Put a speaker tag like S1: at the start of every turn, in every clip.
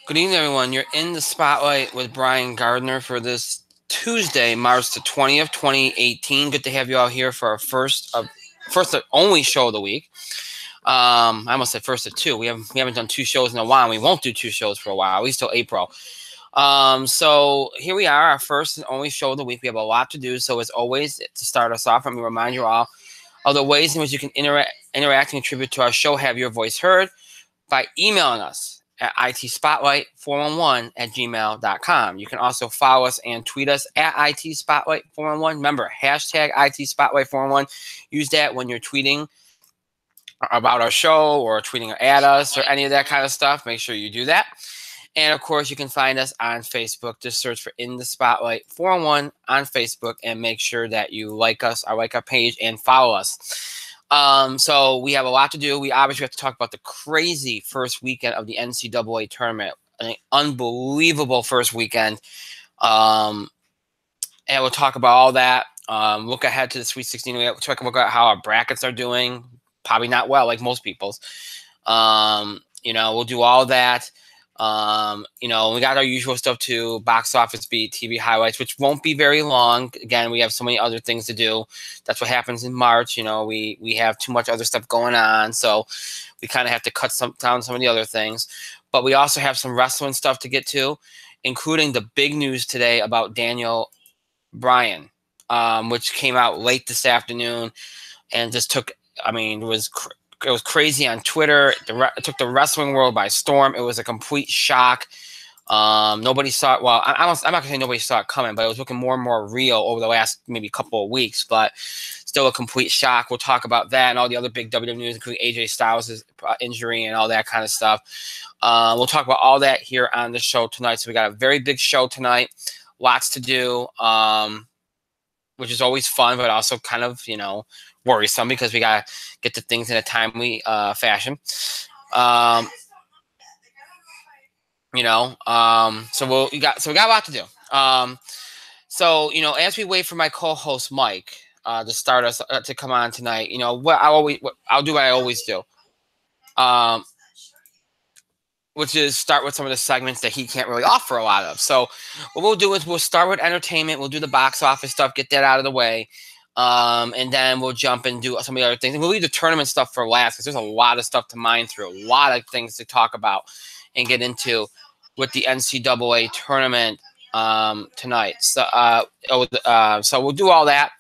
S1: Good evening, everyone. You're in the spotlight with Brian Gardner for this Tuesday, March the 20th, 2018. Good to have you all here for our first and only show of the week. I almost said first of two. We haven't done two shows in a while. We won't do two shows for a while, at least till April. So here we are, our first and only show of the week. We have a lot to do. So as always, to start us off, let me remind you all of the ways in which you can interact and contribute to our show. Have your voice heard by emailing us at itspotlight411@gmail.com. You can also follow us and tweet us at itspotlight411. Remember, hashtag itspotlight411. Use that when you're tweeting about our show or tweeting at us or any of that kind of stuff. Make sure you do that. And of course, you can find us on Facebook. Just search for In the Spotlight 411 on Facebook and make sure that you like us, or like our page, and follow us. So we have a lot to do. We obviously have to talk about the crazy first weekend of the NCAA tournament, an unbelievable first weekend. And we'll talk about all that. Look ahead to the Sweet 16. We'll talk about how our brackets are doing. Probably not well, like most people's. We'll do all that. We got our usual stuff too, box office beat, TV highlights, which won't be very long. Again, we have so many other things to do. That's what happens in March. We have too much other stuff going on, so we kind of have to cut down some of the other things. But we also have some wrestling stuff to get to, including the big news today about Daniel Bryan, which came out late this afternoon and just took, it was crazy on Twitter. It took the wrestling world by storm. It was a complete shock. Nobody saw it. Well, I'm not going to say nobody saw it coming, but it was looking more and more real over the last maybe couple of weeks, but still a complete shock. We'll talk about that and all the other big WWE news, including AJ Styles' injury and all that kind of stuff. We'll talk about all that here on the show tonight. So we got a very big show tonight. Lots to do, which is always fun, but also kind of, worrisome because we got to get to things in a timely fashion. So we got a lot to do. As we wait for my co-host Mike to start us to come on tonight, I'll do what I always do, which is start with some of the segments that he can't really offer a lot of. So what we'll do is we'll start with entertainment. We'll do the box office stuff, get that out of the way. And then we'll jump and do some of the other things. And we'll leave the tournament stuff for last because there's a lot of stuff to mine through, a lot of things to talk about and get into with the NCAA tournament tonight. So we'll do all that,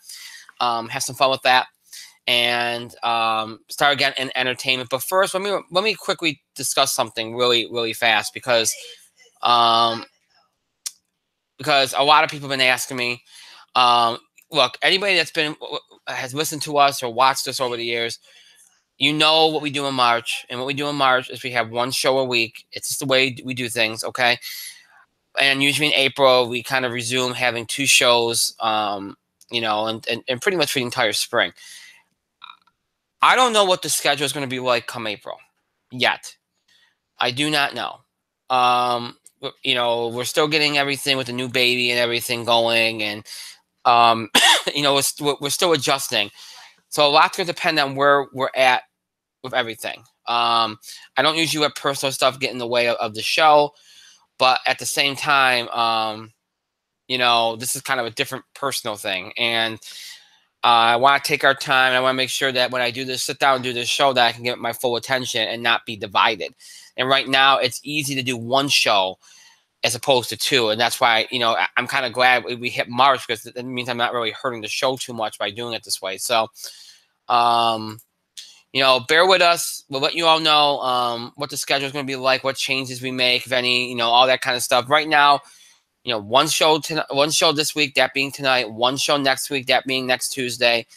S1: have some fun with that, and start again in entertainment. But first, let me quickly discuss something really, really fast because a lot of people have been asking me. Look, anybody has listened to us or watched us over the years, what we do in March. And what we do in March is we have one show a week. It's just the way we do things, okay? And usually in April, we kind of resume having two shows, and pretty much for the entire spring. I don't know what the schedule is going to be like come April yet. I do not know. We're still getting everything with the new baby and everything going, and we're still adjusting. So a lot's going to depend on where we're at with everything. I don't usually let personal stuff get in the way of the show, but at the same time, this is kind of a different personal thing. And I want to take our time. And I want to make sure that when I do this, sit down and do this show, that I can get my full attention and not be divided. And right now, it's easy to do one show as opposed to two. And that's why, I'm kind of glad we hit March because it means I'm not really hurting the show too much by doing it this way. So, bear with us. We'll let you all know what the schedule is going to be like, what changes we make, if any, all that kind of stuff. Right now, one show this week, that being tonight, one show next week, that being next Tuesday.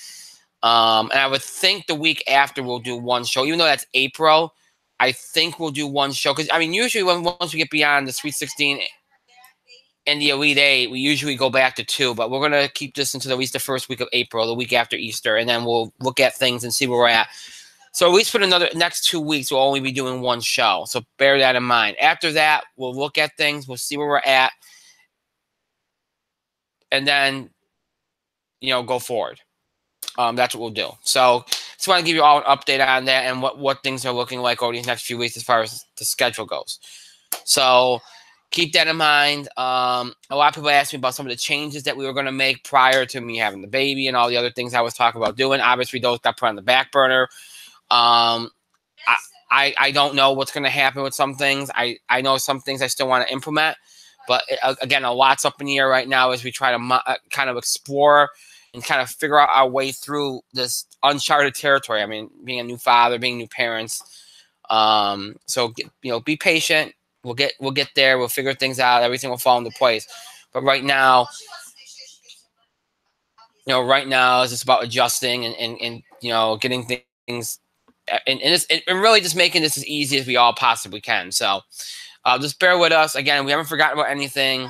S1: And I would think the week after we'll do one show, even though that's April. I think we'll do one show because usually once we get beyond the Sweet 16 and the Elite Eight, we usually go back to two. But we're gonna keep this until at least the first week of April, the week after Easter, and then we'll look at things and see where we're at. So at least for the next 2 weeks, we'll only be doing one show. So bear that in mind. After that, we'll look at things, we'll see where we're at, and then go forward. That's what we'll do. So just want to give you all an update on that and what things are looking like over these next few weeks as far as the schedule goes. So keep that in mind. A lot of people asked me about some of the changes that we were going to make prior to me having the baby and all the other things I was talking about doing. Obviously, those got put on the back burner. I don't know what's going to happen with some things. I know some things I still want to implement. But again, a lot's up in the air right now as we try to kind of explore and kind of figure out our way through this uncharted territory. I mean, being a new father, being new parents. So be patient. We'll get there. We'll figure things out. Everything will fall into place. But right now, it's just about adjusting and getting things and really just making this as easy as we all possibly can. So just bear with us. Again, we haven't forgotten about anything.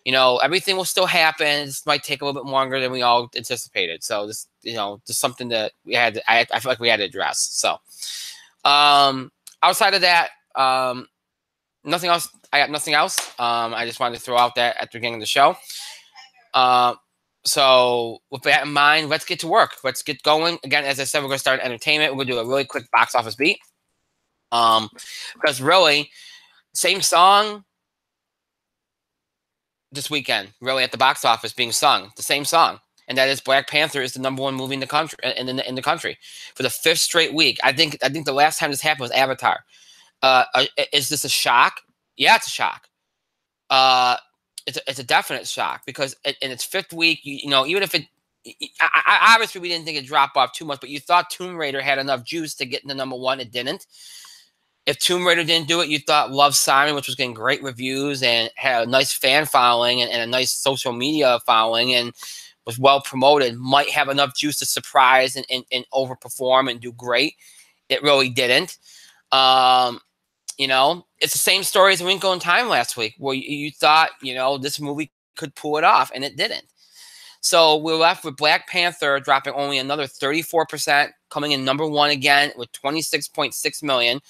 S1: Everything will still happen. This might take a little bit longer than we all anticipated. So this, just something that we had. I feel like we had to address. So outside of that, nothing else. I got nothing else. I just wanted to throw out that at the beginning of the show. So with that in mind, let's get to work. Let's get going. Again, as I said, we're going to start entertainment. We're going to do a really quick box office beat. Because really, same song this weekend, really at the box office being sung, the same song. And that is Black Panther is the #1 movie in the country in the country for the 5th straight week. I think the last time this happened was Avatar. Is this a shock? Yeah, it's a shock. It's a definite shock because in its 5th week, even if obviously we didn't think it'd drop off too much, but you thought Tomb Raider had enough juice to get into #1. It didn't. If Tomb Raider didn't do it, you thought Love, Simon, which was getting great reviews and had a nice fan following and a nice social media following and was well promoted, might have enough juice to surprise and overperform and do great. It really didn't. It's the same story as Wrinkle in Time last week, where you thought, this movie could pull it off, and it didn't. So we're left with Black Panther dropping only another 34%, coming in #1 again with 26.6 million.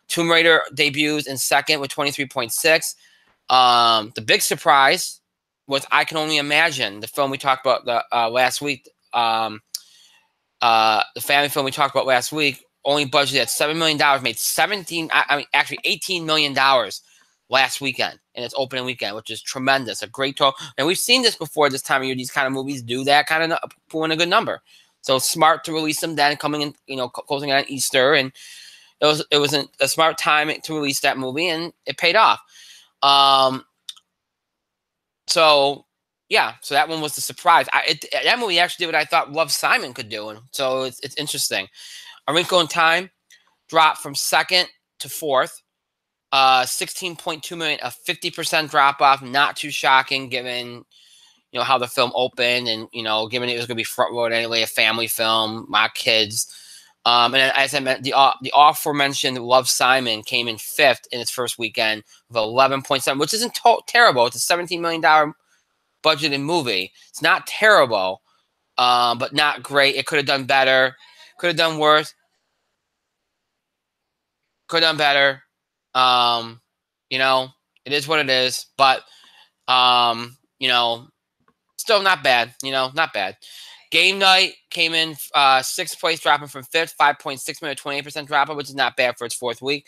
S1: Tomb Raider debuts in second with 23.6. The big surprise was I Can Only Imagine, the film we talked about last week. The family film we talked about last week, only budgeted at $7 million, made $18 million last weekend in its opening weekend, which is tremendous. A great total. And we've seen this before this time of year. These kind of movies do that, kind of pull in a good number. So smart to release them then, coming in, closing on Easter. And it was a smart time to release that movie, and it paid off. So that one was the surprise. That movie actually did what I thought Love, Simon could do, and so it's interesting. A Wrinkle in Time dropped from 2nd to 4th, 16.2 million, a 50% drop off. Not too shocking given how the film opened, and given it was going to be front row anyway, a family film, my kids. And as I mentioned, the aforementioned Love, Simon came in 5th in its first weekend with 11.7, which isn't terrible. It's a $17 million budgeted movie. It's not terrible, but not great. It could have done better. Could have done worse. Could have done better. It is what it is. But, still not bad. Not bad. Game Night came in 6th place, dropping from 5th, 5.6 million, 28% drop off, which is not bad for its 4th week.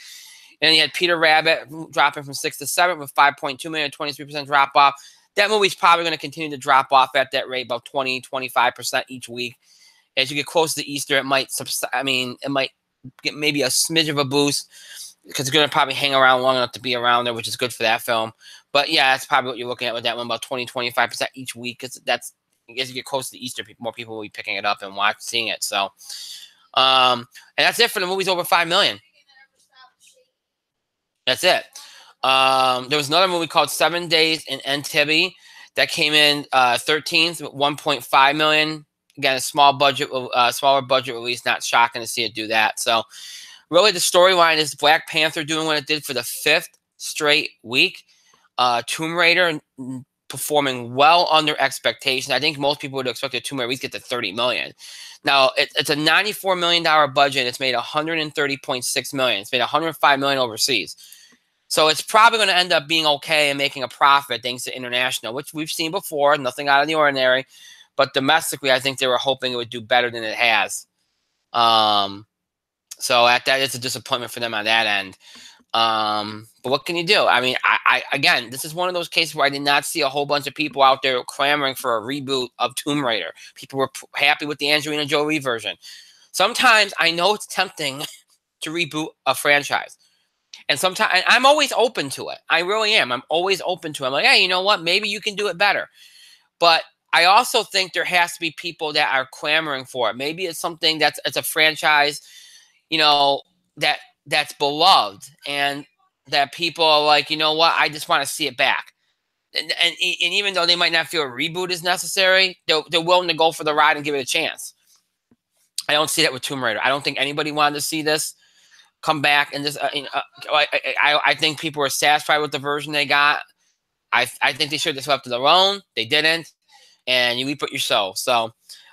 S1: And then you had Peter Rabbit dropping from 6th to 7th with 5.2 million, 23% drop off. That movie's probably going to continue to drop off at that rate, about 20, 25% each week. As you get close to Easter, it might get maybe a smidge of a boost because it's going to probably hang around long enough to be around there, which is good for that film. But yeah, that's probably what you're looking at with that one, about 20, 25% each week. Because as you get close to Easter, more people will be picking it up and seeing it. So, and that's it for the movies over 5 million. That's it. There was another movie called 7 Days in Entebbe that came in 13th with 1.5 million. Again, a smaller budget release. Not shocking to see it do that. So, really, the storyline is Black Panther doing what it did for the 5th straight week. Tomb Raider performing well under expectation. I think most people would expect a Tomb Raider to get to 30 million. Now, it's a $94 million budget. It's made 130.6 million. It's made 105 million overseas. So it's probably going to end up being okay and making a profit thanks to international, which we've seen before. Nothing out of the ordinary. But domestically, I think they were hoping it would do better than it has. So that is a disappointment for them on that end. But what can you do? I mean, again, this is one of those cases where I did not see a whole bunch of people out there clamoring for a reboot of Tomb Raider. People were happy with the Angelina Jolie version. Sometimes I know it's tempting to reboot a franchise. And sometimes I'm always open to it. I really am. I'm always open to it. I'm like, hey, you know what? Maybe you can do it better. But I also think there has to be people that are clamoring for it. Maybe it's something it's a franchise, you know, that's beloved, and that people are like, you know what, I just want to see it back. And even though they might not feel a reboot is necessary, they're willing to go for the ride and give it a chance. I don't see that with Tomb Raider. I don't think anybody wanted to see this come back. And this, I think people were satisfied with the version they got. I think they should have just left it alone. They didn't. And you reap what you sow. So,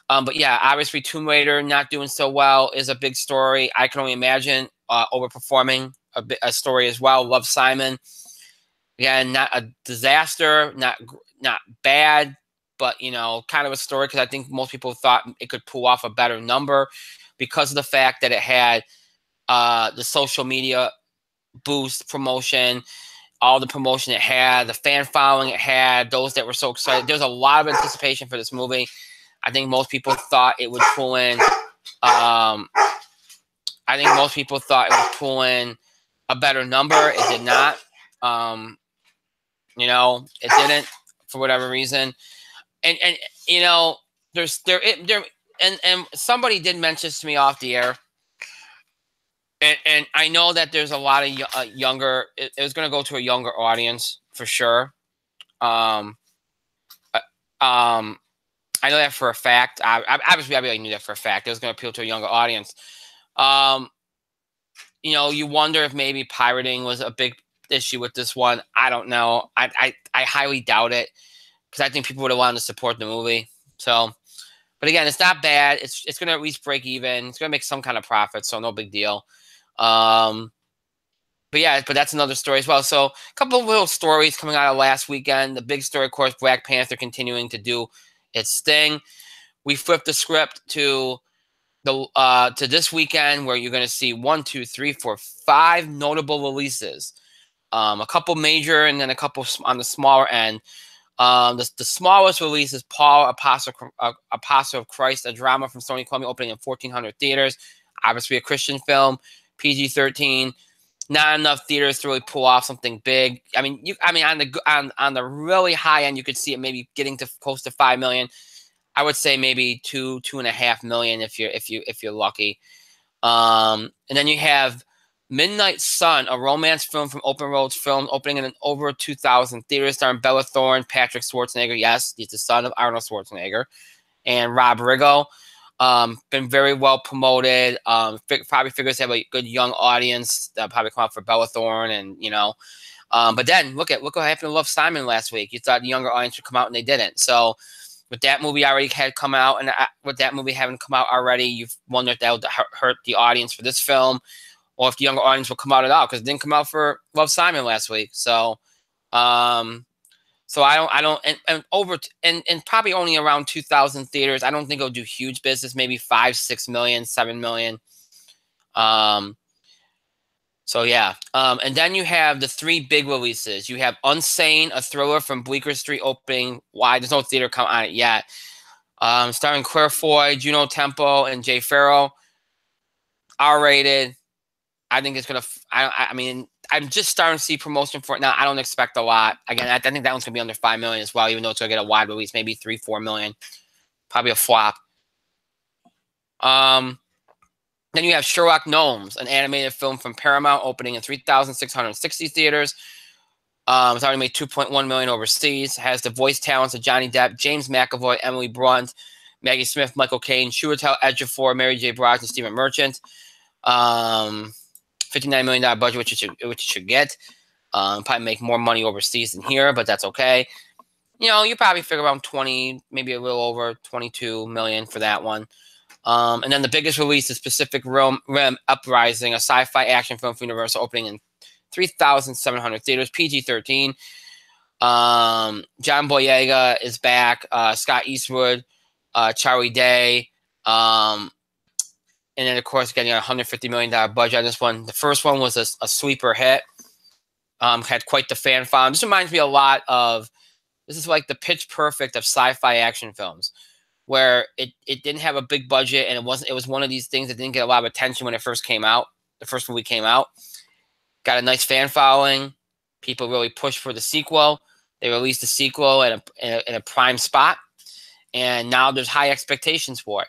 S1: but yeah, obviously Tomb Raider not doing so well is a big story. I can only imagine overperforming a story as well. Love, Simon. Again, not a disaster, not bad, but, you know, kind of a story, because I think most people thought it could pull off a better number because of the fact that it had the social media boost, promotion, all the promotion it had, the fan following it had, those that were so excited. There's a lot of anticipation for this movie. I think most people thought it would pull in. I think most people thought it would pull in a better number. It did not. You know, it didn't for whatever reason. And you know, and somebody did mention this to me off the air. And I know that there's a lot of younger. It was going to go to a younger audience for sure. I know that for a fact. Obviously, I really knew that for a fact. It was going to appeal to a younger audience. You know, you wonder if maybe pirating was a big issue with this one. I don't know. I highly doubt it, because I think people would have wanted to support the movie. So, but again, it's not bad. It's going to at least break even. It's going to make some kind of profit, so no big deal. But yeah, but that's another story as well. So a couple of little stories coming out of last weekend. The big story, of course, Black Panther continuing to do its thing. We flipped the script to this weekend, where you're going to see 1, 2, 3, 4, 5 notable releases. A couple major, and then a couple on the smaller end. The smallest release is Paul, Apostle of Christ, a drama from Sony Columbia, opening in 1,400 theaters. Obviously a Christian film, PG-13. Not enough theaters to really pull off something big. I mean, on the really high end, you could see it maybe getting to close to 5 million. I would say maybe 2.5 million if you're lucky. And then you have Midnight Sun, a romance film from Open Roads Films, opening in over 2,000 theaters, starring Bella Thorne, Patrick Schwarzenegger. Yes, he's the son of Arnold Schwarzenegger, and Rob Riggle. Been very well promoted. Probably figures to have a good young audience. That'll probably come out for Bella Thorne, and you know. But then look what happened to Love, Simon last week. You thought the younger audience would come out, and they didn't. So with that movie already had come out, and with that movie having come out already, you've wondered if that would hurt the audience for this film, or if the younger audience will come out at all, because it didn't come out for Love, Simon last week. So, so I don't, and probably only around 2,000 theaters. I don't think it'll do huge business. Maybe 5, 6 million, 7 million. So yeah. And then you have the 3 big releases. You have Unsane, a thriller from Bleecker Street, opening wide. There's no theater count on it yet. Starring Claire Foy, Juno Temple, and Jay Farrell. R-rated. I think it's gonna. I mean, I'm just starting to see promotion for it now. I don't expect a lot. Again, I think that one's gonna be under 5 million as well, even though it's gonna get a wide release, maybe 3, 4 million. Probably a flop. Then you have Sherlock Gnomes, an animated film from Paramount, opening in 3,660 theaters. It's already made 2.1 million overseas. It has the voice talents of Johnny Depp, James McAvoy, Emily Blunt, Maggie Smith, Michael Caine, Chiwetel Ejiofor, Mary J. Blige, and Stephen Merchant. $59 million budget, which it should get. Probably make more money overseas than here, but that's okay. You know, you probably figure around 20, maybe a little over 22 million for that one. And then the biggest release is Pacific Rim Uprising, a sci-fi action film from Universal, opening in 3,700 theaters, PG-13. John Boyega is back. Scott Eastwood, Charlie Day. And then, of course, getting a $150 million budget on this one. The first one was a sleeper hit. had quite the fan following. This reminds me a lot of, this is like the pitch perfect of sci-fi action films, where it didn't have a big budget, and it was one of these things that didn't get a lot of attention when it first came out. The first movie came out, got a nice fan following. People really pushed for the sequel. They released the sequel in a prime spot, and now there's high expectations for it.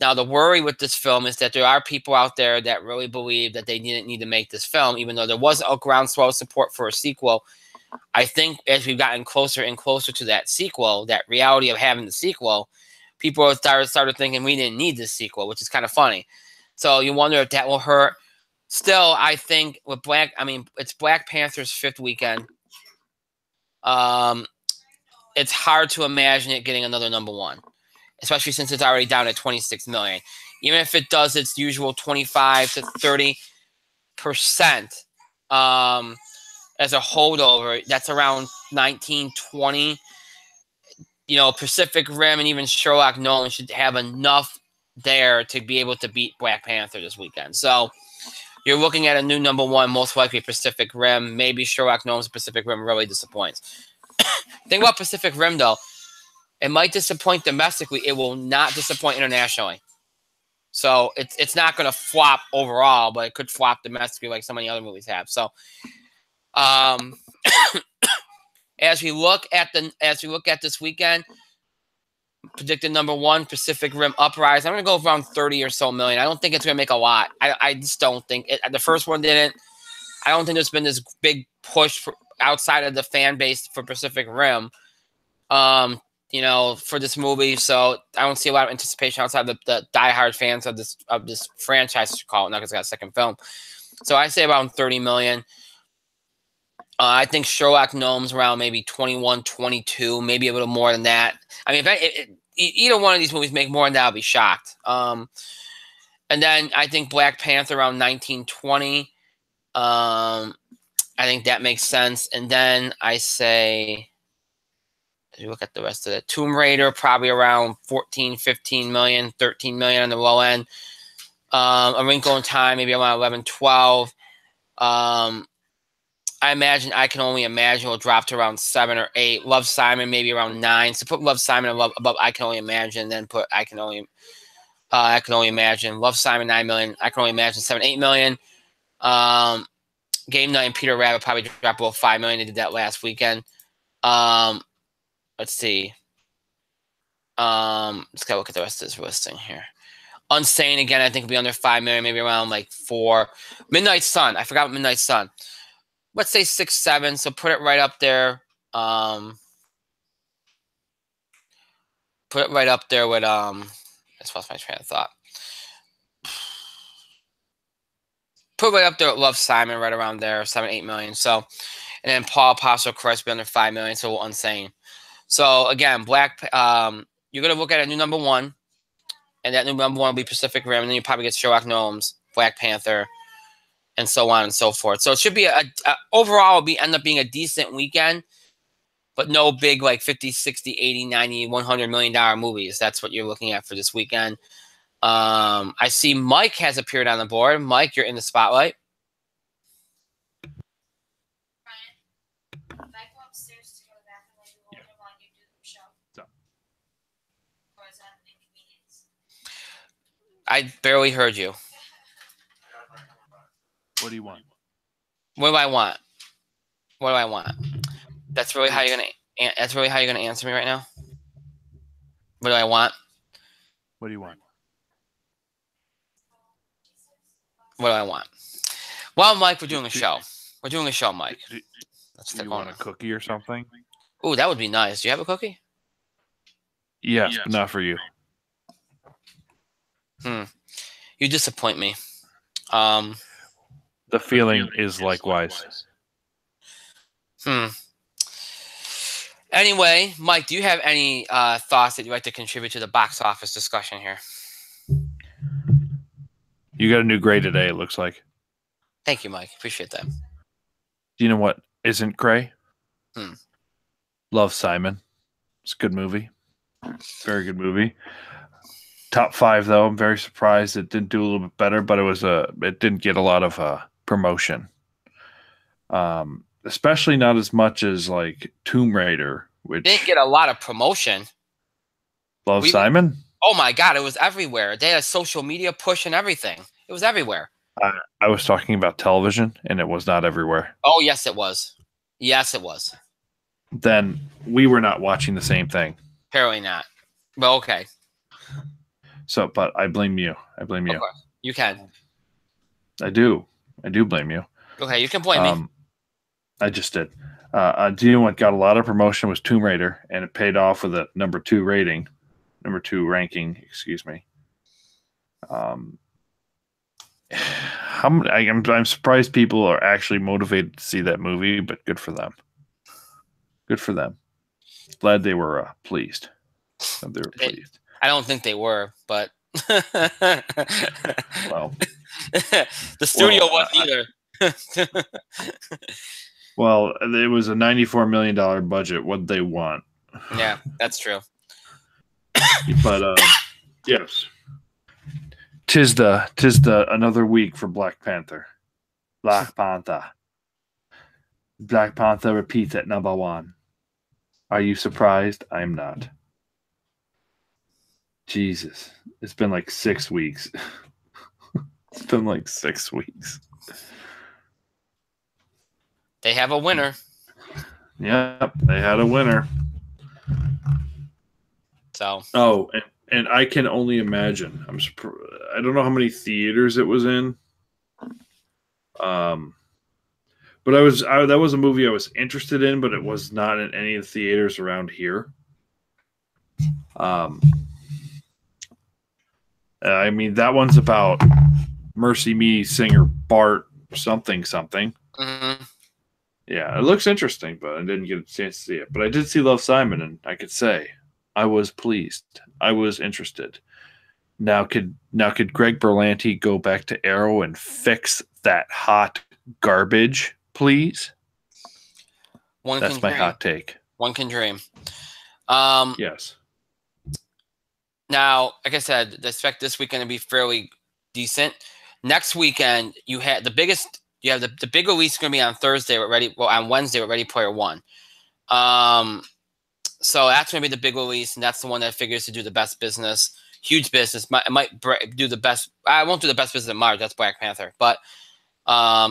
S1: Now, the worry with this film is that there are people out there that really believe that they didn't need to make this film, even though there was a groundswell of support for a sequel. I think as we've gotten closer and closer to that sequel, that reality of having the sequel, people started thinking we didn't need this sequel, which is kind of funny. So you wonder if that will hurt. Still, I think with it's Black Panther's 5th weekend. It's hard to imagine it getting another number one, especially since it's already down at 26 million. Even if it does its usual 25 to 30% as a holdover, that's around 19, 20. Pacific Rim and even Sherlock Gnomes should have enough there to be able to beat Black Panther this weekend. So you're looking at a new number one, most likely Pacific Rim. Maybe Sherlock Gnomes and Pacific Rim really disappoints. Think about Pacific Rim, though. It might disappoint domestically. It will not disappoint internationally. So it's not going to flop overall, but it could flop domestically like so many other movies have. So as we look at this weekend, predicted number one, Pacific Rim Uprising. I'm going to go around 30 or so million. I don't think it's going to make a lot. I just don't think it. The first one didn't. I don't think there's been this big push outside of the fan base for Pacific Rim, for this movie. So I don't see a lot of anticipation outside the diehard fans of this franchise, to call it, now because it's got a second film. So I say around 30 million. I think Sherlock Gnomes around maybe 21, 22, maybe a little more than that. I mean, if either one of these movies make more than that, I'll be shocked. And then I think Black Panther around 19, 20. I think that makes sense. And then I say, as you look at the rest of it, Tomb Raider probably around 14, 15 million, 13 million on the low end. A Wrinkle in Time maybe around 11, 12. I Can Only Imagine will drop to around 7 or 8. Love, Simon maybe around 9. So put Love, Simon above I Can Only Imagine, and then put I Can Only Imagine. Love, Simon 9 million. I Can Only Imagine 7, 8 million. Game Night and Peter Rabbit probably dropped below 5 million. They did that last weekend. Let's see. Let's go look at the rest of this listing here. Unsane again, I think will be under 5 million, maybe around like 4. Midnight Sun. I forgot Midnight Sun. Let's say 6, 7. So put it right up there. Put it right up there with I just lost my train of thought. Put it right up there with Love, Simon, right around there, 7, 8 million. So, and then Paul Apostle Christ be under 5 million. So Unsane. So again, you're gonna look at a new number one, and that new number one will be Pacific Rim, and then you probably get Sherlock Gnomes, Black Panther, and so on and so forth. So it should be overall end up being a decent weekend, but no big like 50, 60, 80, 90, $100 million movies. That's what you're looking at for this weekend. I see Mike has appeared on the board. Mike, you're in the spotlight. Brian, if I go upstairs to go to the bathroom, like you wonder why you do the show. Or is that an inconvenience? I barely heard you.
S2: What do you want?
S1: What do I want? What do I want? That's really how you're gonna answer me right now? What do I want?
S2: What do you want?
S1: What do I want? Well, Mike, we're doing a show. We're doing a show, Mike.
S2: Do you want a cookie or something?
S1: Ooh, that would be nice. Do you have a cookie?
S2: Yes, but not for you.
S1: You disappoint me.
S2: The feeling is likewise.
S1: Anyway, Mike, do you have any thoughts that you'd like to contribute to the box office discussion here?
S2: You got a new gray today, it looks like.
S1: Thank you, Mike. Appreciate that.
S2: Do you know what isn't gray? Love, Simon. It's a good movie. Very good movie. Top 5, though. I'm very surprised it didn't do a little bit better, but it didn't get a lot of promotion. Especially not as much as like Tomb Raider, which
S1: didn't get a lot of promotion.
S2: Love Simon.
S1: Oh my God, it was everywhere. They had a social media push and everything. It was everywhere.
S2: I was talking about television, and it was not everywhere.
S1: Oh yes, it was. Yes, it was.
S2: Then we were not watching the same thing.
S1: Apparently not. Well, okay.
S2: So, but I blame you. I blame you.
S1: Okay. You can.
S2: I do. I do blame you.
S1: Okay, you can blame me.
S2: I just did. Do you know what got a lot of promotion was Tomb Raider, and it paid off with a number 2 ranking. Excuse me. I'm surprised people are actually motivated to see that movie, but good for them. Good for them. Glad they were pleased. They were pleased.
S1: I don't think they were, but
S2: well,
S1: the studio wasn't either.
S2: Well, it was a $94 million budget. What'd they want?
S1: Yeah, that's true.
S2: But yes, tis the another week for Black Panther. Black Panther repeats at number 1. Are you surprised? I'm not. Jesus, it's been like 6 weeks. It's been like 6 weeks.
S1: They have a winner.
S2: Yep, they had a winner.
S1: So.
S2: Oh, and I can only imagine. I don't know how many theaters it was in. But that was a movie I was interested in, but it was not in any of the theaters around here. I mean, that one's about Mercy Me singer Bart something.
S1: Mm-hmm.
S2: Yeah, it looks interesting, but I didn't get a chance to see it. But I did see Love, Simon, and I could say I was pleased. I was interested. Now could Greg Berlanti go back to Arrow and fix that hot garbage, please? That's my hot take.
S1: One can dream.
S2: Yes.
S1: Now, like I said, I expect this weekend to be fairly decent. Next weekend, you have the big release is going to be on Thursday. On Wednesday with Ready Player One. So that's going to be the big release, and that's the one that figures to do the best business. Huge business. It might do the best. I won't do the best business in March. That's Black Panther. But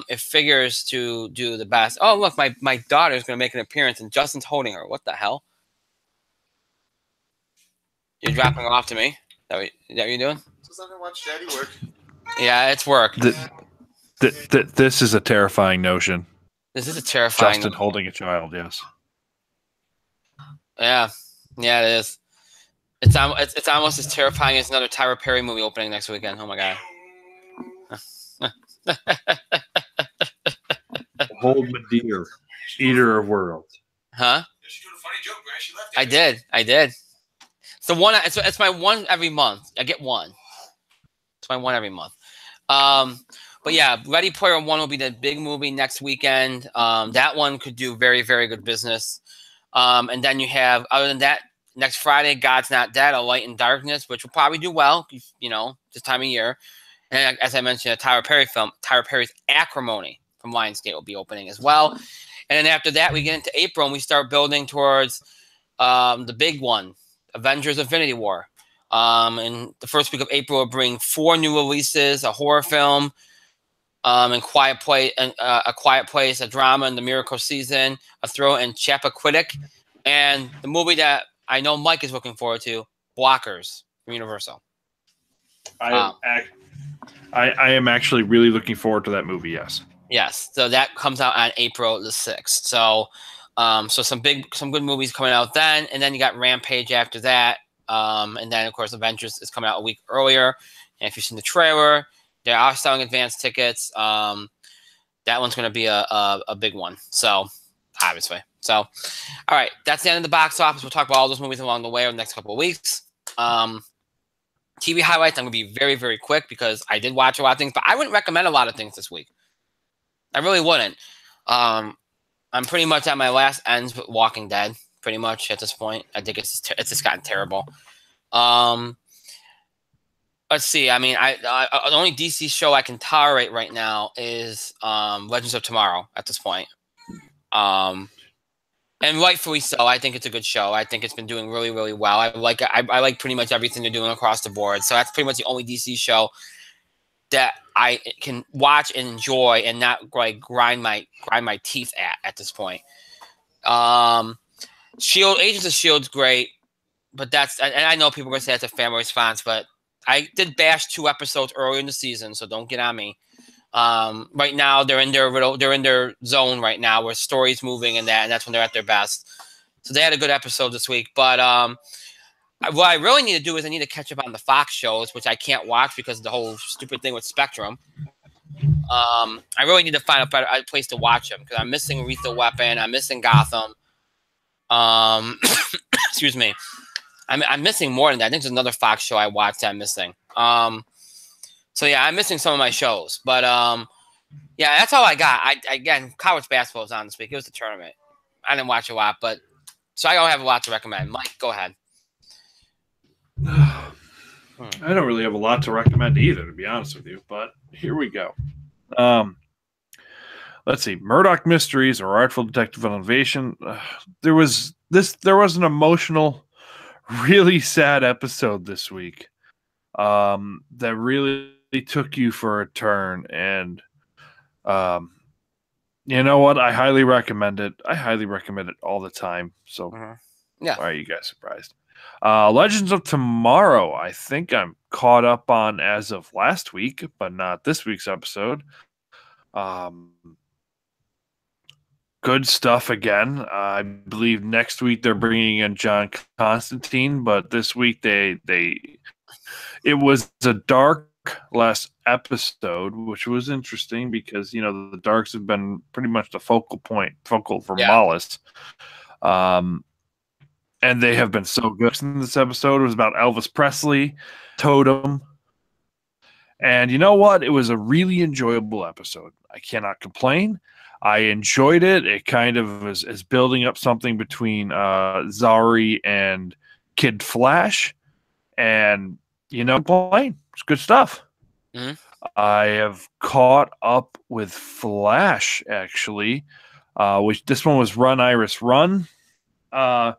S1: it figures to do the best. Oh, look, my daughter's going to make an appearance, and Justin's holding her. What the hell? You're dropping her off to me? Is that what you're doing?
S3: Just let her watch Daddy work.
S1: Yeah, it's work.
S2: This is a terrifying notion.
S1: This is a terrifying
S2: Justin holding a child, yes.
S1: Yeah, it is. It's almost as terrifying as another Tyler Perry movie opening next weekend. Oh my god!
S2: Hold my dear, eater of worlds.
S1: Huh?
S3: She's doing a funny joke, man. She left.
S1: I did. So one. It's my one every month. I get one. It's my one every month. But yeah, Ready Player One will be the big movie next weekend. That one could do very, very good business. And then you have, other than that, next Friday, God's Not Dead, A Light in Darkness, which will probably do well, this time of year. And as I mentioned, a Tyler Perry film, Tyler Perry's Acrimony from Lionsgate will be opening as well. And then after that, we get into April and we start building towards the big one, Avengers Infinity War. And the first week of April will bring 4 new releases, a horror film, A Quiet Place, a drama in the Miracle Season, a thrill in Chappaquiddick, and the movie that I know Mike is looking forward to, Blockers from Universal.
S2: I am actually really looking forward to that movie. Yes. Yes.
S1: So that comes out on April the 6th. So, some good movies coming out then, and then you got Rampage after that, and then of course Avengers is coming out a week earlier. And if you've seen the trailer, they are selling advance tickets. That one's going to be a big one. So, obviously. So, all right. That's the end of the box office. We'll talk about all those movies along the way over the next couple of weeks. TV highlights, I'm going to be very, very quick because I did watch a lot of things, but I wouldn't recommend a lot of things this week. I really wouldn't. I'm pretty much at my last ends with Walking Dead, pretty much at this point. I think it's just gotten terrible. let's see. I mean, the only DC show I can tolerate right now is Legends of Tomorrow at this point. And rightfully so. I think it's a good show. I think it's been doing really, really well. I like pretty much everything they're doing across the board. So that's pretty much the only DC show that I can watch and enjoy and not like grind my teeth at this point. Shield, Agents of Shield's great, but and I know people are gonna say that's a fan response, but I did bash 2 episodes earlier in the season, so don't get on me. Right now they're in their zone right now where story's moving and that's when they're at their best. So they had a good episode this week. But what I really need to do is I need to catch up on the Fox shows, which I can't watch because of the whole stupid thing with Spectrum. I really need to find a place to watch them because I'm missing Lethal Weapon. I'm missing Gotham. Excuse me. I'm missing more than that. I think there's another Fox show I watched that I'm missing. So yeah, I'm missing some of my shows, but yeah, that's all I got. Again, college basketball was on this week. It was the tournament. I didn't watch a lot, but so I don't have a lot to recommend. Mike, go ahead.
S2: I don't really have a lot to recommend either, to be honest with you. But here we go. Let's see, Murdoch Mysteries or Artful Detective Innovation. There was an emotional, really sad episode this week that really took you for a turn, and you know what? I highly recommend it. I highly recommend it all the time. So,
S1: yeah.
S2: Why are you guys surprised? Legends of Tomorrow. I think I'm caught up on as of last week, but not this week's episode. Good stuff again. I believe next week they're bringing in John Constantine, but this week it was a dark last episode, which was interesting because the darks have been pretty much the focal for Mollis, and they have been so good in this episode. It was about Elvis Presley, Totem, and you know what? It was a really enjoyable episode. I cannot complain. I enjoyed it. It kind of is building up something between Zari and Kid Flash, and complain. It's good stuff.
S1: Mm-hmm.
S2: I have caught up with Flash actually, which this one was Run Iris Run, and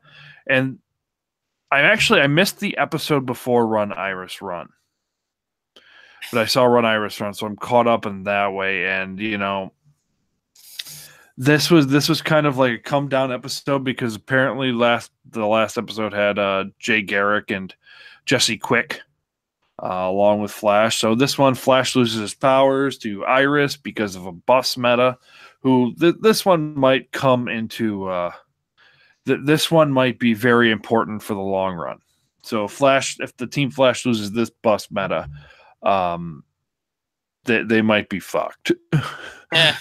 S2: I missed the episode before Run Iris Run, but I saw Run Iris Run, so I'm caught up in that way. And this was kind of like a come down episode because apparently the last episode had Jay Garrick and Jesse Quick along with Flash. So this one, Flash loses his powers to Iris because of a bus meta. Who this one might come into? This one might be very important for the long run. So Flash, if the Team Flash loses this bus meta, they might be fucked.
S1: Yeah.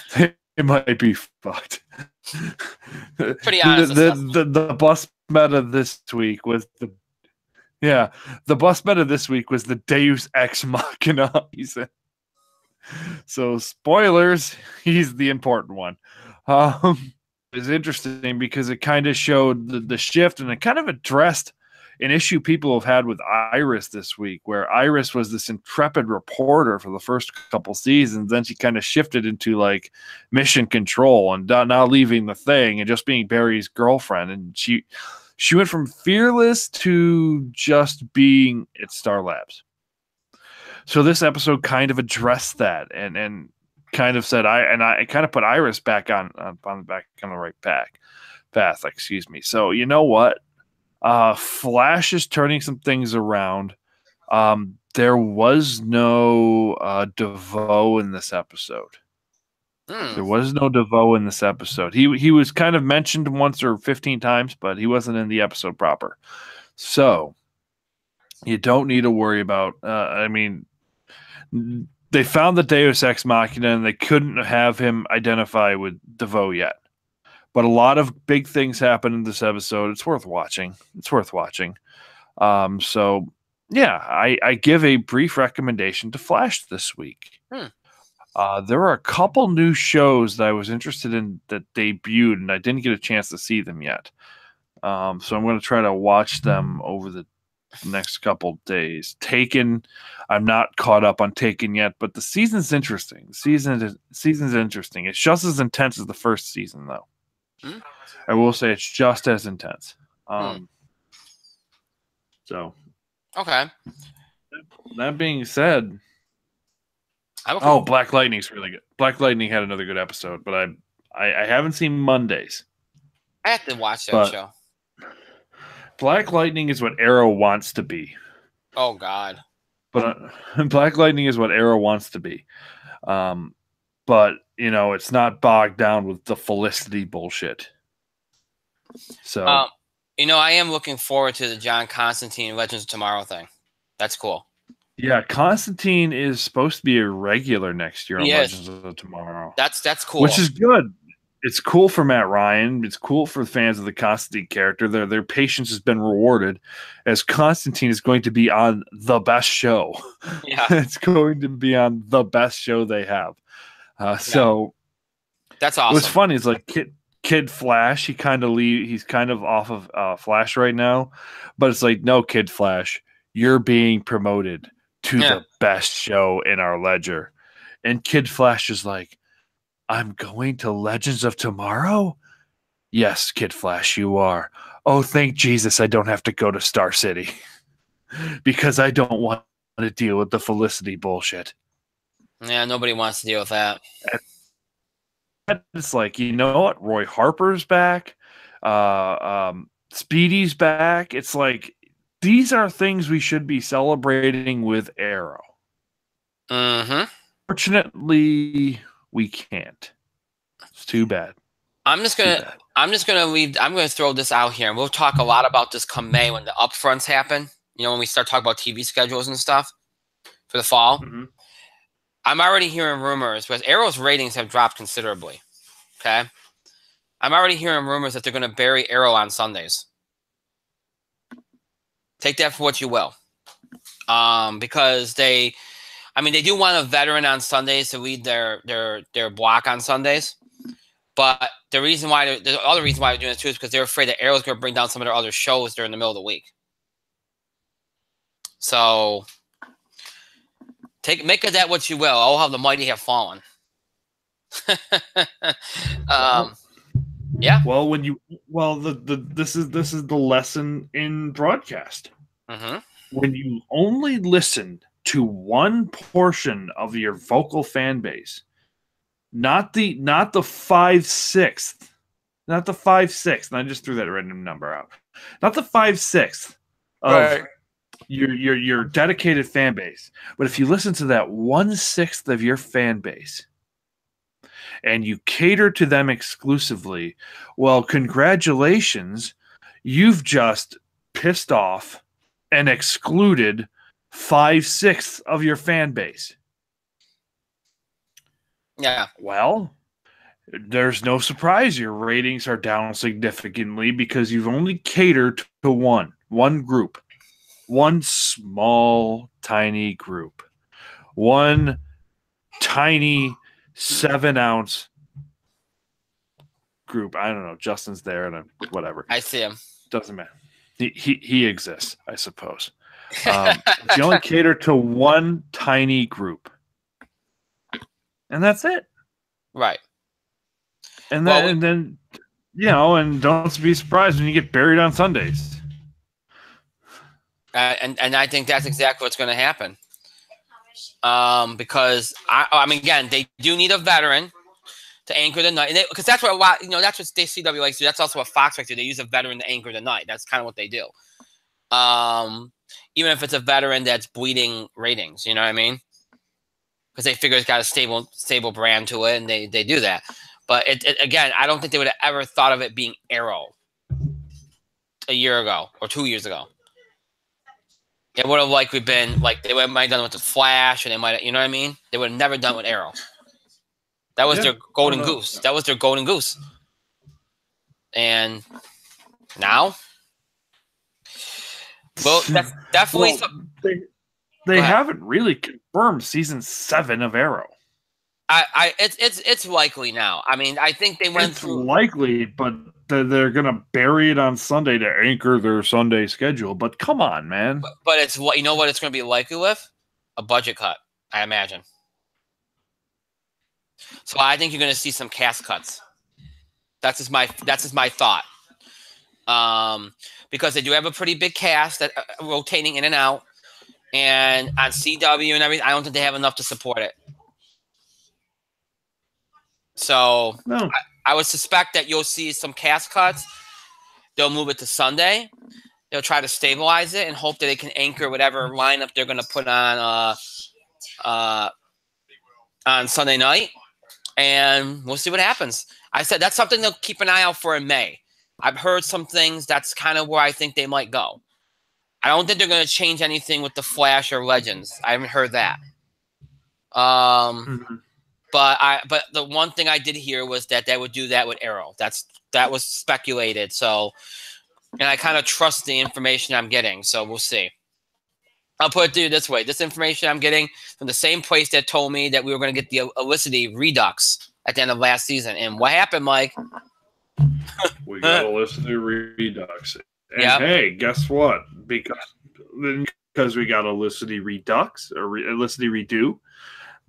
S2: It might be fucked.
S1: Pretty honest.
S2: The bus meta this week was the bus meta this week was the Deus Ex Machina. So spoilers, he's the important one. It's interesting because it kind of showed the shift, and it kind of addressed an issue people have had with Iris this week, where Iris was this intrepid reporter for the first couple seasons. Then she kind of shifted into like mission control and now leaving the thing and just being Barry's girlfriend. And she went from fearless to just being at Star Labs. So this episode kind of addressed that and kind of said I kind of put Iris back on the right path. Excuse me. So you know what? Flash is turning some things around. There was no DeVoe in this episode. There was no DeVoe in this episode. He was kind of mentioned once or 15 times, but he wasn't in the episode proper. So you don't need to worry about. They found the Deus Ex Machina, and they couldn't have him identify with DeVoe yet. But a lot of big things happen in this episode. It's worth watching. So, yeah, I give a brief recommendation to Flash this week. There are a couple new shows that I was interested in that debuted, and I didn't get a chance to see them yet. So I'm going to try to watch them over the next couple days. Taken, I'm not caught up on Taken yet, but the season's interesting. The season's interesting. It's just as intense as the first season, though.
S1: Hmm?
S2: I will say it's just as intense. So,
S1: Okay.
S2: that being said,
S1: Okay.
S2: Black Lightning's really good. Black Lightning had another good episode, but I haven't seen Mondays.
S1: I have to watch that
S2: But
S1: show.
S2: Black Lightning is what Arrow wants to be.
S1: Oh God.
S2: But Black Lightning is what Arrow wants to be. But it's not bogged down with the Felicity bullshit. So
S1: I am looking forward to the John Constantine Legends of Tomorrow thing. That's cool.
S2: yeah, Constantine is supposed to be a regular next year on
S1: He is.
S2: Legends of Tomorrow.
S1: That's cool.
S2: Which is good. It's cool for Matt Ryan. It's cool for fans of the Constantine character. Their patience has been rewarded, as Constantine is going to be on the best show.
S1: Yeah.
S2: It's going to be on the best show they have. So
S1: that's awesome.
S2: what's funny is like Kid Flash. He's kind of off of Flash right now, but it's like, no, Kid Flash, you're being promoted to the best show in our ledger. And Kid Flash is like, I'm going to Legends of Tomorrow? Yes, Kid Flash, you are. Oh, thank Jesus I don't have to go to Star City because I don't want to deal with the Felicity bullshit.
S1: Yeah, nobody wants to deal with that.
S2: It's like, you know what? Roy Harper's back. Speedy's back. It's like, these are things we should be celebrating with Arrow.
S1: Mm-hmm.
S2: Fortunately, we can't. It's too bad.
S1: I'm gonna throw this out here, and we'll talk a lot about this come May when the upfronts happen. When we start talking about TV schedules and stuff for the fall.
S2: Mm-hmm.
S1: I'm already hearing rumors because Arrow's ratings have dropped considerably. Okay, I'm already hearing rumors that they're going to bury Arrow on Sundays. Take that for what you will, because they do want a veteran on Sundays to lead their block on Sundays. But the other reason why they're doing this too is because they're afraid that Arrow's going to bring down some of their other shows during the middle of the week. So make of that what you will. Oh, how the mighty have fallen. Yeah.
S2: Well, this is the lesson in broadcast.
S1: Mm-hmm.
S2: When you only listen to one portion of your vocal fan base, not the 5/6, not the 5/6, and I just threw that random number out. Not the 5/6 of your dedicated fan base, but if you listen to that 1/6 of your fan base and you cater to them exclusively, well, congratulations, you've just pissed off and excluded 5/6 of your fan base.
S1: Yeah.
S2: Well, there's no surprise your ratings are down significantly because you've only catered to one group, one small, tiny group, one tiny 7-ounce group. I don't know. Justin's there and whatever.
S1: I see him.
S2: Doesn't matter. He exists, I suppose. You only cater to one tiny group. And that's it.
S1: Right.
S2: And then and don't be surprised when you get buried on Sundays.
S1: And I think that's exactly what's going to happen. Because again, they do need a veteran to anchor the night, because that's what that's what CW likes to do. That's also what Fox likes to do. They use a veteran to anchor the night. That's kind of what they do. Even if it's a veteran that's bleeding ratings, you know what I mean? Because they figure it's got a stable brand to it, and they do that. But again, I don't think they would have ever thought of it being Arrow a year ago or 2 years ago. It would have likely been like they might have done it with the Flash, and they might, you know what I mean? They would have never done it with Arrow. That was their golden goose. That was their golden goose. And now, well, that's definitely
S2: they haven't really confirmed season 7 of Arrow.
S1: It's likely now. I mean, I think they went through.
S2: Likely, but they're going to bury it on Sunday to anchor their Sunday schedule. But come on, man.
S1: But it's what, you know what it's going to be likely with? A budget cut, I imagine. So I think you're going to see some cast cuts. That's just my thought. Because they do have a pretty big cast that rotating in and out, and on CW and everything, I don't think they have enough to support it. So
S2: No.
S1: I would suspect that you'll see some cast cuts. They'll move it to Sunday. They'll try to stabilize it and hope that they can anchor whatever lineup they're going to put on Sunday night, and we'll see what happens. I said that's something to keep an eye out for in May. I've heard some things. That's kind of where I think they might go. I don't think they're going to change anything with the Flash or Legends. I haven't heard that. But the one thing I did hear was that they would do that with Arrow. That was speculated. So, and I kind of trust the information I'm getting. So we'll see. I'll put it to you this way: this information I'm getting from the same place that told me that we were going to get the Olicity Redux at the end of last season. And what happened, Mike?
S2: We got Olicity Redux. And hey, guess what? Because we got Olicity Redux or Olicity Redo,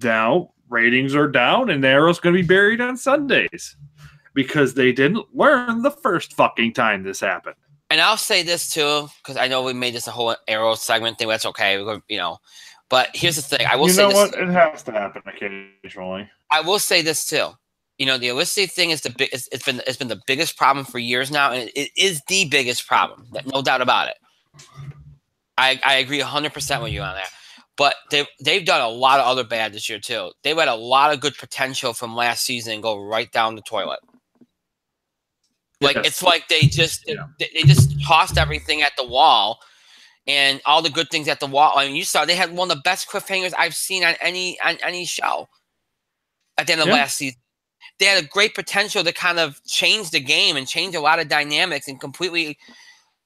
S2: now ratings are down and Arrow's going to be buried on Sundays because they didn't learn the first fucking time this happened.
S1: And I'll say this too, because I know we made this a whole Arrow segment thing. That's okay, But here's the thing: I will say this.
S2: You know what? It has to happen occasionally.
S1: I will say this too. The Olicity thing is it's been the biggest problem for years now, and it is the biggest problem. No doubt about it. I agree 100% with you on that. But they've done a lot of other bad this year too. They've had a lot of good potential from last season go right down the toilet. Like It's like they just tossed everything at the wall, and all the good things at the wall. I mean, you saw they had one of the best cliffhangers I've seen on any show at the end of last season. They had a great potential to kind of change the game and change a lot of dynamics and completely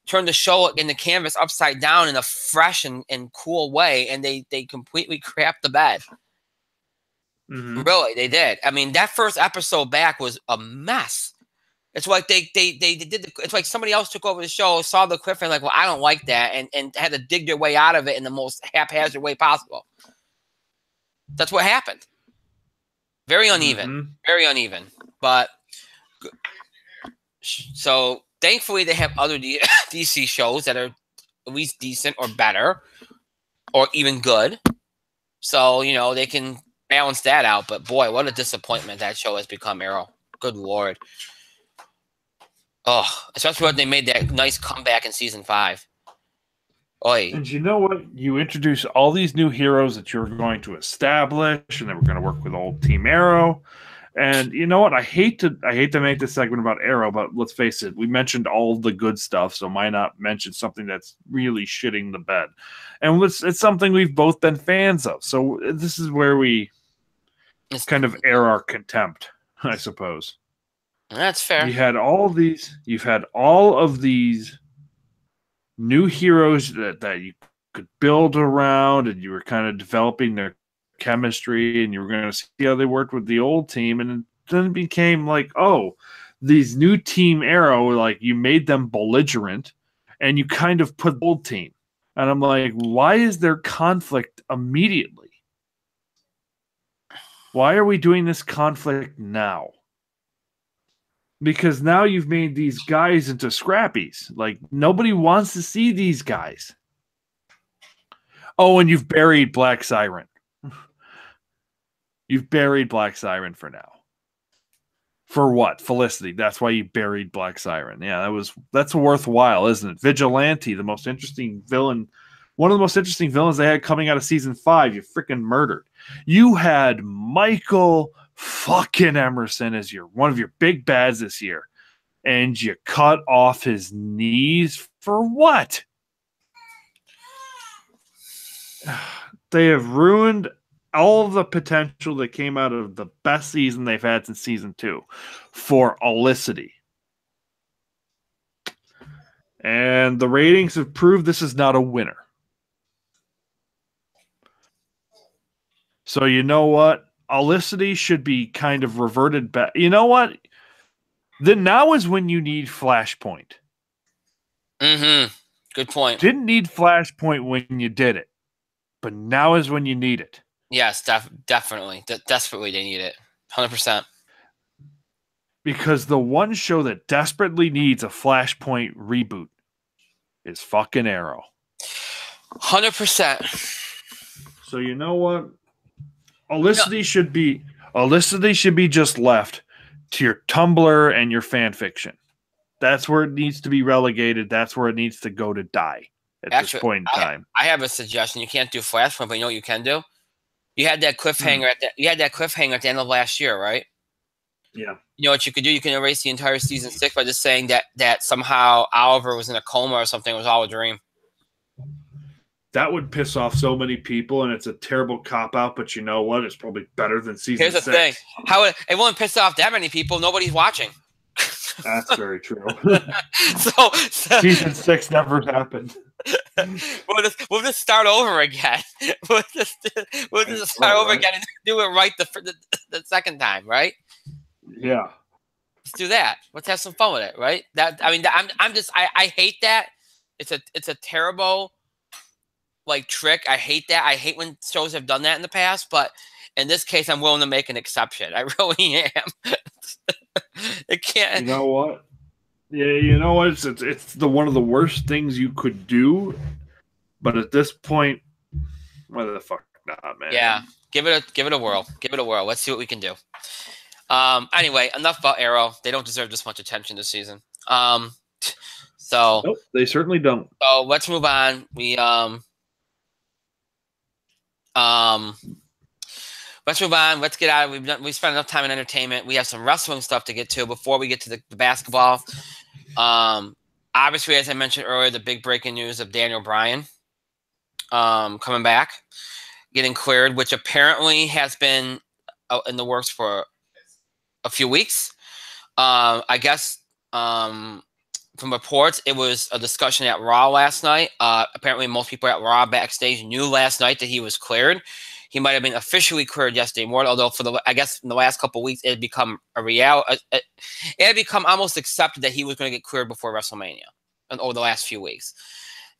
S1: turn the show in the canvas upside down in a fresh and cool way, and they completely crapped the bed. Mm-hmm. Really, they did. I mean, that first episode back was a mess. It's like they did. It's like somebody else took over the show, saw the cliffhanger, like, well, I don't like that, and had to dig their way out of it in the most haphazard way possible. That's what happened. Very uneven, very uneven. But so thankfully, they have other DC shows that are at least decent or better, or even good. So they can balance that out. But boy, what a disappointment that show has become, Arrow. Good Lord. Oh, especially when they made that nice comeback in season 5. Oy.
S2: And you know what? You introduce all these new heroes that you're going to establish, and then we're going to work with old Team Arrow. And you know what? I hate to make this segment about Arrow, but let's face it, we mentioned all the good stuff, so why not mention something that's really shitting the bed? And it's something we've both been fans of. So this is where we kind of air our contempt, I suppose.
S1: That's fair.
S2: You've had all of these new heroes that you could build around, and you were kind of developing their chemistry, and you were going to see how they worked with the old team, and then it became like, oh, these new Team Arrow, like you made them belligerent, and you kind of put the old team. And I'm like, why is there conflict immediately? Why are we doing this conflict now? Because now you've made these guys into scrappies. Like, nobody wants to see these guys. Oh, and you've buried Black Siren. You've buried Black Siren for now. For what? Felicity. That's why you buried Black Siren. Yeah, that's worthwhile, isn't it? Vigilante, the most interesting villain. One of the most interesting villains they had coming out of season 5, you freaking murdered. You had Michael fucking Emerson as one of your big bads this year, and you cut off his knees for what? They have ruined all of the potential that came out of the best season they've had since season 2 for Olicity. And the ratings have proved this is not a winner. So you know what? Olicity should be kind of reverted back. You know what? then now is when you need Flashpoint.
S1: Mm-hmm. Good point.
S2: Didn't need Flashpoint when you did it, but now is when you need it.
S1: Yes, definitely. Desperately they need it. 100%.
S2: Because the one show that desperately needs a Flashpoint reboot is fucking Arrow.
S1: 100%.
S2: So you know what? Olicity should be just left to your Tumblr and your fan fiction. That's where it needs to be relegated. That's where it needs to go to die at this point in time.
S1: I have a suggestion. You can't do Flashpoint, but you know what you can do? You had that cliffhanger at the end of last year, right?
S2: Yeah.
S1: You know what you could do? You can erase the entire season 6 by just saying that somehow Oliver was in a coma or something. It was all a dream.
S2: That would piss off so many people, and it's a terrible cop-out, but you know what? It's probably better than season 6.
S1: Here's the thing. It won't piss off that many people. Nobody's watching.
S2: That's very true.
S1: so
S2: season 6 never happened.
S1: We'll just start over again. We'll just start over again and do it right the second time, right?
S2: Yeah.
S1: Let's do that. Let's have some fun with it, right? I hate that. It's a terrible trick. I hate that. I hate when shows have done that in the past, but in this case, I'm willing to make an exception. I really am. It can't.
S2: You know what? Yeah, you know what? It's one of the worst things you could do, but at this point, why the fuck not, man?
S1: Yeah, give it a whirl. Give it a whirl. Let's see what we can do. Anyway, enough about Arrow. They don't deserve this much attention this season.
S2: Nope, they certainly don't.
S1: So let's move on. Let's move on. Let's get out. We spent enough time in entertainment. We have some wrestling stuff to get to before we get to the basketball. Obviously, as I mentioned earlier, the big breaking news of Daniel Bryan coming back, getting cleared, which apparently has been in the works for a few weeks. I guess from reports, it was a discussion at Raw last night. Apparently, most people at Raw backstage knew last night that he was cleared. He might have been officially cleared yesterday morning, although I guess in the last couple of weeks, it had become a reality. It had become almost accepted that he was going to get cleared before WrestleMania over the last few weeks.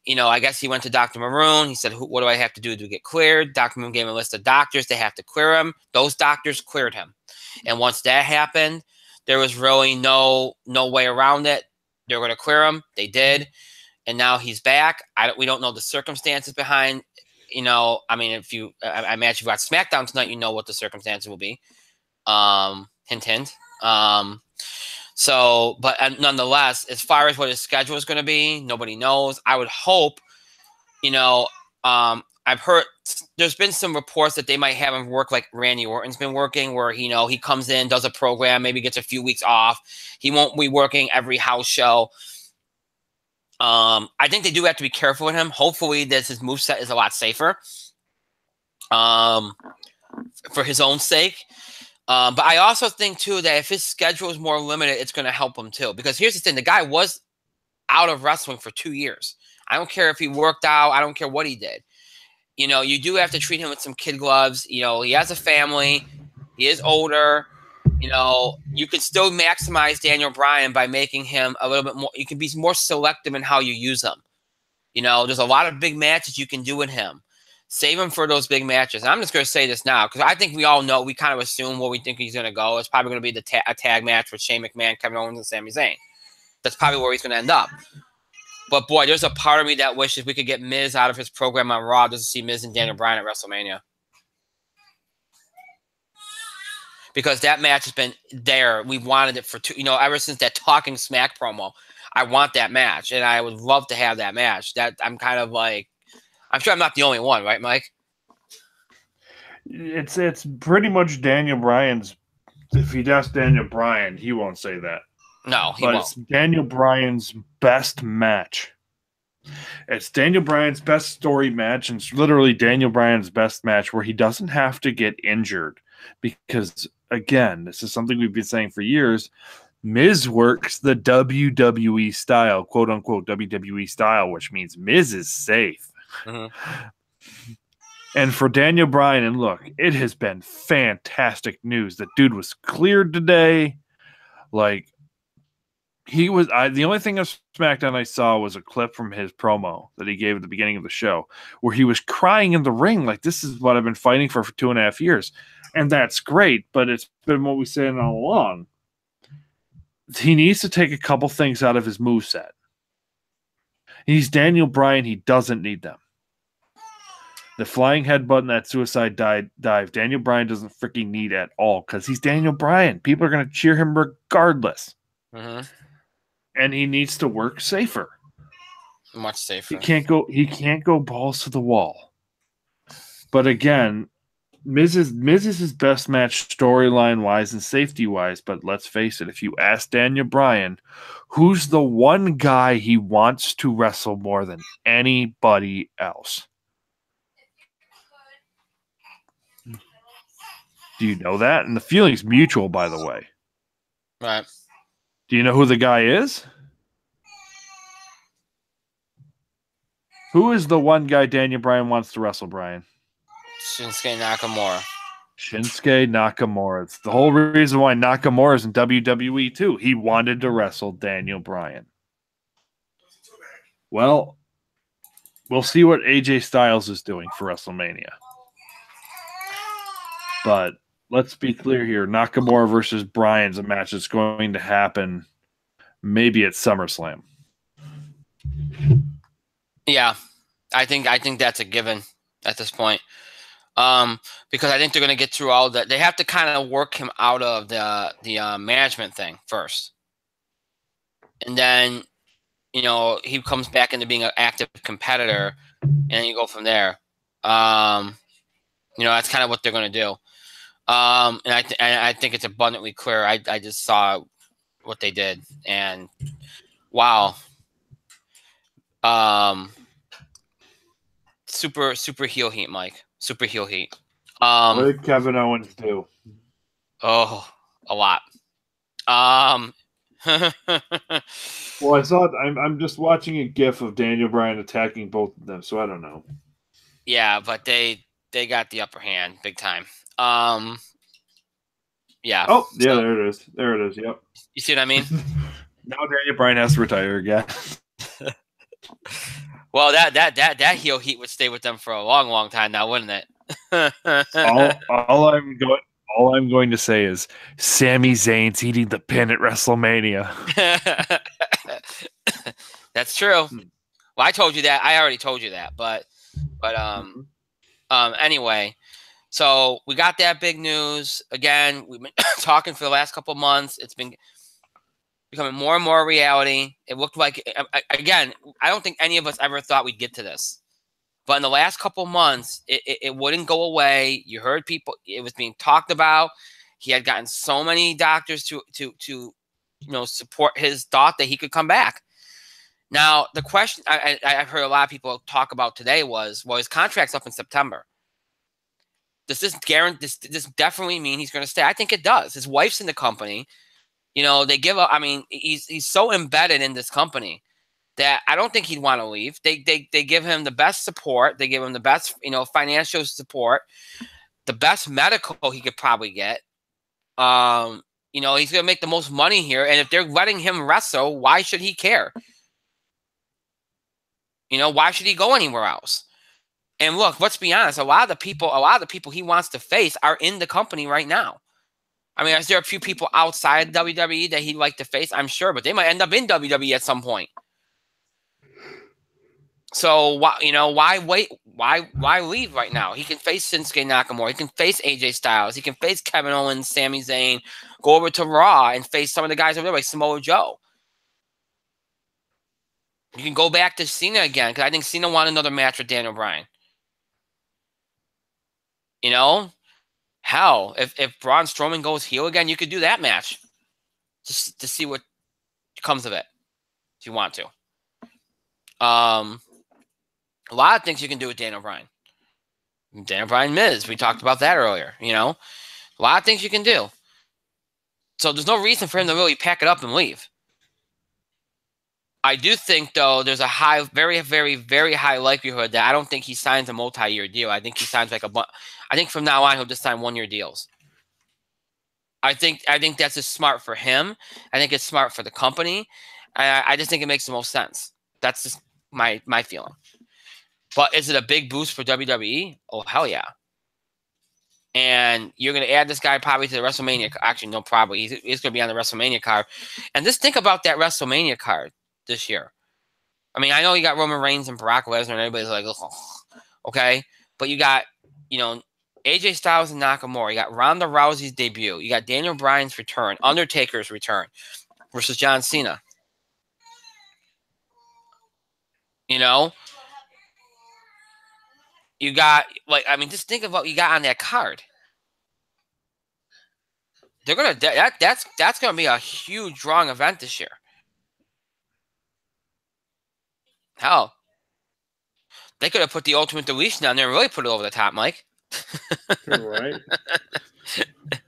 S1: You know, I guess he went to Dr. Maroon. He said, what do I have to do to get cleared? Dr. Maroon gave him a list of doctors. They have to clear him. Those doctors cleared him. And once that happened, there was really no way around it. They were going to clear him. They did. And now he's back. We don't know the circumstances behind. You know, I mean, I imagine if you got SmackDown tonight, you know what the circumstances will be. Hint, hint. But nonetheless, as far as what his schedule is going to be, nobody knows. I would hope, I've heard there's been some reports that they might have him work like Randy Orton's been working, where, he comes in, does a program, maybe gets a few weeks off. He won't be working every house show. I think they do have to be careful with him. Hopefully his moveset is a lot safer for his own sake. But I also think, too, that if his schedule is more limited, it's going to help him, too. Because here's the thing. The guy was out of wrestling for 2 years. I don't care if he worked out. I don't care what he did. You do have to treat him with some kid gloves. He has a family. He is older. You could still maximize Daniel Bryan by making him a little bit more. You can be more selective in how you use him. There's a lot of big matches you can do with him. Save him for those big matches. And I'm just going to say this now because I think we all know. We kind of assume where we think he's going to go. It's probably going to be a tag match with Shane McMahon, Kevin Owens, and Sami Zayn. That's probably where he's going to end up. But boy, there's a part of me that wishes we could get Miz out of his program on Raw just to see Miz and Daniel Bryan at WrestleMania. Because that match has been there. We wanted it for ever since that Talking Smack promo. I want that match, and I would love to have that match. That I'm kind of like, I'm sure I'm not the only one, right, Mike?
S2: It's pretty much Daniel Bryan's. If he does Daniel Bryan, he won't say that.
S1: No, he
S2: won't.
S1: It's
S2: Daniel Bryan's best match. It's Daniel Bryan's best story match, and it's literally Daniel Bryan's best match where he doesn't have to get injured. Because, again, this is something we've been saying for years. Miz works the WWE style, quote-unquote WWE style, which means Miz is safe. Mm-hmm. And for Daniel Bryan, and look, it has been fantastic news. The dude was cleared today. Like, The only thing of SmackDown I saw was a clip from his promo that he gave at the beginning of the show where he was crying in the ring like, this is what I've been fighting for 2.5 years. And that's great, but it's been what we said all along. He needs to take a couple things out of his moveset. He's Daniel Bryan. He doesn't need them. The flying headbutt and that suicide dive, Daniel Bryan doesn't freaking need at all because he's Daniel Bryan. People are going to cheer him regardless.
S1: Mm-hmm.
S2: And he needs to work safer.
S1: Much safer.
S2: He can't go balls to the wall. But again, Miz is his best match storyline-wise and safety-wise, but let's face it, if you ask Daniel Bryan, who's the one guy he wants to wrestle more than anybody else? Do you know that? And the feeling's mutual, by the way.
S1: Right.
S2: Do you know who the guy is? Who is the one guy Daniel Bryan wants to wrestle, Brian?
S1: Shinsuke Nakamura.
S2: Shinsuke Nakamura. It's the whole reason why Nakamura's in WWE, too. He wanted to wrestle Daniel Bryan. Well, we'll see what AJ Styles is doing for WrestleMania. But let's be clear here. Nakamura versus Bryan's a match that's going to happen maybe at SummerSlam.
S1: Yeah, I think that's a given at this point. Because I think they're going to get through all that. They have to kind of work him out of the management thing first. And then, he comes back into being an active competitor, and then you go from there. That's kind of what they're going to do. And I think it's abundantly clear. I just saw what they did, and wow. Super heel heat, Mike. Super heel heat.
S2: What did Kevin Owens do?
S1: Oh, a lot.
S2: Well, I saw it. I'm just watching a GIF of Daniel Bryan attacking both of them, so I don't know.
S1: Yeah, but they got the upper hand big time. Yeah.
S2: Oh, yeah, there it is. There it is. Yep.
S1: You see what I mean?
S2: Now Daniel Bryan has to retire again.
S1: Well, that heel heat would stay with them for a long, long time now, wouldn't it?
S2: all I'm going to say is Sami Zayn's eating the pin at WrestleMania.
S1: That's true. Well, I told you that. I already told you that, but anyway, so we got that big news. Again, we've been talking for the last couple of months. It's been becoming more and more reality. It looked like, again, I don't think any of us ever thought we'd get to this. But in the last couple months, it wouldn't go away. You heard people, it was being talked about. He had gotten so many doctors to support his thought that he could come back. Now, the question I've heard a lot of people talk about today was, well, his contract's up in September. Does this definitely mean he's going to stay? I think it does. His wife's in the company. They give up. I mean, he's so embedded in this company that I don't think he'd want to leave. They give him the best support. They give him the best, financial support, the best medical he could probably get. He's going to make the most money here. And if they're letting him wrestle, why should he care? Why should he go anywhere else? And look, let's be honest. A lot of the people he wants to face are in the company right now. I mean, is there a few people outside WWE that he'd like to face? I'm sure, but they might end up in WWE at some point. So why wait? Why leave right now? He can face Shinsuke Nakamura. He can face AJ Styles. He can face Kevin Owens, Sami Zayn. Go over to Raw and face some of the guys over there like Samoa Joe. You can go back to Cena again because I think Cena won another match with Daniel Bryan. Hell, if Braun Strowman goes heel again, you could do that match just to see what comes of it if you want to. A lot of things you can do with Daniel Bryan. Daniel Bryan Miz, we talked about that earlier. A lot of things you can do. So there's no reason for him to really pack it up and leave. I do think, though, there's a high, very, very, very high likelihood that I don't think he signs a multi-year deal. I think he signs I think from now on he'll just sign one-year deals. I think that's just smart for him. I think it's smart for the company. I just think it makes the most sense. That's just my feeling. But is it a big boost for WWE? Oh, hell yeah. And you're going to add this guy probably to the WrestleMania. Actually, no, probably. He's going to be on the WrestleMania card. And just think about that WrestleMania card this year. I mean, I know you got Roman Reigns and Brock Lesnar, and everybody's like, oh, okay. But you got, AJ Styles and Nakamura. You got Ronda Rousey's debut. You got Daniel Bryan's return. Undertaker's return versus John Cena. You got, just think of what you got on that card. They're gonna that's gonna be a huge drawing event this year. Hell, they could have put the Ultimate Deletion down there and really put it over the top, Mike.
S2: You're right.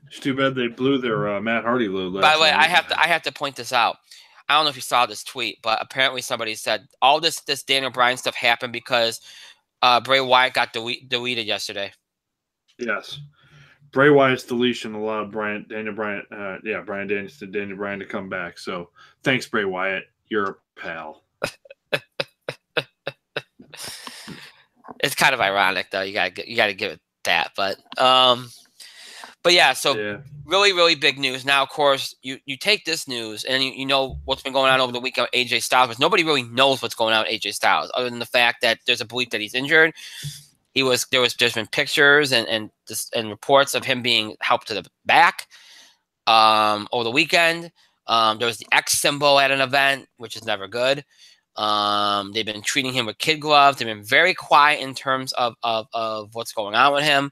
S2: It's too bad they blew their Matt Hardy load last
S1: By the way,
S2: night.
S1: I have to point this out. I don't know if you saw this tweet, but apparently somebody said all this Daniel Bryan stuff happened because Bray Wyatt got deleted yesterday.
S2: Yes. Bray Wyatt's deletion allowed Brian Danielson to Daniel Bryan to come back. So thanks, Bray Wyatt. You're a pal.
S1: It's kind of ironic, though. You gotta give it that, but yeah. So really, really big news. Now, of course, you take this news and you know what's been going on over the weekend with AJ Styles, but nobody really knows what's going on with AJ Styles, other than the fact that there's a belief that he's injured. There's been pictures and reports of him being helped to the back over the weekend. There was the X symbol at an event, which is never good. They've been treating him with kid gloves. They've been very quiet in terms of what's going on with him.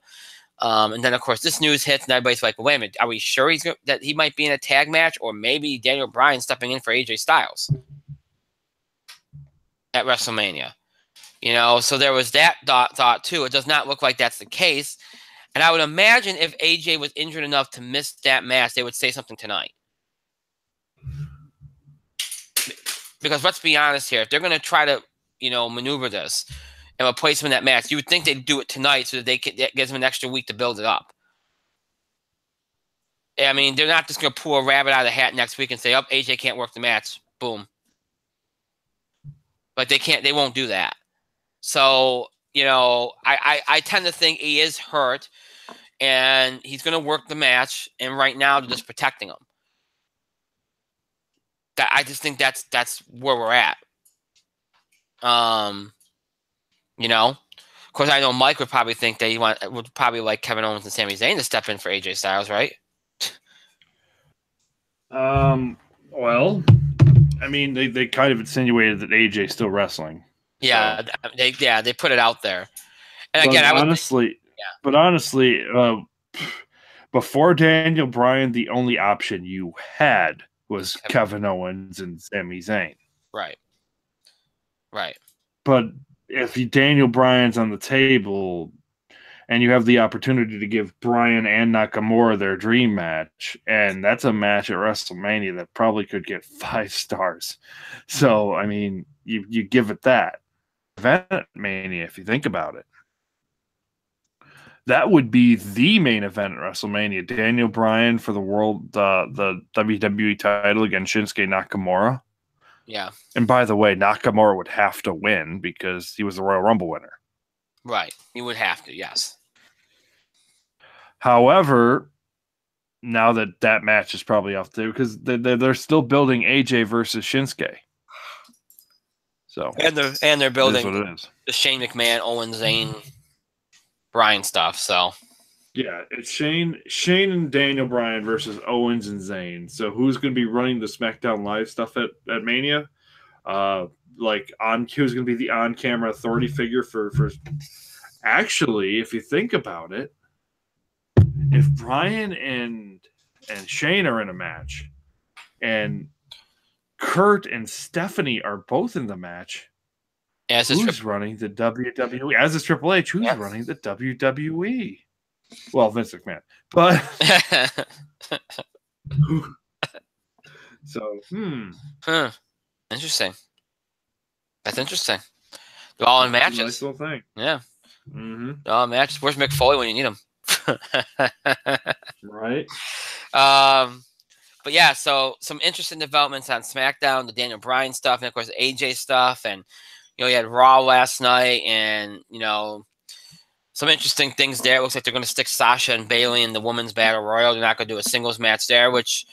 S1: And then, of course, this news hits, and everybody's like, well, wait a minute, are we sure that he might be in a tag match, or maybe Daniel Bryan stepping in for AJ Styles at WrestleMania? So there was that thought too. It does not look like that's the case. And I would imagine if AJ was injured enough to miss that match, they would say something tonight. Because let's be honest here, if they're going to try to, maneuver this and replace him in that match, you would think they'd do it tonight so that that gives him an extra week to build it up. I mean, they're not just going to pull a rabbit out of the hat next week and say, oh, AJ can't work the match. Boom. But they won't do that. So, I tend to think he is hurt and he's going to work the match. And right now, they're just protecting him. I just think that's where we're at. Of course, I know Mike would probably think that would probably like Kevin Owens and Sami Zayn to step in for AJ Styles, right?
S2: Well, I mean, they kind of insinuated that AJ's still wrestling.
S1: Yeah, so. They put it out there. And
S2: but
S1: again,
S2: honestly, before Daniel Bryan, the only option you had was Kevin Owens and Sami Zayn.
S1: Right.
S2: But if Daniel Bryan's on the table and you have the opportunity to give Bryan and Nakamura their dream match, and that's a match at WrestleMania that probably could get 5 stars. So, I mean, you give it that. Event Mania, if you think about it. That would be the main event at WrestleMania. Daniel Bryan for the the WWE title against Shinsuke Nakamura.
S1: Yeah.
S2: And by the way, Nakamura would have to win because he was the Royal Rumble winner.
S1: Right. He would have to, yes.
S2: However, now that match is probably off there because they're still building AJ versus Shinsuke. So
S1: and they're building
S2: what it is.
S1: The Shane McMahon, Owen Zayn, Bryan stuff. So
S2: yeah, it's Shane and Daniel Bryan versus Owens and Zayn. So who's going to be running the SmackDown Live stuff at Mania? Who's going to be the on-camera authority figure for? Actually, if you think about it, if Bryan and Shane are in a match, and Kurt and Stephanie are both in the match, who's running the WWE? As is Triple H, who's running the WWE? Well, Vince McMahon. But so,
S1: Interesting. That's interesting. They're all in matches.
S2: Nice little thing.
S1: Yeah.
S2: Mm-hmm.
S1: They're all in matches. Where's Mick Foley when you need him?
S2: Right.
S1: But yeah, so some interesting developments on SmackDown, the Daniel Bryan stuff, and of course AJ stuff, and you had Raw last night, and some interesting things there. It looks like they're going to stick Sasha and Bayley in the Women's Battle Royal. They're not going to do a singles match there, which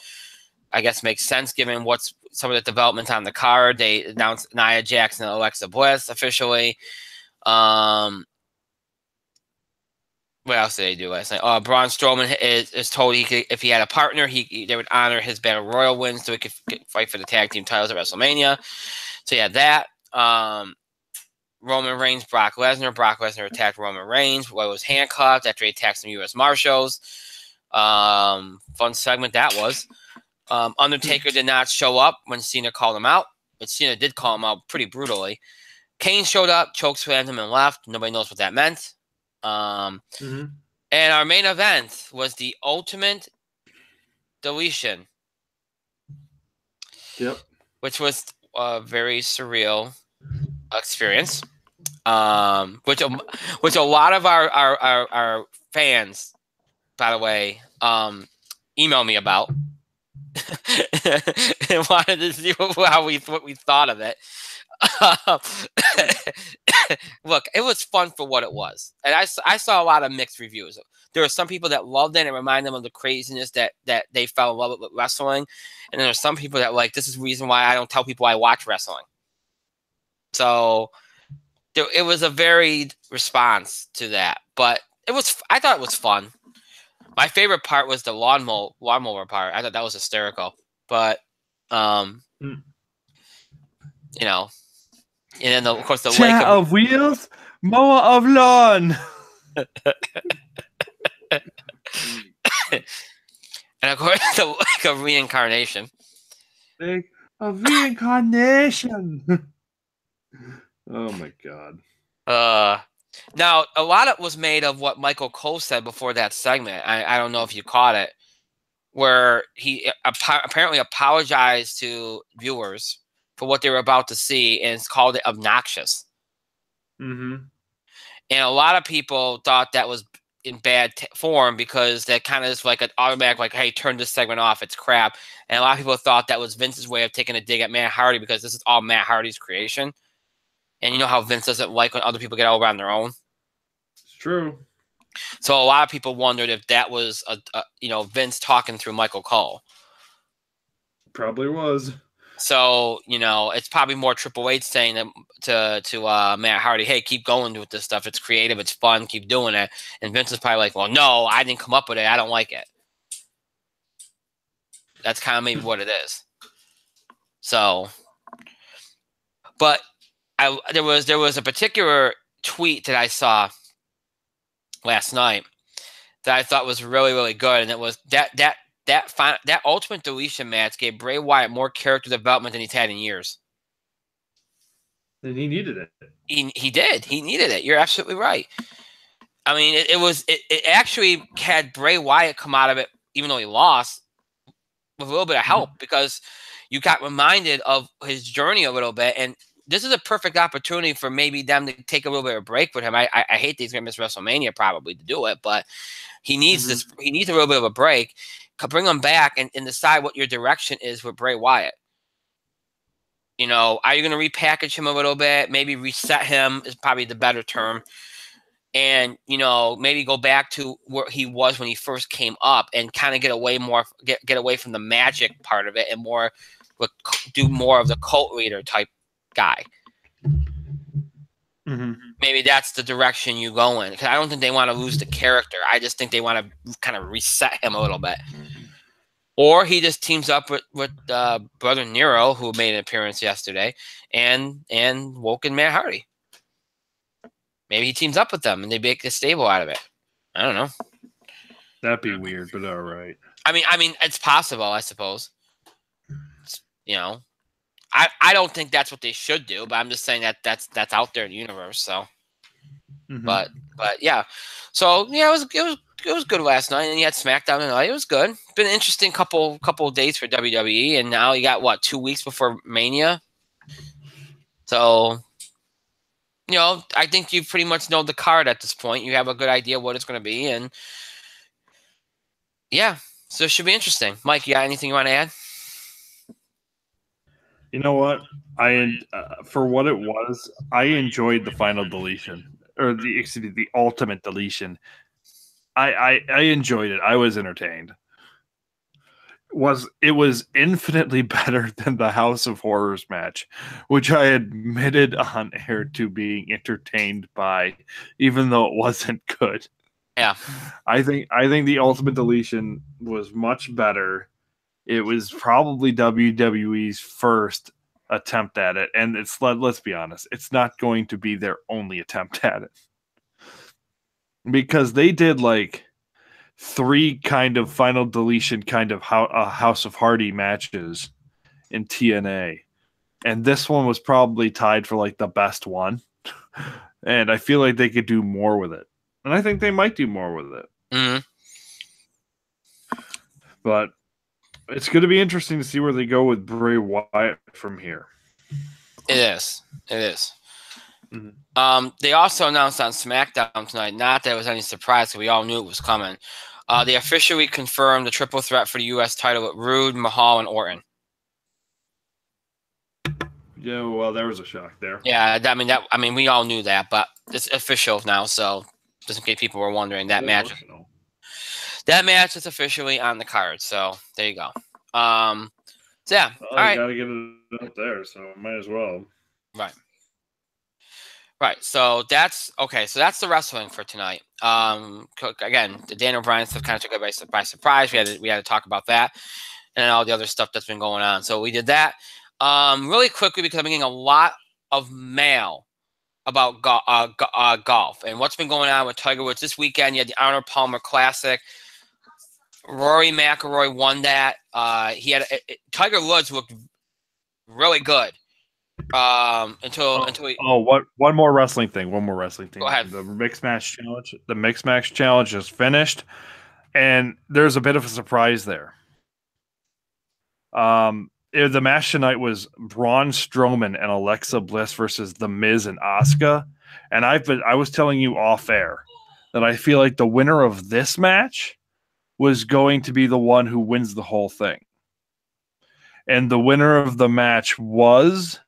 S1: I guess makes sense given what's some of the developments on the card. They announced Nia Jax and Alexa Bliss officially. What else did they do last night? Braun Strowman is told if he had a partner, they would honor his Battle Royal wins so he could fight for the tag team titles at WrestleMania. So yeah, that. Roman Reigns, Brock Lesnar. Brock Lesnar attacked Roman Reigns while he was handcuffed after he attacked some U.S. Marshals. Fun segment that was. Undertaker did not show up when Cena called him out, but Cena did call him out pretty brutally. Kane showed up, chokeslammed him, and left. Nobody knows what that meant. And our main event was the Ultimate Deletion.
S2: Yep.
S1: Which was a very surreal experience. Which a lot of our fans, by the way, emailed me about and wanted to see what we thought of it. Look, it was fun for what it was, and I saw a lot of mixed reviews. There were some people that loved it and reminded them of the craziness that they fell in love with wrestling, and there are some people that this is the reason why I don't tell people I watch wrestling. So it was a varied response to that, but I thought it was fun. My favorite part was the lawnmower part. I thought that was hysterical, but and then of course the
S2: chair of wheels, mower of lawn.
S1: And of course the lake of reincarnation.
S2: Lake of reincarnation. Oh my god.
S1: Now a lot of it was made of what Michael Cole said before that segment. I don't know if you caught it, where he apparently apologized to viewers for what they were about to see, and it's called it obnoxious.
S2: And
S1: a lot of people thought that was in bad form because that kind of is like an automatic, hey, turn this segment off, it's crap. And a lot of people thought that was Vince's way of taking a dig at Matt Hardy because this is all Matt Hardy's creation. And you know how Vince doesn't like when other people get over on their own.
S2: It's true.
S1: So a lot of people wondered if that was Vince talking through Michael Cole.
S2: Probably was.
S1: So, it's probably more Triple H saying to Matt Hardy, hey, keep going with this stuff. It's creative. It's fun. Keep doing it. And Vince is probably like, well, no, I didn't come up with it. I don't like it. That's kind of maybe what it is. So, but there was a particular tweet that I saw last night that I thought was really, really good. And it was that Ultimate Deletion match gave Bray Wyatt more character development than he's had in years.
S2: And he needed it.
S1: He did. He needed it. You're absolutely right. I mean, it actually had Bray Wyatt come out of it, even though he lost, with a little bit of help because you got reminded of his journey a little bit. And this is a perfect opportunity for maybe them to take a little bit of a break with him. I hate that he's going to miss WrestleMania probably to do it, but he needs this. He needs a little bit of a break. Bring him back and decide what your direction is with Bray Wyatt. Are you going to repackage him a little bit? Maybe reset him is probably the better term. And, maybe go back to where he was when he first came up and kind of get away from the magic part of it and do more of the cult leader type guy. Maybe that's the direction you go in. Because I don't think they want to lose the character. I just think they want to kind of reset him a little bit. Or he just teams up with Brother Nero, who made an appearance yesterday, and Woken Matt Hardy. Maybe he teams up with them and they make a stable out of it. I don't know.
S2: That'd be weird, but all right.
S1: I mean, it's possible, I suppose. I don't think that's what they should do, but I'm just saying that's out there in the universe. So, but yeah, so yeah, it was good last night, and you had SmackDown tonight. It was good. Been an interesting couple of days for WWE, and now you got 2 weeks before Mania. So, I think you pretty much know the card at this point. You have a good idea what it's going to be, and yeah, So it should be interesting. Mike, you got anything you want to add?
S2: You know what? For what it was, I enjoyed the final deletion or the ultimate deletion. I enjoyed it. I was entertained. It was infinitely better than the House of Horrors match, which I admitted on air to being entertained by, even though it wasn't good.
S1: Yeah.
S2: I think the ultimate deletion was much better. It was probably WWE's first attempt at it, and let's be honest, it's not going to be their only attempt at it. Because they did like 3 kind of final deletion kind of House of Hardy matches in TNA. And this one was probably tied for like the best one. And I feel like they could do more with it. And I think they might do more with it.
S1: Mm-hmm.
S2: But it's going to be interesting to see where they go with Bray Wyatt from here.
S1: It is. It is.
S2: Mm-hmm.
S1: They also announced on SmackDown tonight, not that it was any surprise because we all knew it was coming. They officially confirmed the triple threat for the U.S. title with Rude, Mahal, and Orton.
S2: Yeah, well, there was a shock there.
S1: Yeah, I mean, we all knew that, but it's official now. So, just in case people were wondering, that match is officially on the card. So there you go. So yeah,
S2: well,
S1: all right.
S2: Got to get it up there, so might as well.
S1: Right. So that's okay. So that's the wrestling for tonight. Again, the Daniel Bryan stuff kind of took it by surprise. We had to talk about that, and then all the other stuff that's been going on. So we did that. Really quickly because I'm getting a lot of mail about golf and what's been going on with Tiger Woods this weekend. You had the Arnold Palmer Classic. Rory McIlroy won that. Tiger Woods looked really good until he.
S2: Oh, one more wrestling thing.
S1: Go ahead.
S2: The mixed match challenge. The mixed match challenge is finished, and there's a bit of a surprise there. The match tonight was Braun Strowman and Alexa Bliss versus The Miz and Asuka. And I was telling you off air that I feel like the winner of this match was going to be the one who wins the whole thing. And the winner of the match was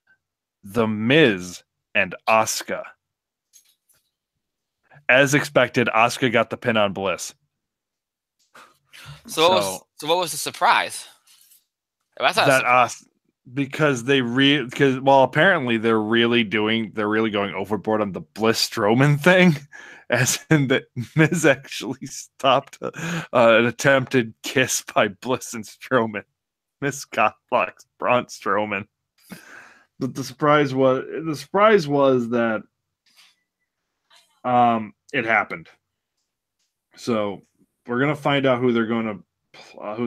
S2: The Miz and Asuka. As expected, Asuka got the pin on Bliss.
S1: So what was the surprise?
S2: Because apparently they're really going overboard on the Bliss Strowman thing, as in that Miz actually stopped an attempted kiss by Bliss and Strowman. Miz Scotlock's Braun Strowman. But the surprise was that it happened. So we're gonna find out who's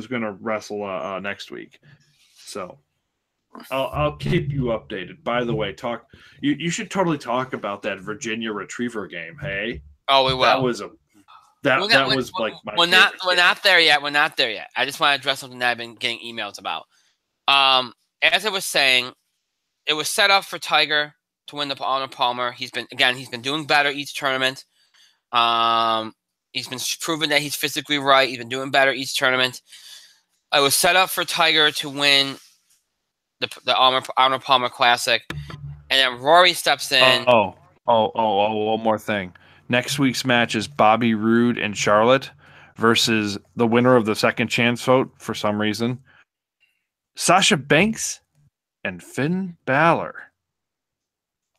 S2: gonna wrestle next week. So I'll keep you updated. By the way, you should totally talk about that Virginia Retriever game. Hey,
S1: oh, we will.
S2: That was my.
S1: We're not there yet. We're not there yet. I just want to address something that I've been getting emails about. As I was saying, it was set up for Tiger to win the Arnold Palmer. He's been doing better each tournament. He's been proven that he's physically right. He's been doing better each tournament. It was set up for Tiger to win the Arnold Palmer Classic, and then Rory steps in.
S2: One more thing. Next week's match is Bobby Roode and Charlotte versus the winner of the second chance vote for some reason, Sasha Banks and Finn Balor.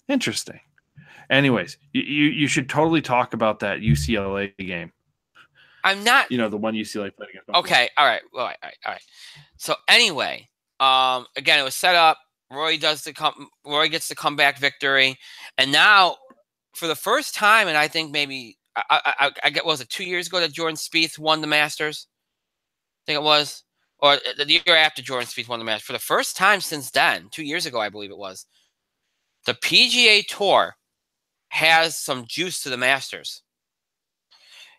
S2: Interesting. Anyways, you should totally talk about that UCLA game.
S1: I'm not.
S2: The one UCLA played against.
S1: Okay. All right. So anyway, again, it was set up. Rory gets the comeback victory, and now for the first time, and I think maybe I get was it 2 years ago that Jordan Spieth won the Masters? I think it was, or the year after Jordan Spieth won the Masters. For the first time since then, 2 years ago, I believe it was. The PGA Tour has some juice to the Masters.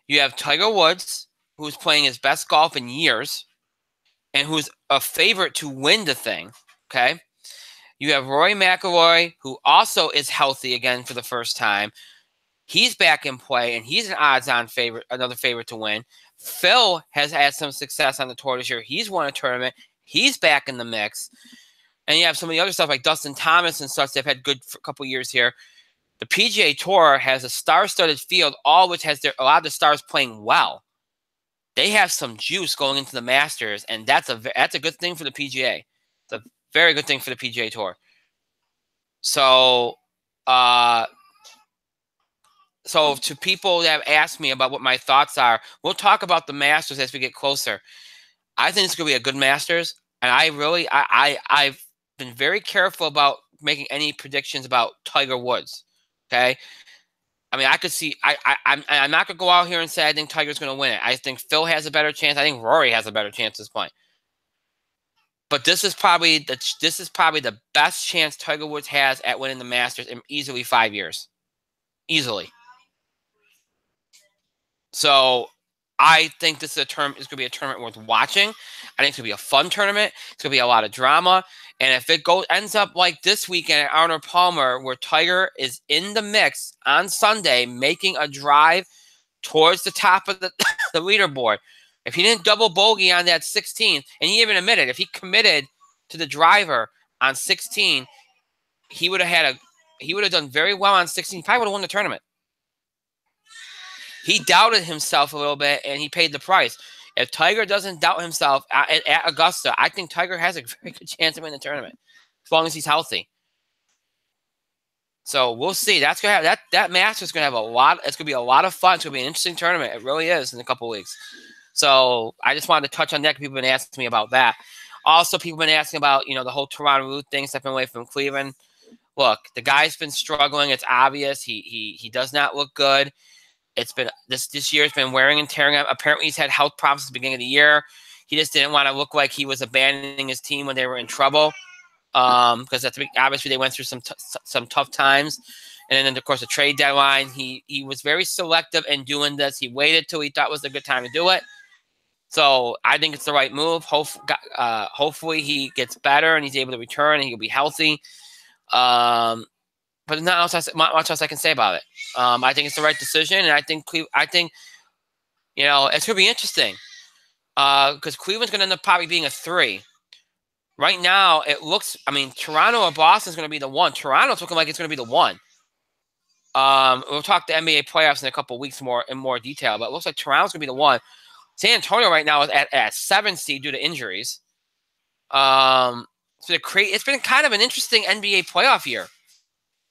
S1: You have Tiger Woods, who's playing his best golf in years, and who's a favorite to win the thing. Okay, you have Rory McIlroy, who also is healthy again for the first time. He's back in play, and he's an odds-on favorite, another favorite to win. Phil has had some success on the tour this year. He's won a tournament. He's back in the mix. And you have some of the other stuff like Dustin Thomas and such. They've had good for a couple years here. The PGA Tour has a star-studded field, all which has a lot of the stars playing well. They have some juice going into the Masters, and that's a good thing for the PGA. It's a very good thing for the PGA Tour. So, so to people that have asked me about what my thoughts are, we'll talk about the Masters as we get closer. I think it's going to be a good Masters, and I've been very careful about making any predictions about Tiger Woods. Okay, I mean, I could see. I'm not going to go out here and say I think Tiger's going to win it. I think Phil has a better chance. I think Rory has a better chance at this point. But this is probably the best chance Tiger Woods has at winning the Masters in easily 5 years, easily. So I think this is going to be a tournament worth watching. I think it's going to be a fun tournament. It's going to be a lot of drama. And if it ends up like this weekend at Arnold Palmer, where Tiger is in the mix on Sunday, making a drive towards the top of the leaderboard, if he didn't double bogey on that 16th, and he even admitted if he committed to the driver on 16, he would have done very well on 16. He probably would have won the tournament. He doubted himself a little bit, and he paid the price. If Tiger doesn't doubt himself at Augusta, I think Tiger has a very good chance to win the tournament, as long as he's healthy. So we'll see. That's gonna have that Masters is gonna have a lot. It's gonna be a lot of fun. It's gonna be an interesting tournament. It really is in a couple of weeks. So I just wanted to touch on that because people have been asking me about that. Also, people have been asking about the whole Toronto route thing, stepping away from Cleveland. Look, the guy's been struggling. It's obvious. He does not look good. It's been this year has been wearing and tearing up. Apparently, he's had health problems at the beginning of the year. He just didn't want to look like he was abandoning his team when they were in trouble. Because obviously they went through some tough times, and then of course the trade deadline. He was very selective in doing this. He waited till he thought was a good time to do it. So I think it's the right move. Hopefully he gets better and he's able to return and he'll be healthy. But not much else I can say about it. I think it's the right decision, and I think it's going to be interesting because Cleveland's going to end up probably being a 3. Right now, it looks. I mean, Toronto or Boston's going to be the 1. Toronto's looking like it's going to be the 1. We'll talk the NBA playoffs in a couple of weeks in more detail, but it looks like Toronto's going to be the 1. San Antonio right now is at 7 seed due to injuries. So it's been kind of an interesting NBA playoff year.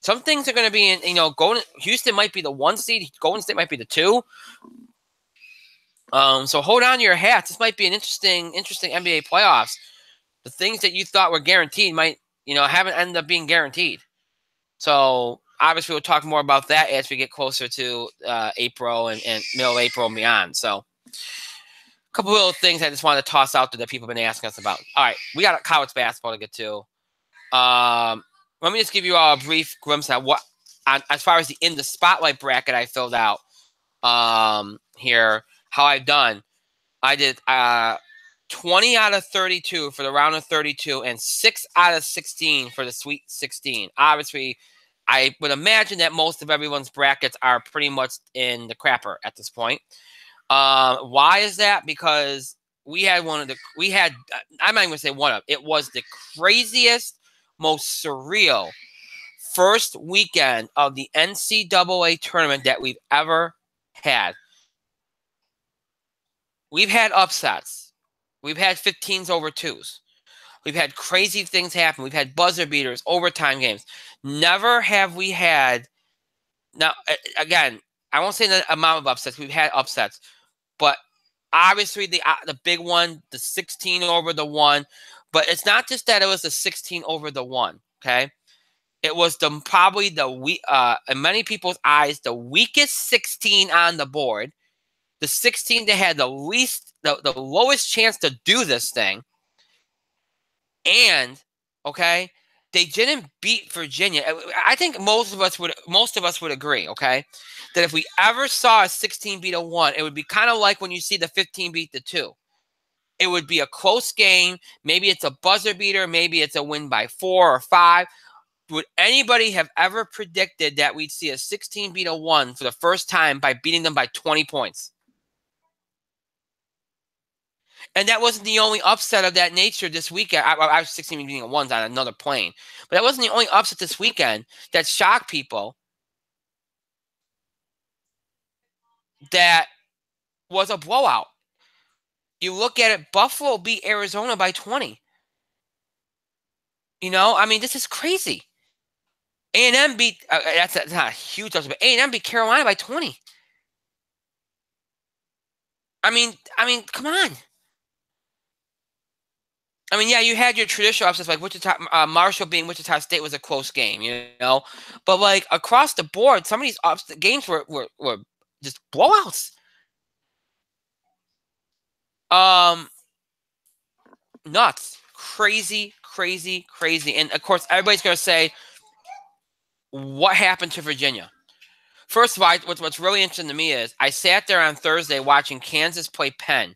S1: Some things are going to be in, Houston might be the 1 seed. Golden State might be the 2. So hold on to your hats. This might be an interesting NBA playoffs. The things that you thought were guaranteed might, haven't ended up being guaranteed. So obviously we'll talk more about that as we get closer to April and middle of April and beyond. So a couple little things I just wanted to toss out there that people have been asking us about. All right, we got college basketball to get to. Let me just give you all a brief glimpse at as far as the spotlight bracket I filled out here, how I've done. I did 20 out of 32 for the round of 32 and 6 out of 16 for the Sweet 16. Obviously, I would imagine that most of everyone's brackets are pretty much in the crapper at this point. Why is that? Because I'm not even going to say it was the craziest, most surreal first weekend of the NCAA tournament that we've ever had. We've had upsets. We've had 15s over 2s. We've had crazy things happen. We've had buzzer beaters, overtime games. Never have we had. Now, again, I won't say the amount of upsets. We've had upsets. But obviously the big one, the 16 over the 1. But it's not just that it was the 16 over the 1, okay? It was probably in many people's eyes, the weakest 16 on the board. The 16 that had the lowest chance to do this thing. And, okay, they didn't beat Virginia. I think most of us would agree, okay, that if we ever saw a 16 beat a 1, it would be kind of like when you see the 15 beat the 2. It would be a close game. Maybe it's a buzzer beater. Maybe it's a win by 4 or 5. Would anybody have ever predicted that we'd see a 16 beat a 1 for the first time by beating them by 20 points? And that wasn't the only upset of that nature this weekend. I was 16 being ones on another plane. But that wasn't the only upset this weekend that shocked people. That was a blowout. You look at it, Buffalo beat Arizona by 20. You know, I mean, this is crazy. A&M beat, that's not a huge upset, but A&M beat Carolina by 20. I mean, come on. I mean, yeah, you had your traditional upsets like Wichita, Marshall being Wichita State was a close game, you know. But like across the board, some of these games were just blowouts. Nuts, crazy, and of course everybody's gonna say, what happened to Virginia? First of all, what's really interesting to me is I sat there on Thursday watching Kansas play Penn.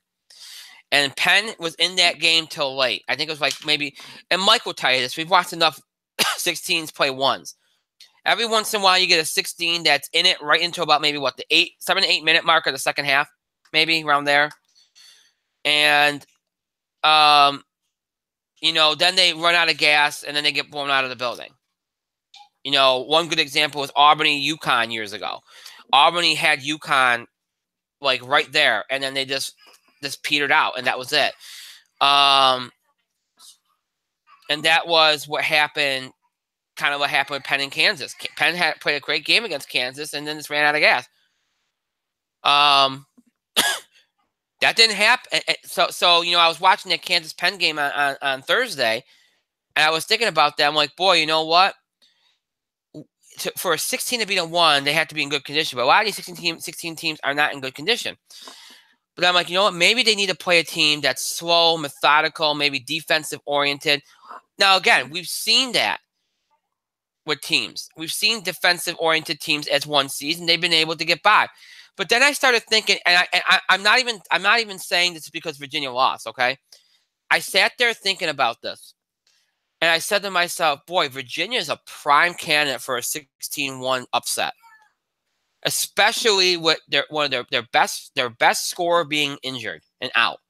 S1: And Penn was in that game till late. I think it was like maybe, and Mike will tell you this, we've watched enough 16s play ones. Every once in a while, you get a 16 that's in it right into about maybe the 7 to 8 minute mark of the second half, maybe around there. And, you know, then they run out of gas and then they get blown out of the building. You know, one good example was Albany-UConn years ago. Albany had UConn like right there, and then they just petered out, and that was it. And that was what happened, kind of what happened with Penn and Kansas. Penn had played a great game against Kansas, and then just ran out of gas. That didn't happen. So you know, I was watching that Kansas Penn game on Thursday, and I was thinking about that. I'm like, boy, you know what? For a 16 to beat a 1, they have to be in good condition. But a lot of these 16 teams are not in good condition. But I'm like, you know what? Maybe they need to play a team that's slow, methodical, maybe defensive oriented. Now, again, we've seen that with teams. We've seen defensive oriented teams as one season. They've been able to get by. But then I started thinking, and I'm not even saying this because Virginia lost. Okay, I sat there thinking about this. And I said to myself, boy, Virginia is a prime candidate for a 16-1 upset, especially with one of their best scorer being injured and out,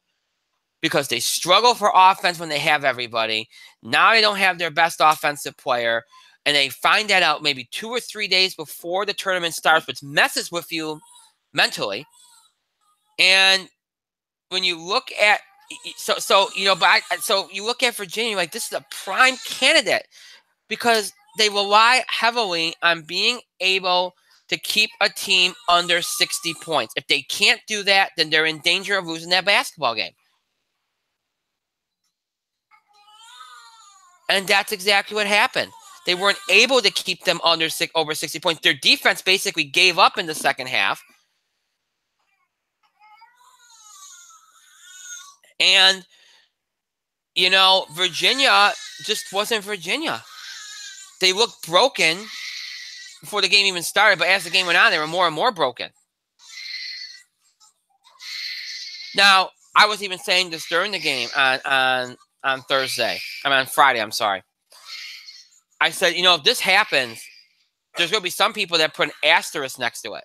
S1: because they struggle for offense when they have everybody. Now they don't have their best offensive player, and they find that out maybe 2 or 3 days before the tournament starts, which messes with you mentally. And when you look at So you know, so you look at Virginia like this is a prime candidate because they rely heavily on being able to keep a team under 60 points. If they can't do that, then they're in danger of losing that basketball game. And that's exactly what happened. They weren't able to keep them over 60 points. Their defense basically gave up in the second half. And, you know, Virginia just wasn't Virginia. They looked broken before the game even started, but as the game went on, they were more and more broken. Now, I was even saying this during the game on Thursday. On Friday, I'm sorry. I said, you know, if this happens, there's going to be some people that put an asterisk next to it.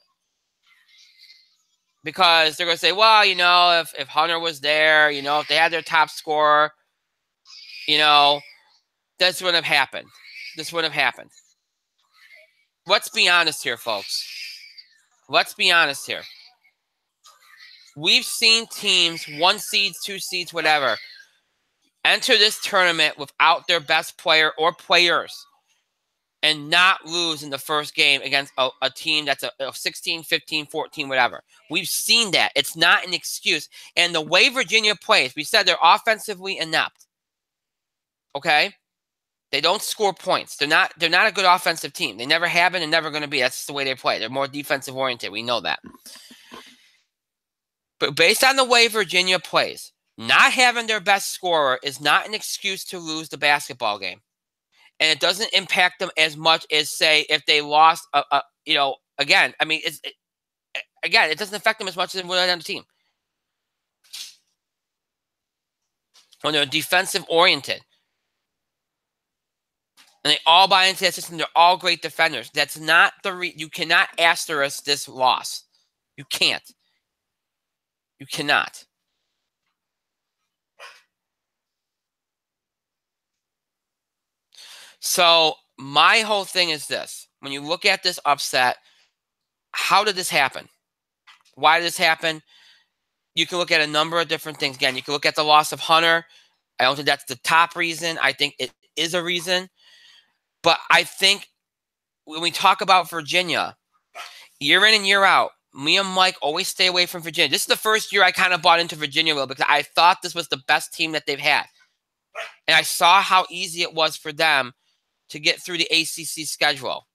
S1: Because they're going to say, well, you know, if Hunter was there, you know, if they had their top scorer, you know, this wouldn't have happened. This wouldn't have happened. Let's be honest here, folks. Let's be honest here. We've seen teams, 1 seeds, 2 seeds, whatever, enter this tournament without their best player or players and not lose in the first game against a team that's a 16, 15, 14, whatever. We've seen that. It's not an excuse. And the way Virginia plays, we said they're offensively inept. Okay? They don't score points. They're not a good offensive team. They never have been and never going to be. That's the way they play. They're more defensive oriented. We know that. But based on the way Virginia plays, not having their best scorer is not an excuse to lose the basketball game. And it doesn't impact them as much as, say, if they lost, you know, again, I mean, it doesn't affect them as much as it would on the team. When they're defensive oriented. And they all buy into that system. They're all great defenders. That's not you cannot asterisk this loss. You can't. You cannot. So my whole thing is this. When you look at this upset, how did this happen? Why did this happen? You can look at a number of different things. Again, you can look at the loss of Hunter. I don't think that's the top reason. I think it is a reason. But I think when we talk about Virginia, year in and year out, me and Mike always stay away from Virginia. This is the first year I kind of bought into Virginia a little because I thought this was the best team that they've had. And I saw how easy it was for them to get through the ACC schedule.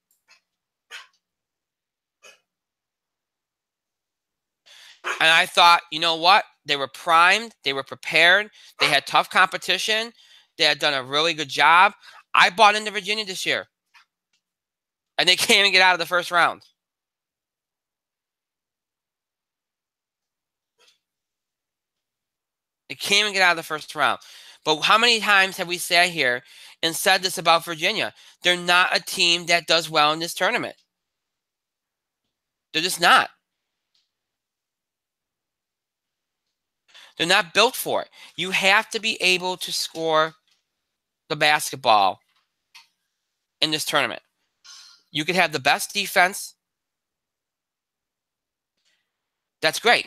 S1: And I thought, you know what? They were primed. They were prepared. They had tough competition. They had done a really good job. I bought into Virginia this year. And they can't even get out of the first round. They can't even get out of the first round. But how many times have we sat here and said this about Virginia? They're not a team that does well in this tournament. They're just not. They're not built for it. You have to be able to score the basketball in this tournament. You could have the best defense. That's great.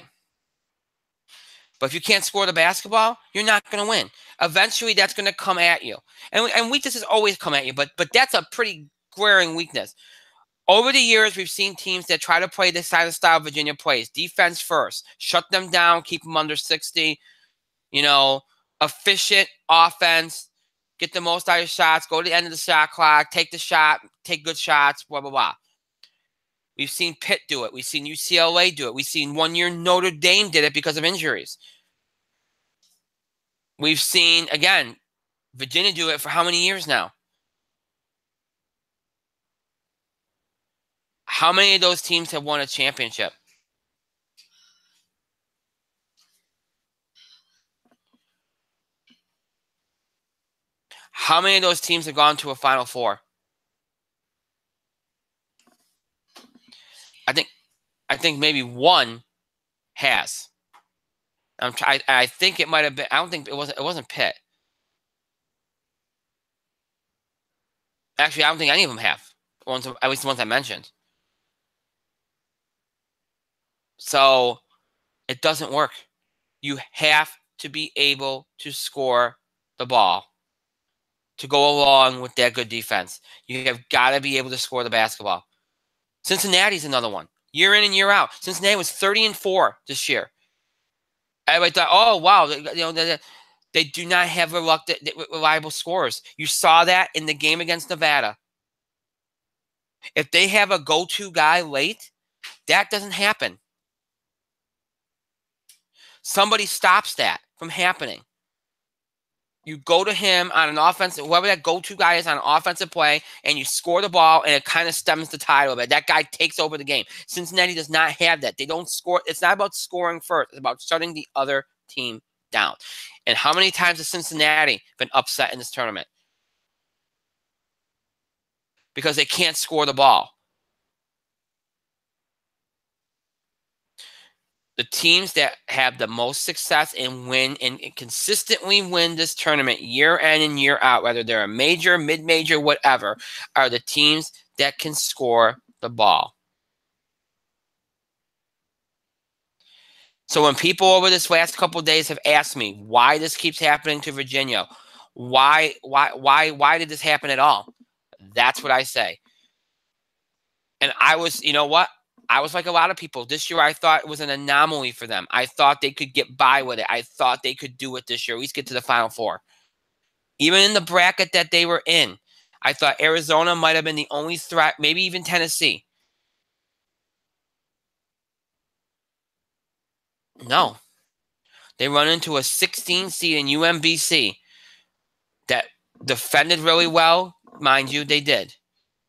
S1: But if you can't score the basketball, you're not going to win. Eventually, that's going to come at you. And weaknesses always come at you, but that's a pretty glaring weakness. Over the years, we've seen teams that try to play this kind of style Virginia plays. Defense first. Shut them down. Keep them under 60. Efficient offense. Get the most out of your shots. Go to the end of the shot clock. Take the shot. Take good shots. Blah, blah, blah. We've seen Pitt do it. We've seen UCLA do it. We've seen 1 year Notre Dame did it because of injuries. We've seen, again, Virginia do it for how many years now? How many of those teams have won a championship? How many of those teams have gone to a Final Four? I think maybe one has. I think it might have been. I don't think it wasn't Pitt. Actually, I don't think any of them have. At least the ones I mentioned. So it doesn't work. You have to be able to score the ball to go along with that good defense. You have got to be able to score the basketball. Cincinnati's another one. Year in and year out. Cincinnati was 30-4 this year. Everybody thought, oh, wow, they do not have reliable scorers. You saw that in the game against Nevada. If they have a go-to guy late, that doesn't happen. Somebody stops that from happening. You go to him on an offensive, whoever that go-to guy is on an offensive play, and you score the ball, and it kind of stems the tide a little bit. That guy takes over the game. Cincinnati does not have that. They don't score. It's not about scoring first. It's about shutting the other team down. And how many times has Cincinnati been upset in this tournament? Because they can't score the ball. The teams that have the most success and win and consistently win this tournament year in and year out, whether they're a major, mid-major, whatever, are the teams that can score the ball. So when people over this last couple of days have asked me why this keeps happening to Virginia, why did this happen at all? That's what I say. And I was, you know what? I was like a lot of people. This year, I thought it was an anomaly for them. I thought they could get by with it. I thought they could do it this year, at least get to the Final Four. Even in the bracket that they were in, I thought Arizona might have been the only threat, maybe even Tennessee. No. They run into a 16 seed in UMBC that defended really well. Mind you, they did.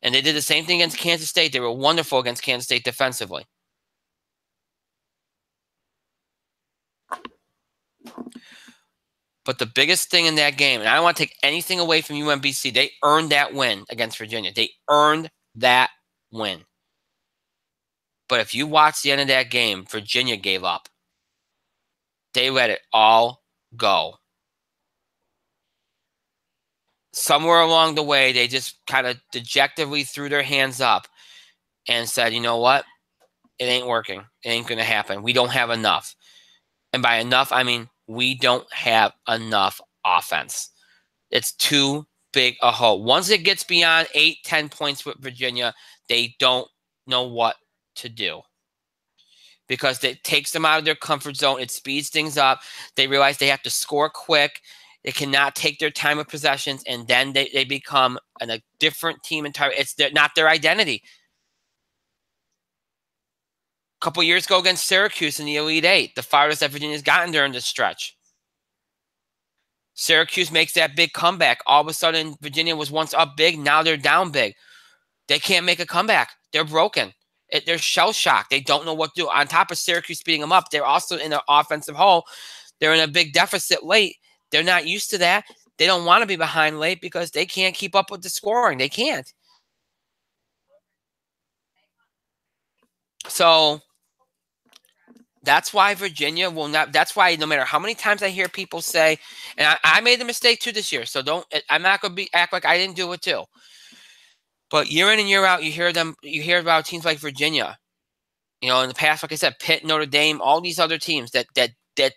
S1: And they did the same thing against Kansas State. They were wonderful against Kansas State defensively. But the biggest thing in that game, and I don't want to take anything away from UMBC, they earned that win against Virginia. They earned that win. But if you watch the end of that game, Virginia gave up. They let it all go. somewhere along the way, they just kind of dejectedly threw their hands up and said, you know what? It ain't working. It ain't going to happen. We don't have enough. And by enough, I mean we don't have enough offense. It's too big a hole. Once it gets beyond 8, 10 points with Virginia, they don't know what to do because it takes them out of their comfort zone. It speeds things up. They realize they have to score quick. They cannot take their time of possessions, and then they become a different team entirely. It's not their identity. A couple years ago against Syracuse in the Elite Eight, the farthest that Virginia's gotten during this stretch. Syracuse makes that big comeback. All of a sudden, Virginia was once up big. Now they're down big. They can't make a comeback. They're broken. They're shell-shocked. They don't know what to do. On top of Syracuse speeding them up, they're also in an offensive hole. They're in a big deficit late. They're not used to that. They don't want to be behind late because they can't keep up with the scoring. They can't. So that's why Virginia will not. That's why no matter how many times I hear people say, and I made the mistake too this year, so don't. I'm not going to act like I didn't do it too. But year in and year out, you hear about teams like Virginia. You know, in the past, like I said, Pitt, Notre Dame, all these other teams that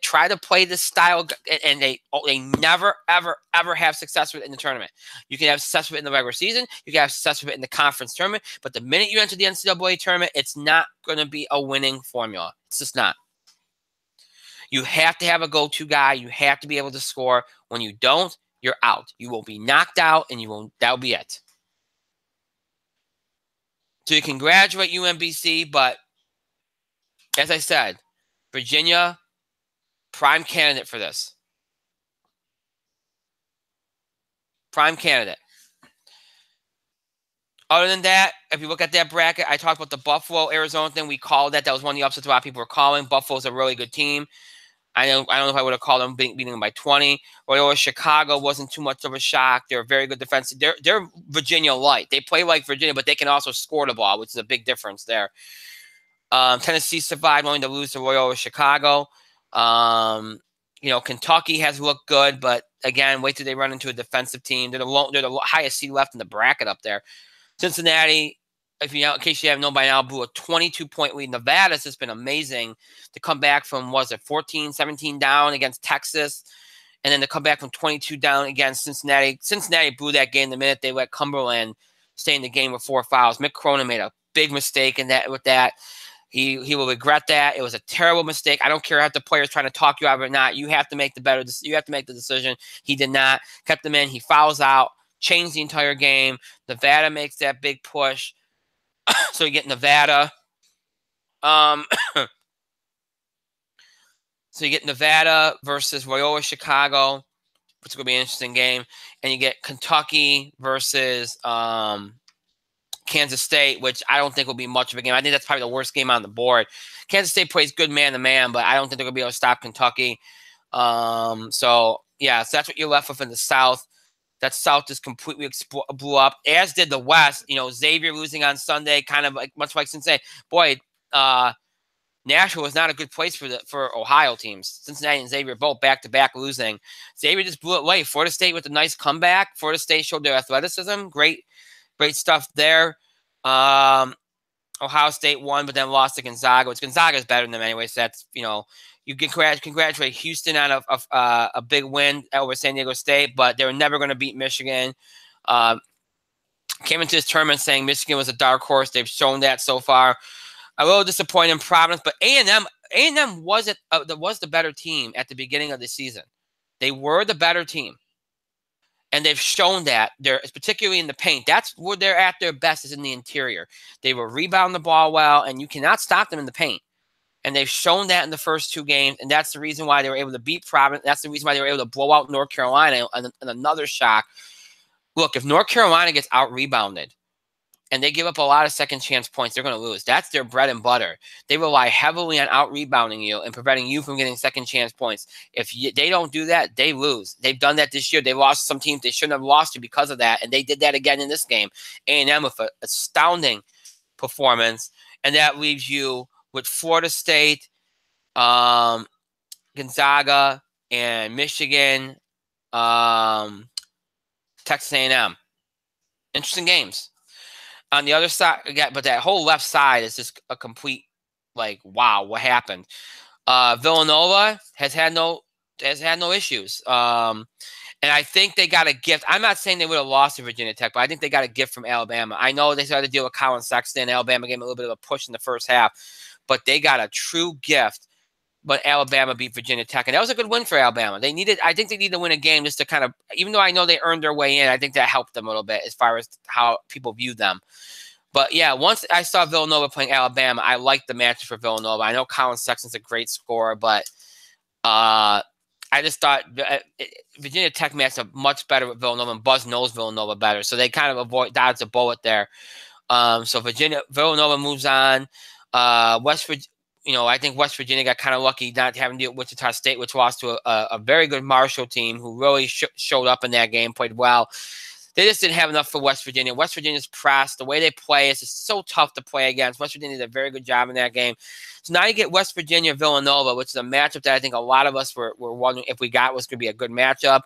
S1: try to play this style, and they never, ever have success with it in the tournament. You can have success with it in the regular season. You can have success with it in the conference tournament. But the minute you enter the NCAA tournament, it's not going to be a winning formula. It's just not. You have to have a go-to guy. You have to be able to score. When you don't, you're out. You will be knocked out, and that'll be it. So you can graduate UMBC, but as I said, Virginia, prime candidate for this. Prime candidate. Other than that, if you look at that bracket, I talked about the Buffalo, Arizona thing. We called that. That was one of the upsets a lot of people were calling. Buffalo's a really good team. I don't know if I would have called them beating them by 20. Loyola Chicago wasn't too much of a shock. They're a very good defense. They're Virginia light. They play like Virginia, but they can also score the ball, which is a big difference there. Tennessee survived only to lose to Loyola Chicago. You know, Kentucky has looked good, but again, wait till they run into a defensive team. They're the highest seed left in the bracket up there. Cincinnati, in case you haven't known by now, blew a 22-point lead. Nevada's just been amazing to come back from, 14, 17 down against Texas, and then to come back from 22 down against Cincinnati. Cincinnati blew that game the minute they let Cumberland stay in the game with 4 fouls. Mick Cronin made a big mistake with that. He will regret that. It was a terrible mistake. I don't care if the player's trying to talk you out of it or not. You have to make you have to make the decision. He did not. Kept them in. He fouls out. Changed the entire game. Nevada makes that big push. So you get Nevada. So you get Nevada versus Loyola Chicago, which is going to be an interesting game. And you get Kentucky versus Kansas State, which I don't think will be much of a game. I think that's probably the worst game on the board. Kansas State plays good man-to-man, but I don't think they're going to be able to stop Kentucky. So that's what you're left with in the South. That South just completely blew up, as did the West. You know, Xavier losing on Sunday, kind of much like Cincinnati. Boy, Nashville was not a good place for Ohio teams. Cincinnati and Xavier both back-to-back losing. Xavier just blew it away. Florida State with a nice comeback. Florida State showed their athleticism. Great stuff there. Ohio State won, but then lost to Gonzaga, which Gonzaga is better than them anyway. So that's, you can congratulate Houston on a big win over San Diego State, but they were never going to beat Michigan. Came into this tournament saying Michigan was a dark horse. They've shown that so far. A little disappointed in Providence, but A&M was the better team at the beginning of the season. They were the better team. And they've shown that, particularly in the paint. That's where they're at their best, is in the interior. They will rebound the ball well, and you cannot stop them in the paint. And they've shown that in the first 2 games, and that's the reason why they were able to beat Providence. That's the reason why they were able to blow out North Carolina. And another shock. Look, if North Carolina gets out-rebounded and they give up a lot of second-chance points, they're going to lose. That's their bread and butter. They rely heavily on out-rebounding you and preventing you from getting second-chance points. If they don't do that, they lose. They've done that this year. They lost some teams they shouldn't have lost to because of that, and they did that again in this game. A&M with an astounding performance, and that leaves you with Florida State, Gonzaga, and Michigan, Texas A&M. Interesting games. On the other side, but that whole left side is just a complete, like, wow, what happened? Villanova has had no issues. And I think they got a gift. I'm not saying they would have lost to Virginia Tech, but I think they got a gift from Alabama. I know they started to deal with Colin Sexton. Alabama gave them a little bit of a push in the first half, but they got a true gift. But Alabama beat Virginia Tech, and that was a good win for Alabama. I think they needed to win a game just to kind of, even though I know they earned their way in, I think that helped them a little bit as far as how people view them. But yeah, once I saw Villanova playing Alabama, I liked the match for Villanova. I know Colin Sexton's a great scorer, but I just thought Virginia Tech matched up much better with Villanova, and Buzz knows Villanova better, so they kind of dodged a bullet there. So Villanova moves on. West Virginia. I think West Virginia got kind of lucky not having to deal with Wichita State, which lost to a very good Marshall team who really showed up in that game, played well. They just didn't have enough for West Virginia. West Virginia's pressed. The way they play is just so tough to play against. West Virginia did a very good job in that game. So now you get West Virginia-Villanova, which is a matchup that I think a lot of us were wondering if we got was going to be a good matchup.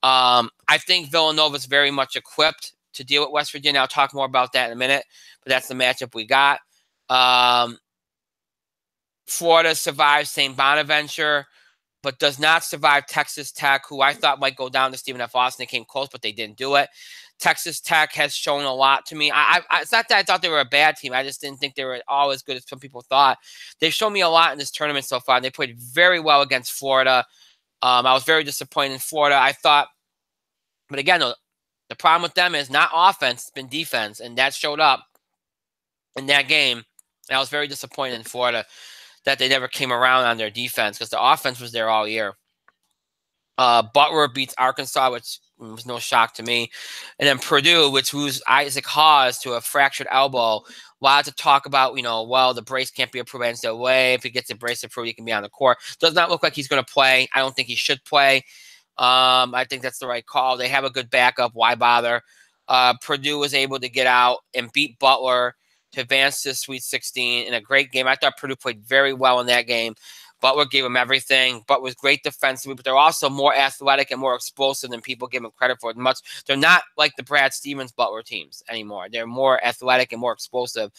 S1: I think Villanova's very much equipped to deal with West Virginia. I'll talk more about that in a minute, but that's the matchup we got. Florida survives St. Bonaventure, but does not survive Texas Tech, who I thought might go down to Stephen F. Austin. They came close, but they didn't do it. Texas Tech has shown a lot to me. It's not that I thought they were a bad team. I just didn't think they were all as good as some people thought. They've shown me a lot in this tournament so far. They played very well against Florida. I was very disappointed in Florida. I thought, but again, the problem with them is not offense, it's been defense, and that showed up in that game. And I was very disappointed in Florida that they never came around on their defense because the offense was there all year. Butler beats Arkansas, which was no shock to me. And then Purdue, which was Isaac Hawes to a fractured elbow. A lot to talk about, the brace can't be approved NCAA way. If he gets a brace approved, he can be on the court. Does not look like he's going to play. I don't think he should play. I think that's the right call. They have a good backup. Why bother? Purdue was able to get out and beat Butler to advance to the Sweet 16 in a great game. I thought Purdue played very well in that game. Butler gave them everything. Butler was great defensively, but they're also more athletic and more explosive than people give them credit for. They're not like the Brad Stevens Butler teams anymore. They're more athletic and more explosive,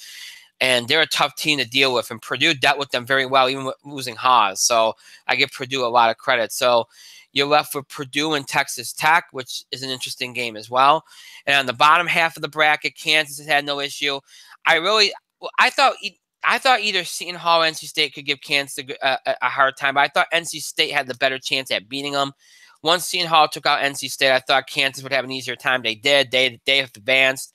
S1: and they're a tough team to deal with. And Purdue dealt with them very well, even with losing Haas. So I give Purdue a lot of credit. So you're left with Purdue and Texas Tech, which is an interesting game as well. And on the bottom half of the bracket, Kansas has had no issue. I thought either Seton Hall or NC State could give Kansas a hard time, but I thought NC State had the better chance at beating them. Once Seton Hall took out NC State, I thought Kansas would have an easier time. They did. They have advanced.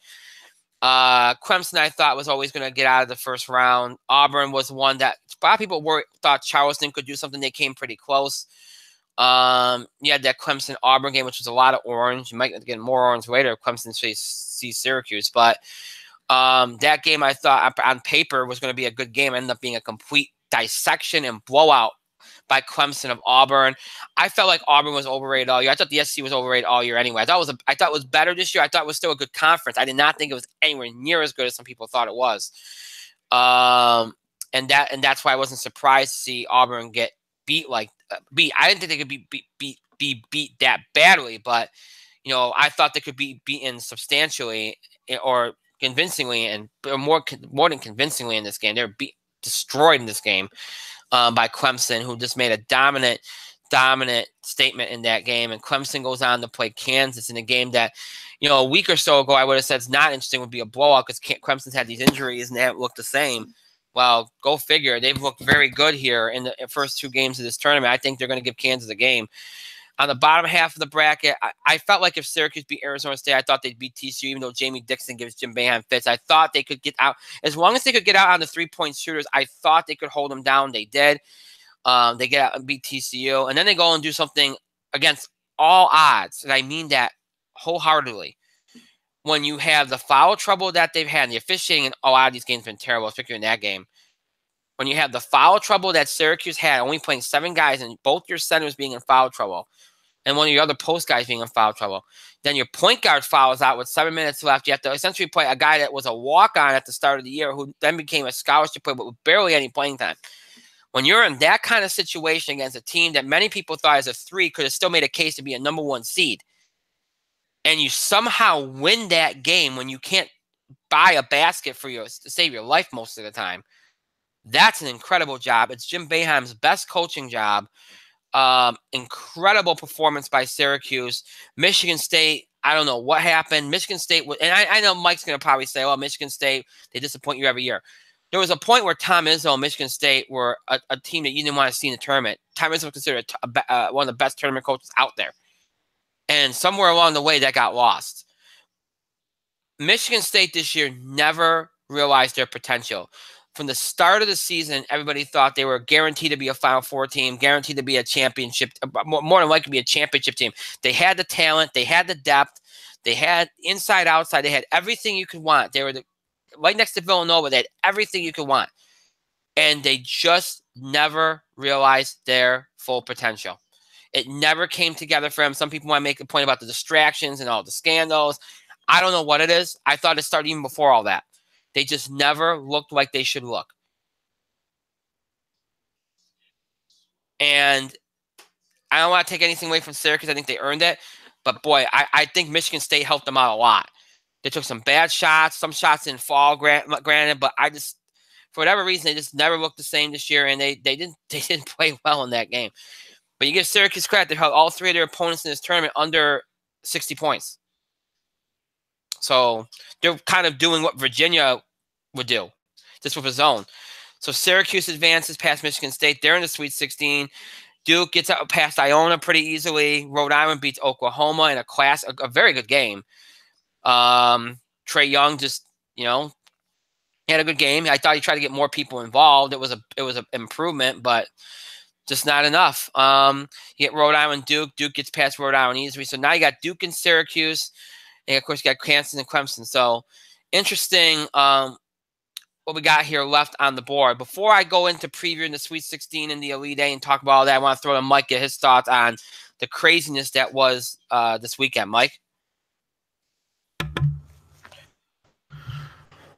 S1: Clemson, I thought, was always going to get out of the first round. Auburn was one that a lot of people thought Charleston could do something. They came pretty close. You had that Clemson-Auburn game, which was a lot of orange. You might get more orange later if Clemson sees Syracuse, but that game I thought on paper was going to be a good game. It ended up being a complete dissection and blowout by Clemson of Auburn. I felt like Auburn was overrated all year. I thought the SEC was overrated all year anyway. I thought it was better this year. I thought it was still a good conference. I did not think it was anywhere near as good as some people thought it was. And that's why I wasn't surprised to see Auburn get beat. I didn't think they could be beat that badly, but I thought they could be beaten substantially or convincingly, and more than convincingly in this game. They were destroyed in this game by Clemson, who just made a dominant statement in that game. And Clemson goes on to play Kansas in a game that, a week or so ago, I would have said it's not interesting, would be a blowout because Clemson's had these injuries and they haven't looked the same. Well, go figure. They've looked very good here in the first two games of this tournament. I think they're going to give Kansas a game. On the bottom half of the bracket, I felt like if Syracuse beat Arizona State, I thought they'd beat TCU, even though Jamie Dixon gives Jim Boeheim fits. I thought they could get out. As long as they could get out on the three-point shooters, I thought they could hold them down. They did. They get out and beat TCU. And then they go and do something against all odds, and I mean that wholeheartedly. When you have the foul trouble that they've had, and the officiating in a lot of these games have been terrible, particularly in that game. When you have the foul trouble that Syracuse had, only playing 7 guys, and both your centers being in foul trouble, and one of your other post guys being in foul trouble, then your point guard fouls out with 7 minutes left. You have to essentially play a guy that was a walk-on at the start of the year who then became a scholarship player but with barely any playing time. When you're in that kind of situation against a team that many people thought as a 3 could have still made a case to be a number 1 seed, and you somehow win that game when you can't buy a basket to save your life most of the time. That's an incredible job. It's Jim Boeheim's best coaching job. Incredible performance by Syracuse. Michigan State, I don't know what happened. Michigan State, and I know Mike's going to probably say, well, Michigan State, they disappoint you every year. There was a point where Tom Izzo and Michigan State were a team that you didn't want to see in the tournament. Tom Izzo was considered one of the best tournament coaches out there. And somewhere along the way, that got lost. Michigan State this year never realized their potential. From the start of the season, everybody thought they were guaranteed to be a Final Four team, guaranteed to be a championship, more than likely be a championship team. They had the talent, they had the depth, they had inside, outside, they had everything you could want. They were right next to Villanova. They had everything you could want. And they just never realized their full potential. It never came together for them. Some people want to make a point about the distractions and all the scandals. I don't know what it is. I thought it started even before all that. They just never looked like they should look. And I don't want to take anything away from Syracuse. I think they earned it. But, boy, I think Michigan State helped them out a lot. They took some bad shots. Some shots didn't fall, granted. But I just, for whatever reason, they just never looked the same this year. And they didn't play well in that game. But you give Syracuse credit. They held all three of their opponents in this tournament under 60 points. So they're kind of doing what Virginia would do, just with a zone. So Syracuse advances past Michigan State. They're in the Sweet 16. Duke gets up past Iona pretty easily. Rhode Island beats Oklahoma in a very good game. Trey Young just, had a good game. I thought he tried to get more people involved. It was an improvement, but just not enough. You get Rhode Island, Duke. Duke gets past Rhode Island easily. So now you got Duke and Syracuse. And, of course, you got Cranston and Clemson. So, interesting what we got here left on the board. Before I go into previewing the Sweet 16 and the Elite Eight and talk about all that, I want to throw to Mike, get his thoughts on the craziness that was this weekend. Mike?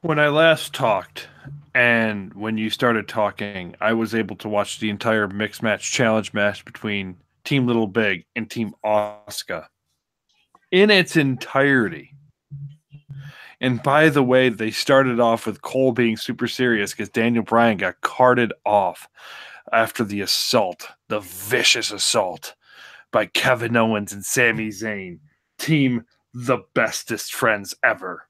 S2: When I last talked and when you started talking, I was able to watch the entire mixed match challenge match between Team Little Big and Team Oscar in its entirety. And by the way, they started off with Cole being super serious because Daniel Bryan got carted off after the assault, the vicious assault by Kevin Owens and Sami Zayn, team the bestest friends ever.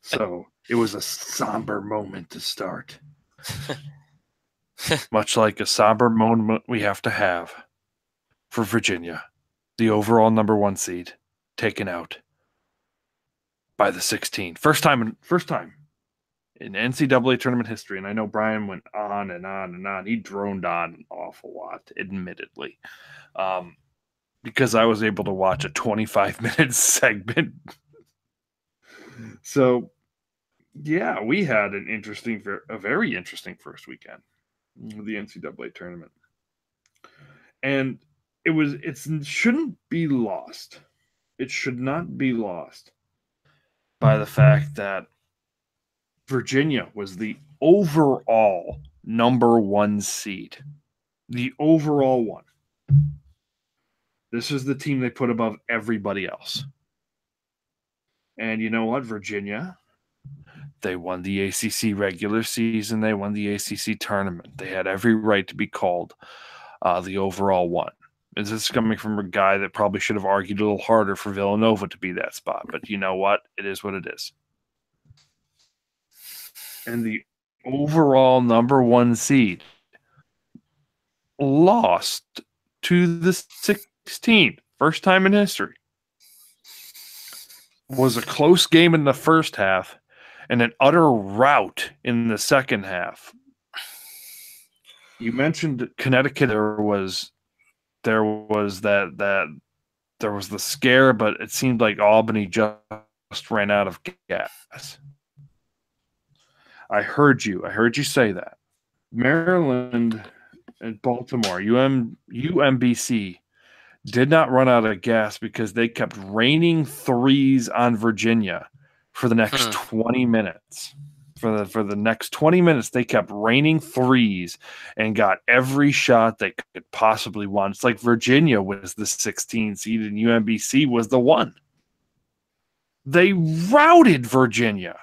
S2: So it was a somber moment to start. Much like a somber moment we have to have for Virginia, the overall number 1 seed, taken out by the 16. First time in NCAA tournament history. And I know Brian went on and on and on. He droned on an awful lot, admittedly, because I was able to watch a 25-minute segment. So, yeah, we had a very interesting first weekend of the NCAA tournament. And it shouldn't be lost. It should not be lost by the fact that Virginia was the overall number 1 seed. The overall one. This is the team they put above everybody else. And you know what, Virginia? They won the ACC regular season. They won the ACC tournament. They had every right to be called the overall one. Is this coming from a guy that probably should have argued a little harder for Villanova to be that spot? But you know what? It is what it is. And the overall number 1 seed lost to the 16th. First time in history. Was a close game in the first half and an utter rout in the second half. You mentioned Connecticut. There was the scare, but it seemed like Albany just ran out of gas. I heard you say that. Maryland and Baltimore, UMBC did not run out of gas because they kept raining threes on Virginia for the next 20 minutes. for the next 20 minutes. They kept raining threes and got every shot they could possibly want. It's like Virginia was the 16 seed and UMBC was the 1. They routed Virginia.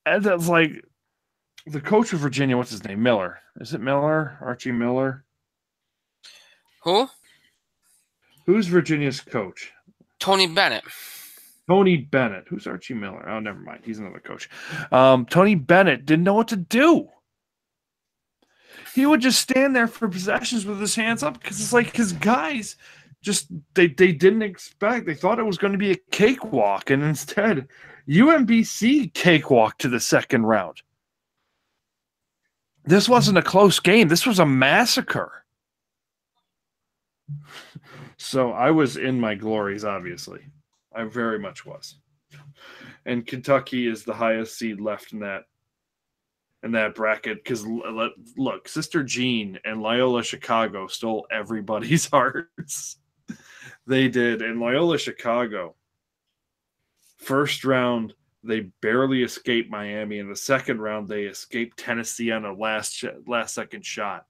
S2: And that's like the coach of Virginia, what's his name? Miller. Is it Miller? Archie Miller?
S1: Who?
S2: Who's Virginia's coach?
S1: Tony Bennett.
S2: Tony Bennett. Who's Archie Miller? Oh, never mind. He's another coach. Tony Bennett didn't know what to do. He would just stand there for possessions with his hands up because it's like his guys just they didn't expect. They thought it was going to be a cakewalk, and instead, UMBC cakewalk to the second round. This wasn't a close game. This was a massacre. So I was in my glories, obviously. I very much was. And Kentucky is the highest seed left in that bracket because, look, Sister Jean and Loyola Chicago stole everybody's hearts. They did. And Loyola Chicago, first round, they barely escaped Miami. In the second round, they escaped Tennessee on a last second shot.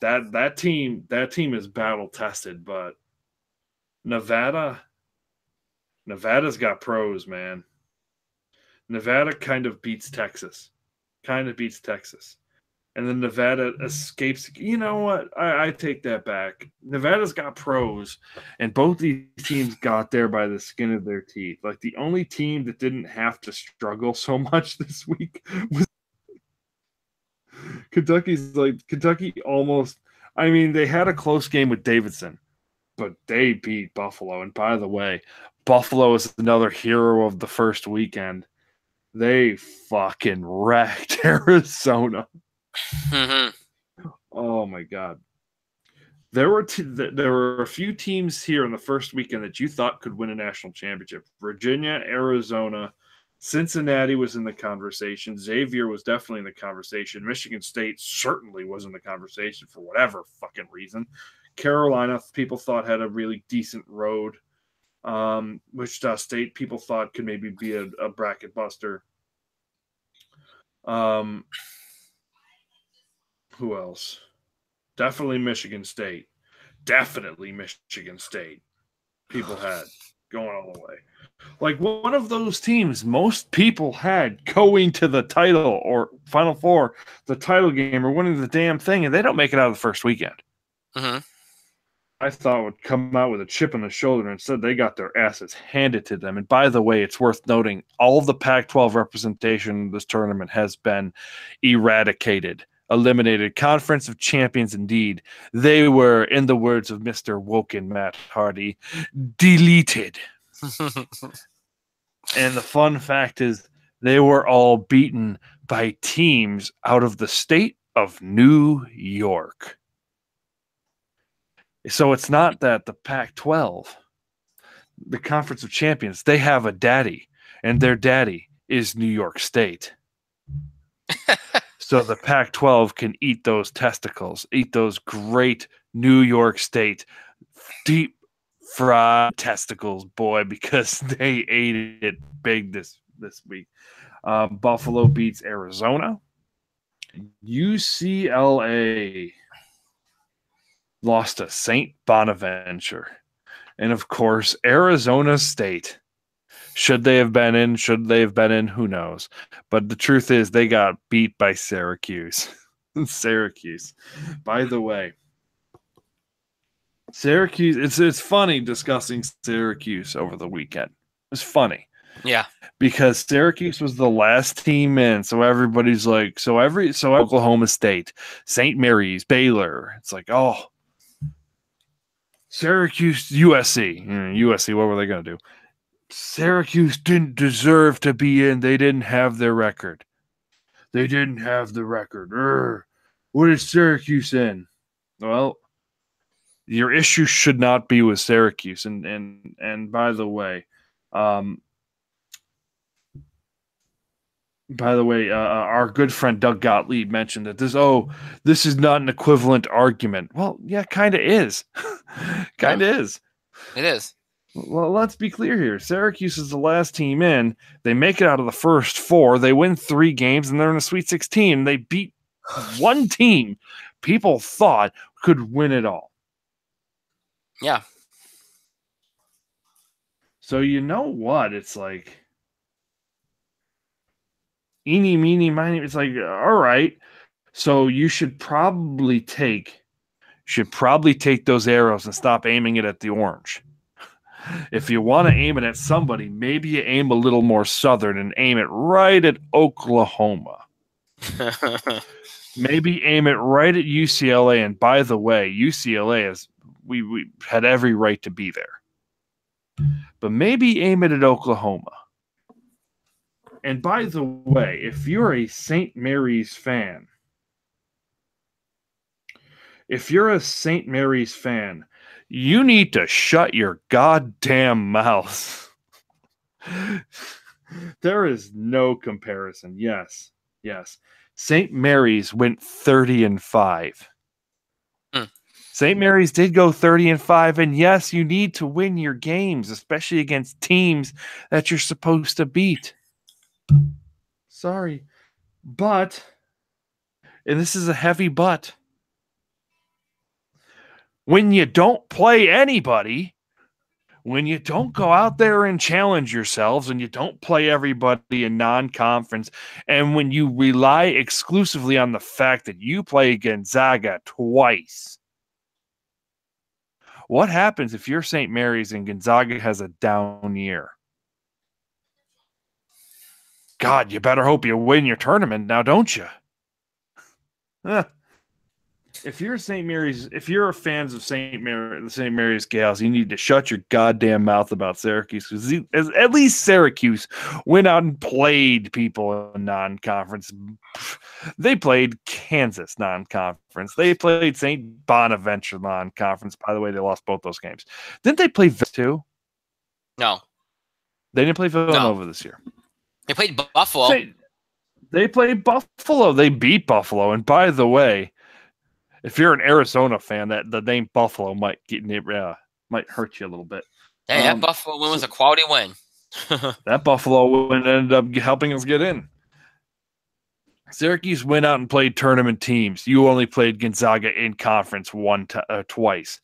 S2: That team is battle tested, but Nevada's got pros, man. Nevada kind of beats Texas. And then Nevada escapes. You know what? I take that back. Nevada's got pros, and both these teams got there by the skin of their teeth. Like, the only team that didn't have to struggle so much this week was Kentucky almost. I mean, they had a close game with Davidson, but they beat Buffalo. And by the way, Buffalo is another hero of the first weekend. They fucking wrecked Arizona.
S1: Mm-hmm.
S2: Oh my God. There were a few teams here in the first weekend that you thought could win a national championship. Virginia, Arizona, Cincinnati was in the conversation. Xavier was definitely in the conversation. Michigan State certainly was in the conversation for whatever fucking reason. Carolina, people thought had a really decent road. Wichita State, people thought could maybe be a bracket buster. Who else? Definitely Michigan State. People had going all the way. Like, one of those teams most people had going to the title or Final Four, the title game, or winning the damn thing, and they don't make it out of the first weekend.
S1: Mm-hmm.
S2: I thought would come out with a chip on the shoulder, and instead they got their asses handed to them. And by the way, it's worth noting, all of the Pac-12 representation in this tournament has been eradicated, eliminated. Conference of Champions, indeed. They were, in the words of Mr. Woken Matt Hardy, deleted. And the fun fact is they were all beaten by teams out of the state of New York. So it's not that the Pac-12, the Conference of Champions, they have a daddy, and their daddy is New York State. So the Pac-12 can eat those testicles, eat those great New York State deep fried testicles, boy, because they ate it big this week. Buffalo beats Arizona. UCLA lost to St. Bonaventure. And, of course, Arizona State. Should they have been in? Who knows? But the truth is they got beat by Syracuse. Syracuse. By the way, Syracuse, it's funny discussing Syracuse over the weekend. It's funny.
S1: Yeah.
S2: Because Syracuse was the last team in, so everybody's like, so Oklahoma State, St. Mary's, Baylor. It's like, oh, Syracuse, USC. USC, what were they going to do? Syracuse didn't deserve to be in. They didn't have their record. What is Syracuse in? Well, your issue should not be with Syracuse. And by the way, our good friend Doug Gottlieb mentioned that this is not an equivalent argument. Well, yeah, kind of is. Is.
S1: It is.
S2: Well, let's be clear here. Syracuse is the last team in. They make it out of the first 4. They win 3 games, and they're in a Sweet 16. They beat one team people thought could win it all.
S1: Yeah.
S2: So you know what? It's like eeny, meeny, miny. It's like, all right. So you should probably take those arrows and stop aiming it at the orange. If you want to aim it at somebody, maybe you aim a little more southern and aim it right at Oklahoma. Maybe aim it right at UCLA. And by the way, UCLA is we had every right to be there. But maybe aim it at Oklahoma. And by the way, if you're a St. Mary's fan, you need to shut your goddamn mouth. There is no comparison. Yes. St. Mary's went 30-5. St. Mary's did go 30-5, and yes, you need to win your games, especially against teams that you're supposed to beat. Sorry. But, and this is a heavy but, when you don't play anybody, when you don't go out there and challenge yourselves, and you don't play everybody in non-conference, and when you rely exclusively on the fact that you play Gonzaga twice, what happens if you're St. Mary's and Gonzaga has a down year? God, you better hope you win your tournament now, don't you? If you're St. Mary's, if you're fans of the St. Mary's Gals, you need to shut your goddamn mouth about Syracuse, because at least Syracuse went out and played people in non-conference. They played Kansas non-conference. They played St. Bonaventure non-conference. By the way, they lost both those games. Didn't they play too?
S1: No.
S2: They didn't play Villanova this year.
S1: They played Buffalo.
S2: They played Buffalo. They beat Buffalo. And by the way, if you're an Arizona fan, that the name Buffalo might hurt you a little bit.
S1: Hey, that Buffalo win was a quality win.
S2: That Buffalo win ended up helping us get in. Syracuse went out and played tournament teams. You only played Gonzaga in conference twice.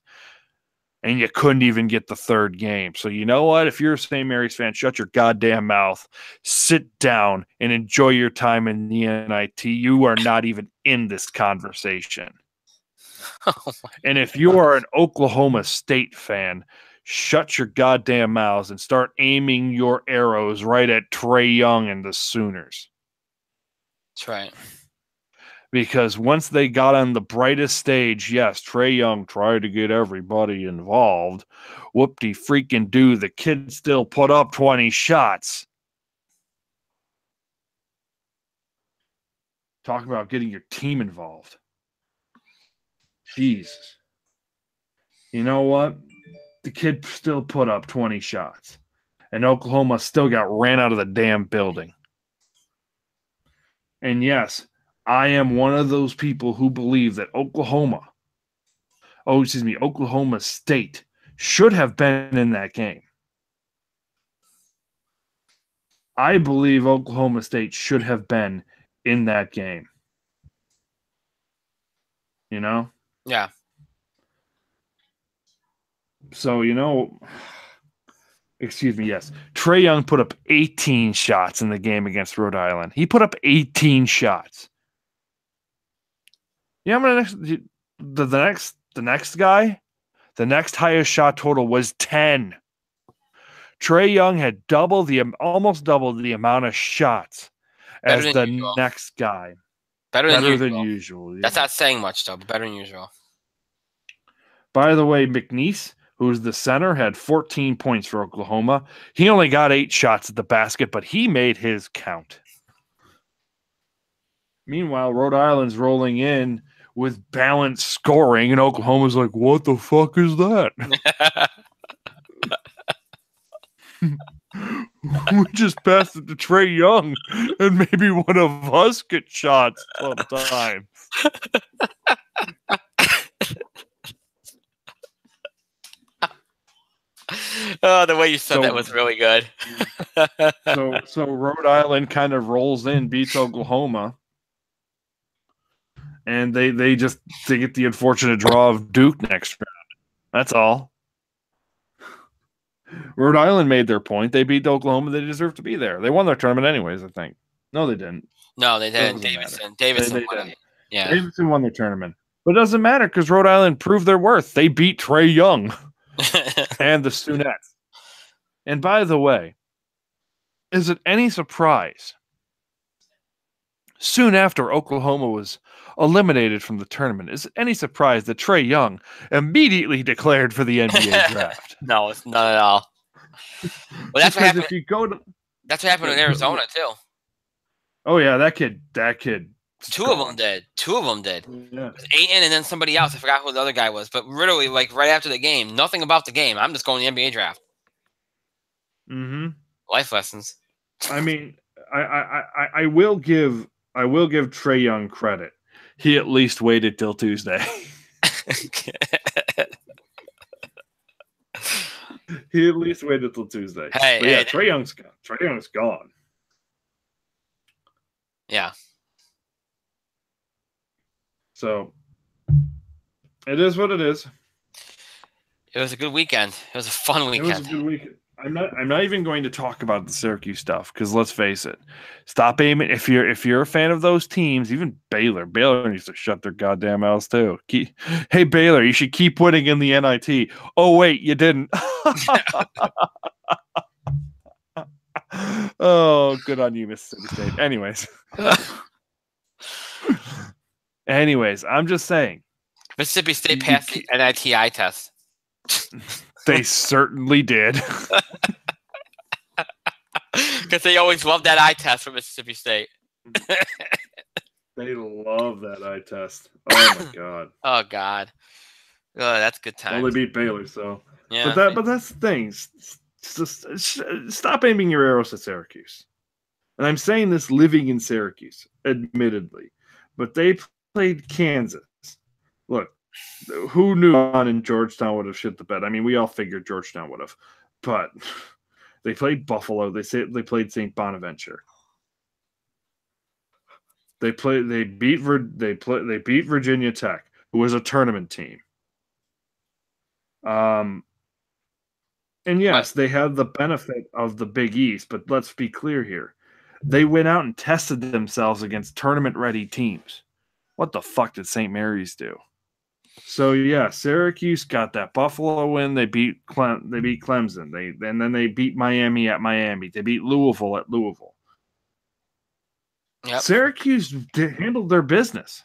S2: And you couldn't even get the third game. So you know what? If you're a St. Mary's fan, shut your goddamn mouth, sit down, and enjoy your time in the NIT. You are not even in this conversation. And if you are an Oklahoma State fan, shut your goddamn mouths and start aiming your arrows right at Trae Young and the Sooners.
S1: That's right.
S2: Because once they got on the brightest stage, yes, Trae Young tried to get everybody involved. Whoop-de-freaking-do, the kid still put up 20 shots. Talk about getting your team involved. Jesus. You know what? The kid still put up 20 shots. And Oklahoma still got ran out of the damn building. And yes, I am one of those people who believe that Oklahoma State should have been in that game. I believe Oklahoma State should have been in that game. You know?
S1: Yeah.
S2: So, excuse me, yes. Trae Young put up 18 shots in the game against Rhode Island. He put up 18 shots. Yeah, the next guy, the next highest shot total was 10. Trae Young had almost double the amount of shots as the next guy.
S1: Better than
S2: usual. Yeah.
S1: That's not saying much, though, but better than usual.
S2: By the way, McNeese, who's the center, had 14 points for Oklahoma. He only got 8 shots at the basket, but he made his count. Meanwhile, Rhode Island's rolling in with balanced scoring, and Oklahoma's like, what the fuck is that? We just passed it to Trae Young, and maybe one of us get shots sometime.
S1: Oh, the way you said that was really good.
S2: So Rhode Island kind of rolls in, beats Oklahoma, and they get the unfortunate draw of Duke next round. That's all. Rhode Island made their point. They beat Oklahoma. They deserve to be there. They won their tournament anyways, I think. No, they didn't.
S1: No, they didn't. Davidson
S2: They
S1: won
S2: didn't.
S1: it. Yeah.
S2: Davidson won their tournament. But it doesn't matter because Rhode Island proved their worth. They beat Trae Young and the Soonets. And by the way, is it any surprise? Soon after Oklahoma was eliminated from the tournament, is it any surprise that Trae Young immediately declared for the NBA draft?
S1: No, it's not at all. Well, that's what happened.
S2: If you go to,
S1: that's what happened in Arizona too.
S2: Oh yeah, that kid.
S1: Two of them did.
S2: Yeah.
S1: It was Ayton and then somebody else. I forgot who the other guy was. But literally, like right after the game, nothing about the game. I'm just going to the NBA draft.
S2: Mm-hmm.
S1: Life lessons.
S2: I mean, I will give Trae Young credit. He at least waited till Tuesday. He at least waited till Tuesday.
S1: Hey,
S2: Trae Young's gone.
S1: Yeah.
S2: So it is what it is.
S1: It was a good weekend. It was a fun weekend.
S2: It was a good weekend. I'm not even going to talk about the Syracuse stuff because let's face it. Stop aiming. If you're a fan of those teams, even Baylor needs to shut their goddamn mouths too. Hey Baylor, you should keep winning in the NIT. Oh wait, you didn't. Oh, good on you, Mississippi State. Anyways, I'm just saying.
S1: Mississippi State passed the NITI test.
S2: They certainly did.
S1: Because they always love that eye test from Mississippi State.
S2: They love that eye test. Oh my god.
S1: Oh god. Oh, that's good time.
S2: Well, they beat Baylor, so.
S1: Yeah.
S2: But that's the thing. Just stop aiming your arrows at Syracuse. And I'm saying this living in Syracuse, admittedly. But they played Kansas. Look, who knew on in Georgetown would have shit the bed? I mean, we all figured Georgetown would have. But they played Buffalo. They played St. Bonaventure. They beat Virginia Tech, who was a tournament team. And yes, they had the benefit of the Big East, but let's be clear here. They went out and tested themselves against tournament-ready teams. What the fuck did St. Mary's do? So yeah, Syracuse got that Buffalo win. They beat Clemson. Then they beat Miami at Miami. They beat Louisville at Louisville.
S1: Yep.
S2: Syracuse handled their business.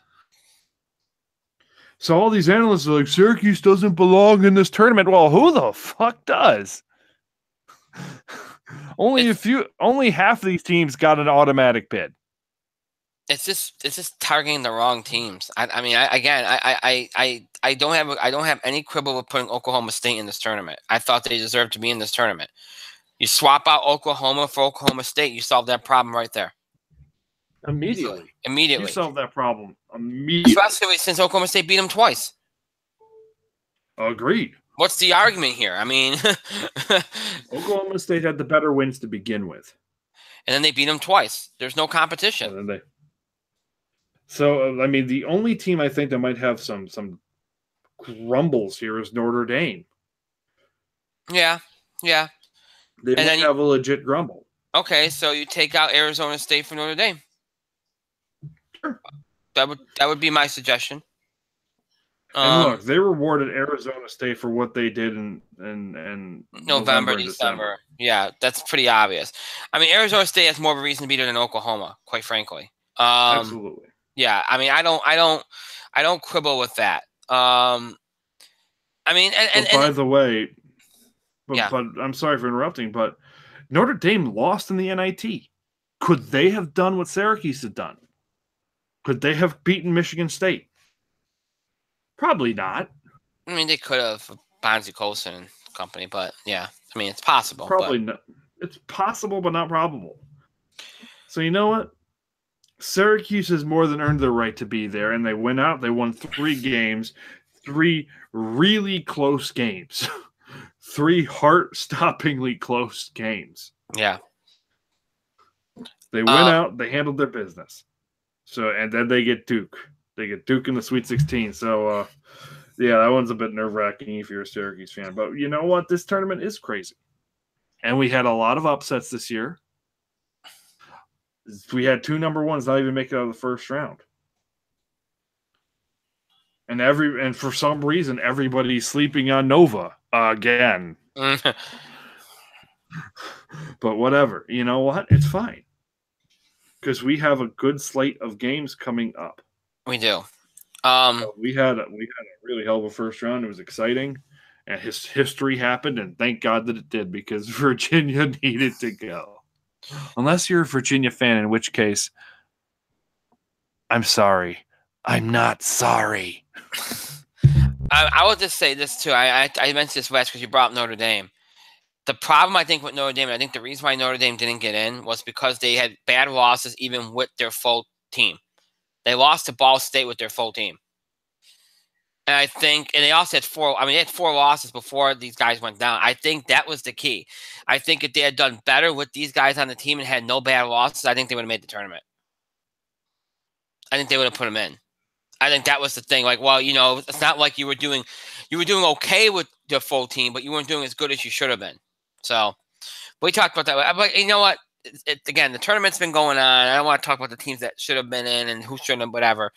S2: So all these analysts are like, Syracuse doesn't belong in this tournament. Well, who the fuck does? Only half of these teams got an automatic bid. It's
S1: just targeting the wrong teams. I don't have any quibble with putting Oklahoma State in this tournament. I thought they deserved to be in this tournament. You swap out Oklahoma for Oklahoma State, you solve that problem right there.
S2: Immediately.
S1: You
S2: solve that problem immediately.
S1: Especially since Oklahoma State beat them twice.
S2: Agreed.
S1: What's the argument here? I mean,
S2: Oklahoma State had the better wins to begin with,
S1: and then they beat them twice. There's no competition.
S2: So I mean, the only team I think that might have some grumbles here is Notre Dame.
S1: Yeah.
S2: They might have a legit grumble.
S1: Okay, so you take out Arizona State for Notre Dame.
S2: Sure.
S1: That would be my suggestion.
S2: And look, they rewarded Arizona State for what they did in
S1: November, December. Yeah, that's pretty obvious. I mean, Arizona State has more of a reason to beat it than Oklahoma, quite frankly.
S2: Absolutely.
S1: Yeah, I mean, I don't quibble with that. I mean, and
S2: by the way, but I'm sorry for interrupting, but Notre Dame lost in the NIT. Could they have done what Syracuse had done? Could they have beaten Michigan State? Probably not.
S1: I mean, they could have Bonzi Colson and company, but yeah, I mean, it's possible.
S2: Probably not. It's possible, but not probable. So you know what? Syracuse has more than earned their right to be there, and they went out. They won 3 games, 3 really close games. 3 heart-stoppingly close games.
S1: Yeah.
S2: They went out, they handled their business. So, and then they get Duke. They get Duke in the Sweet 16. So, yeah, that one's a bit nerve-wracking if you're a Syracuse fan. But you know what? This tournament is crazy. And we had a lot of upsets this year. We had 2 number ones not even make it out of the first round. And for some reason, everybody's sleeping on Nova again. But whatever. You know what? It's fine. Because we have a good slate of games coming up.
S1: We do.
S2: We had a really hell of a first round. It was exciting, and history happened, and thank God that it did, because Virginia needed to go. Unless you're a Virginia fan, in which case, I'm sorry. I'm not sorry.
S1: I will just say this too. I mentioned this last because you brought up Notre Dame. The problem, I think, with Notre Dame, and I think the reason why Notre Dame didn't get in was because they had bad losses even with their full team. They lost to Ball State with their full team. And I think, and they also had 4 losses before these guys went down. I think that was the key. I think if they had done better with these guys on the team and had no bad losses, I think they would have made the tournament. I think they would have put them in. I think that was the thing. Like, well, you know, it's not like you were doing okay with the full team, but you weren't doing as good as you should have been. So we talked about that. But you know what? Again, the tournament's been going on. I don't want to talk about the teams that should have been in and who shouldn't have, whatever.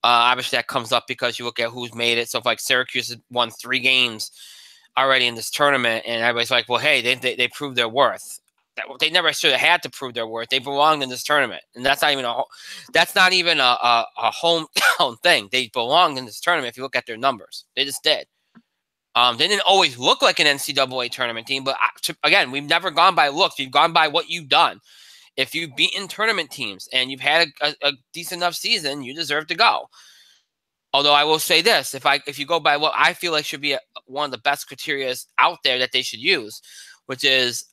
S1: Obviously, that comes up because you look at who's made it. So if like Syracuse has won 3 games already in this tournament, and everybody's like, well, hey, they proved their worth. They never should have had to prove their worth. They belonged in this tournament, and that's not even a hometown thing. They belonged in this tournament. If you look at their numbers, they just did. They didn't always look like an NCAA tournament team, but again, we've never gone by looks. We've gone by what you've done. If you've beaten tournament teams and you've had a decent enough season, you deserve to go. Although I will say this, if you go by what I feel like should be one of the best criteria out there that they should use, which is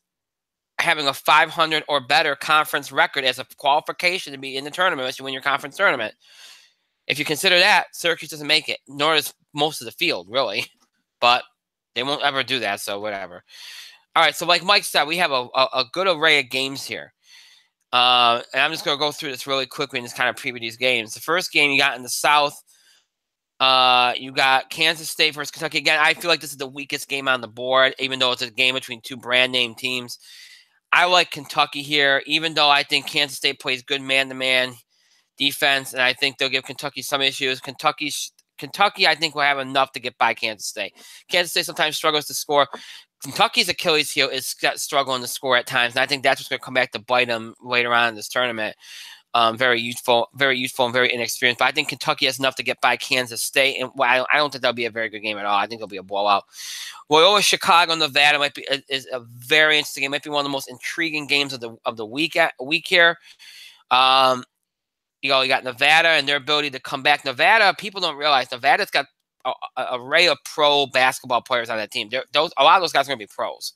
S1: having a 500 or better conference record as a qualification to be in the tournament once you win your conference tournament. If you consider that, Syracuse doesn't make it, nor does most of the field, really. But they won't ever do that, so whatever. All right, so like Mike said, we have a good array of games here. And I'm just going to go through this really quickly and just kind of preview these games. The first game you got in the South, you got Kansas State versus Kentucky. Again, I feel like this is the weakest game on the board, even though it's a game between 2 brand-name teams. I like Kentucky here, even though I think Kansas State plays good man-to-man defense, and I think they'll give Kentucky some issues. Kentucky, I think, will have enough to get by Kansas State. Kansas State sometimes struggles to score. Kentucky's Achilles heel is struggling to score at times, and I think that's what's going to come back to bite them later on in this tournament. Very youthful, and very inexperienced. But I think Kentucky has enough to get by Kansas State, and I don't think that'll be a very good game at all. I think it'll be a blowout. Loyola Chicago, Nevada is a very interesting game. Might be one of the most intriguing games of the week here. You got Nevada and their ability to come back. Nevada, people don't realize Nevada's got an array of pro basketball players on that team. A lot of those guys are going to be pros.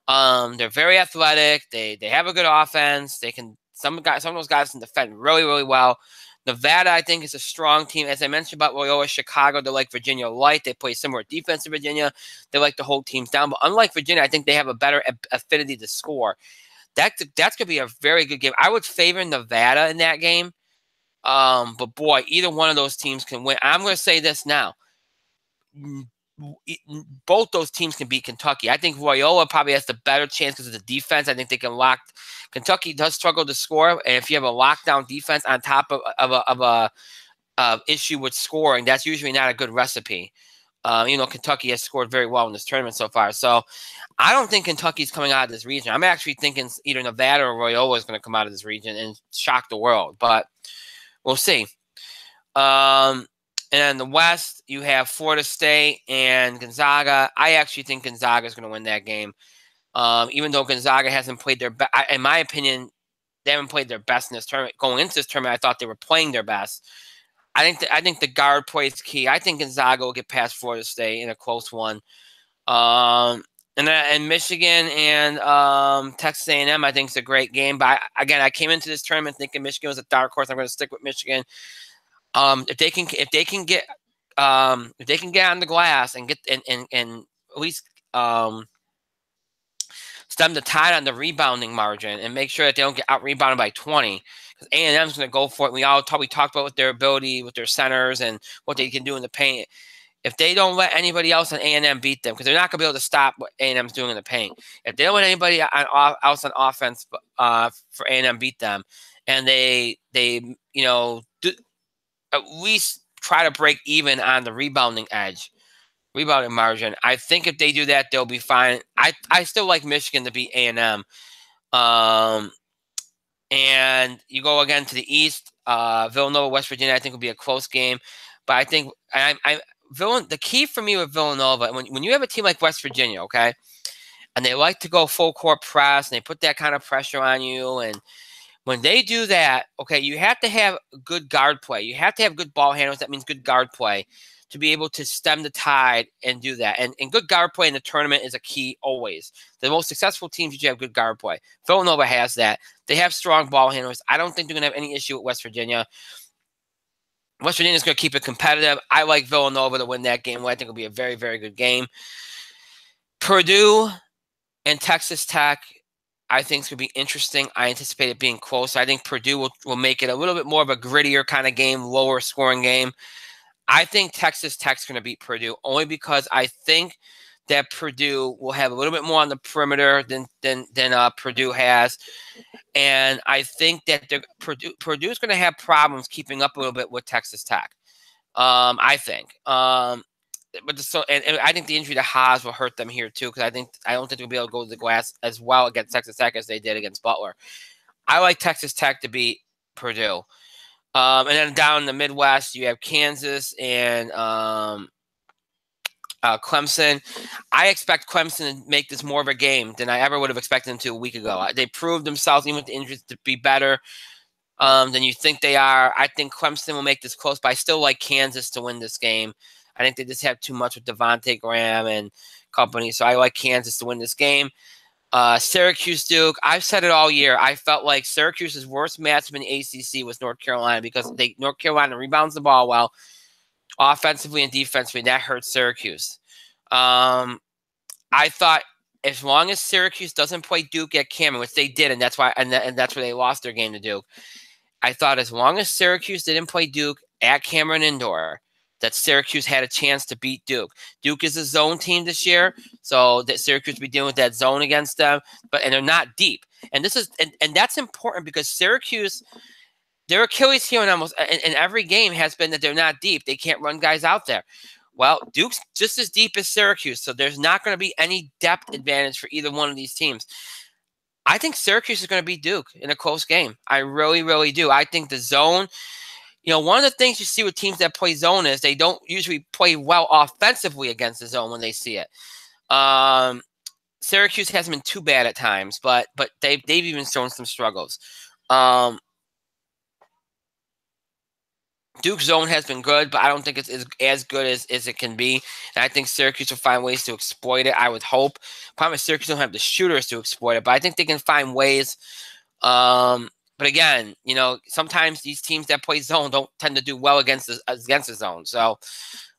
S1: They're very athletic. They have a good offense. They can. Some of those guys can defend really, really well. Nevada, I think, is a strong team. As I mentioned about Loyola Chicago, they're like Virginia Light. They play similar defense to Virginia. They like to hold teams down. But unlike Virginia, I think they have a better affinity to score. That's going to be a very good game. I would favor Nevada in that game. But boy, either one of those teams can win. I'm going to say this now. Both those teams can beat Kentucky. I think Loyola probably has the better chance because of the defense. I think they can lock. Kentucky does struggle to score, and if you have a lockdown defense on top of a issue with scoring, that's usually not a good recipe. Kentucky has scored very well in this tournament so far. So I don't think Kentucky's coming out of this region. I'm actually thinking either Nevada or Loyola is going to come out of this region and shock the world, but we'll see. And in the West, you have Florida State and Gonzaga. I actually think Gonzaga is going to win that game. Even though Gonzaga hasn't played their best, in my opinion, they haven't played their best in this tournament. Going into this tournament, I thought they were playing their best. I think the guard play is key. I think Gonzaga will get past Florida State in a close one. And Michigan and Texas A&M, I think, is a great game. But again, I came into this tournament thinking Michigan was a dark horse. I'm going to stick with Michigan. If they can get on the glass and get and at least stem the tide on the rebounding margin and make sure that they don't get out rebounded by 20. Because A&M's going to go for it. We talked about with their ability, with their centers, and what they can do in the paint. If they don't let anybody else on A&M beat them, because they're not going to be able to stop what A&M's doing in the paint. If they don't let anybody else on offense for A&M beat them, and they do, at least try to break even on the rebounding margin, I think if they do that, they'll be fine. I still like Michigan to beat A&M. And you go again to the East, Villanova, West Virginia, I think will be a close game. But I think the key for me with Villanova, when you have a team like West Virginia, okay, and they like to go full court press, and they put that kind of pressure on you, and when they do that, okay, you have to have good guard play. You have to have good ball handlers. That means good guard play to be able to stem the tide and do that. And good guard play in the tournament is a key always. The most successful teams usually have good guard play. Villanova has that. They have strong ball handlers. I don't think they're going to have any issue with West Virginia. West Virginia's going to keep it competitive. I like Villanova to win that game. I think it'll be a very, very good game. Purdue and Texas Tech, I think it's going to be interesting. I anticipate it being close. I think Purdue will make it a little bit more of a grittier kind of game, lower scoring game. I think Texas Tech's going to beat Purdue only because I think that Purdue will have a little bit more on the perimeter than Purdue has. And I think that Purdue's going to have problems keeping up a little bit with Texas Tech. I think. And I think the injury to Haas will hurt them here too, because I don't think they'll be able to go to the glass as well against Texas Tech as they did against Butler. I like Texas Tech to beat Purdue. And then down in the Midwest, you have Kansas and Clemson. I expect Clemson to make this more of a game than I ever would have expected them to a week ago. They proved themselves, even with the injuries, to be better than you think they are. I think Clemson will make this close, but I still like Kansas to win this game. I think they just have too much with Devontae Graham and company, so I like Kansas to win this game. Syracuse Duke, I've said it all year. I felt like Syracuse's worst matchup in the ACC was North Carolina because North Carolina rebounds the ball well, offensively and defensively. That hurts Syracuse. I thought as long as Syracuse doesn't play Duke at Cameron, which they did, and that's why, and that's where they lost their game to Duke. I thought as long as Syracuse didn't play Duke at Cameron Indoor, that Syracuse had a chance to beat Duke. Duke is a zone team this year, so that Syracuse will be dealing with that zone against them, and they're not deep. And this is and that's important because Syracuse, their Achilles heel in every game has been that they're not deep. They can't run guys out there. Well, Duke's just as deep as Syracuse, so there's not going to be any depth advantage for either one of these teams. I think Syracuse is going to beat Duke in a close game. I really, really do. I think the zone. One of the things you see with teams that play zone is they don't usually play well offensively against the zone when they see it. Syracuse hasn't been too bad at times, but they've even shown some struggles. Duke's zone has been good, but I don't think it's as good as it can be. And I think Syracuse will find ways to exploit it, I would hope. Probably Syracuse don't have the shooters to exploit it, but I think they can find ways. But again, sometimes these teams that play zone don't tend to do well against the zone. So,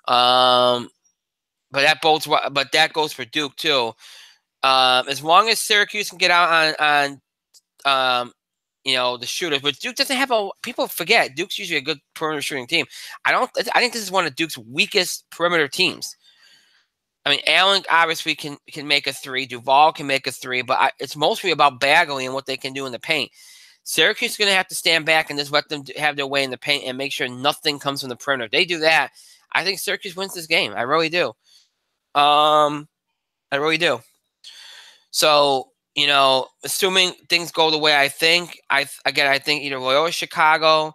S1: but that goes for Duke too. As long as Syracuse can get out on the shooters, but Duke doesn't have people forget Duke's usually a good perimeter shooting team. I think this is one of Duke's weakest perimeter teams. I mean, Allen obviously can make a three. Duval can make a three, but it's mostly about Bagley and what they can do in the paint. Syracuse is going to have to stand back and just let them have their way in the paint and make sure nothing comes from the perimeter. If they do that, I think Syracuse wins this game. I really do. I really do. So, assuming things go the way I think, I think either Loyola Chicago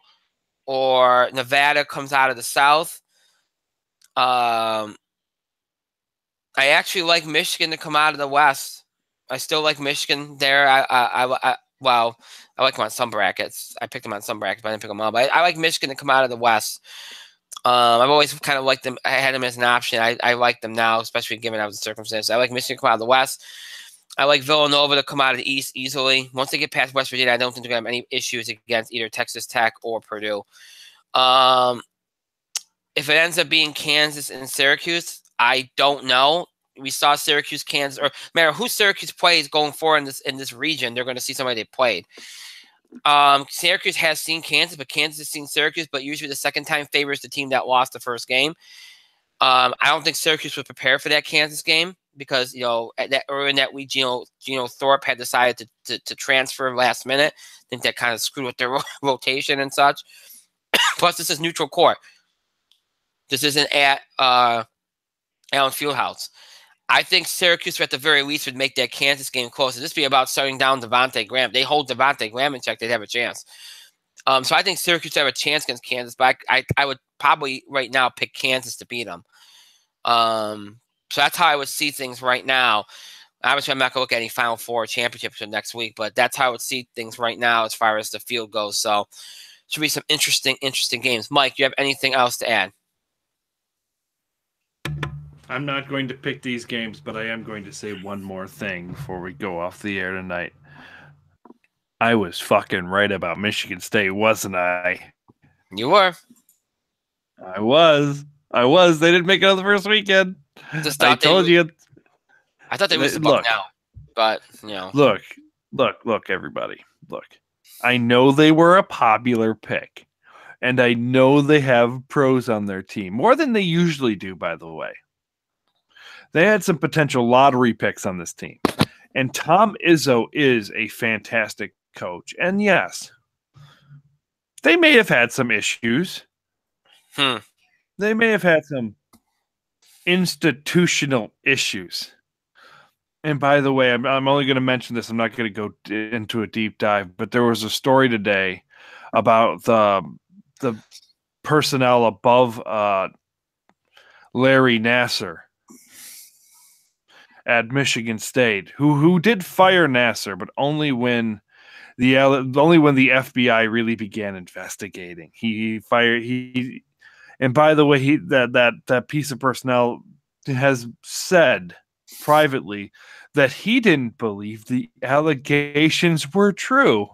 S1: or Nevada comes out of the South. I actually like Michigan to come out of the West. I still like Michigan there. I like them on some brackets. I picked them on some brackets, but I didn't pick them all. But I like Michigan to come out of the West. I've always kind of liked them. I had them as an option. I like them now, especially given the circumstances. I like Michigan to come out of the West. I like Villanova to come out of the East easily. Once they get past West Virginia, I don't think they're going to have any issues against either Texas Tech or Purdue. If it ends up being Kansas and Syracuse, I don't know. we saw Syracuse, Kansas, or no matter who Syracuse plays going forward in this region, they're going to see somebody they played. Syracuse has seen Kansas, but Kansas has seen Syracuse, but usually the second time favors the team that lost the first game. I don't think Syracuse was prepared for that Kansas game because, you know, earlier in that week, Gino Thorpe had decided to transfer last minute. I think that kind of screwed with their rotation and such. Plus, this is neutral court. This isn't at Allen Fieldhouse. I think Syracuse, at the very least, would make that Kansas game closer. This would be about shutting down Devontae Graham. They hold Devontae Graham in check, they'd have a chance. So I think Syracuse would have a chance against Kansas, but I would probably right now pick Kansas to beat them. So that's how I would see things right now. Obviously, I'm not going to look at any Final Four championships for next week, but that's how I would see things right now as far as the field goes. So should be some interesting games. Mike, do you have anything else to add?
S2: I'm not going to pick these games, but I am going to say one more thing before we go off the air tonight. I was fucking right about Michigan State, wasn't I?
S1: You were.
S2: I was. They didn't make it on the first weekend. I told you.
S1: I thought they was the now, but you know.
S2: Look, everybody. Look, I know they were a popular pick, and I know they have pros on their team more than they usually do. By the way, they had some potential lottery picks on this team, and Tom Izzo is a fantastic coach. And yes, they may have had some issues. They may have had some institutional issues. And by the way, I'm only going to mention this. I'm not going to go into a deep dive, but there was a story today about the personnel above Larry Nassar at Michigan State, who did fire Nassar, but only when the FBI really began investigating. And by the way, that piece of personnel has said privately that he didn't believe the allegations were true.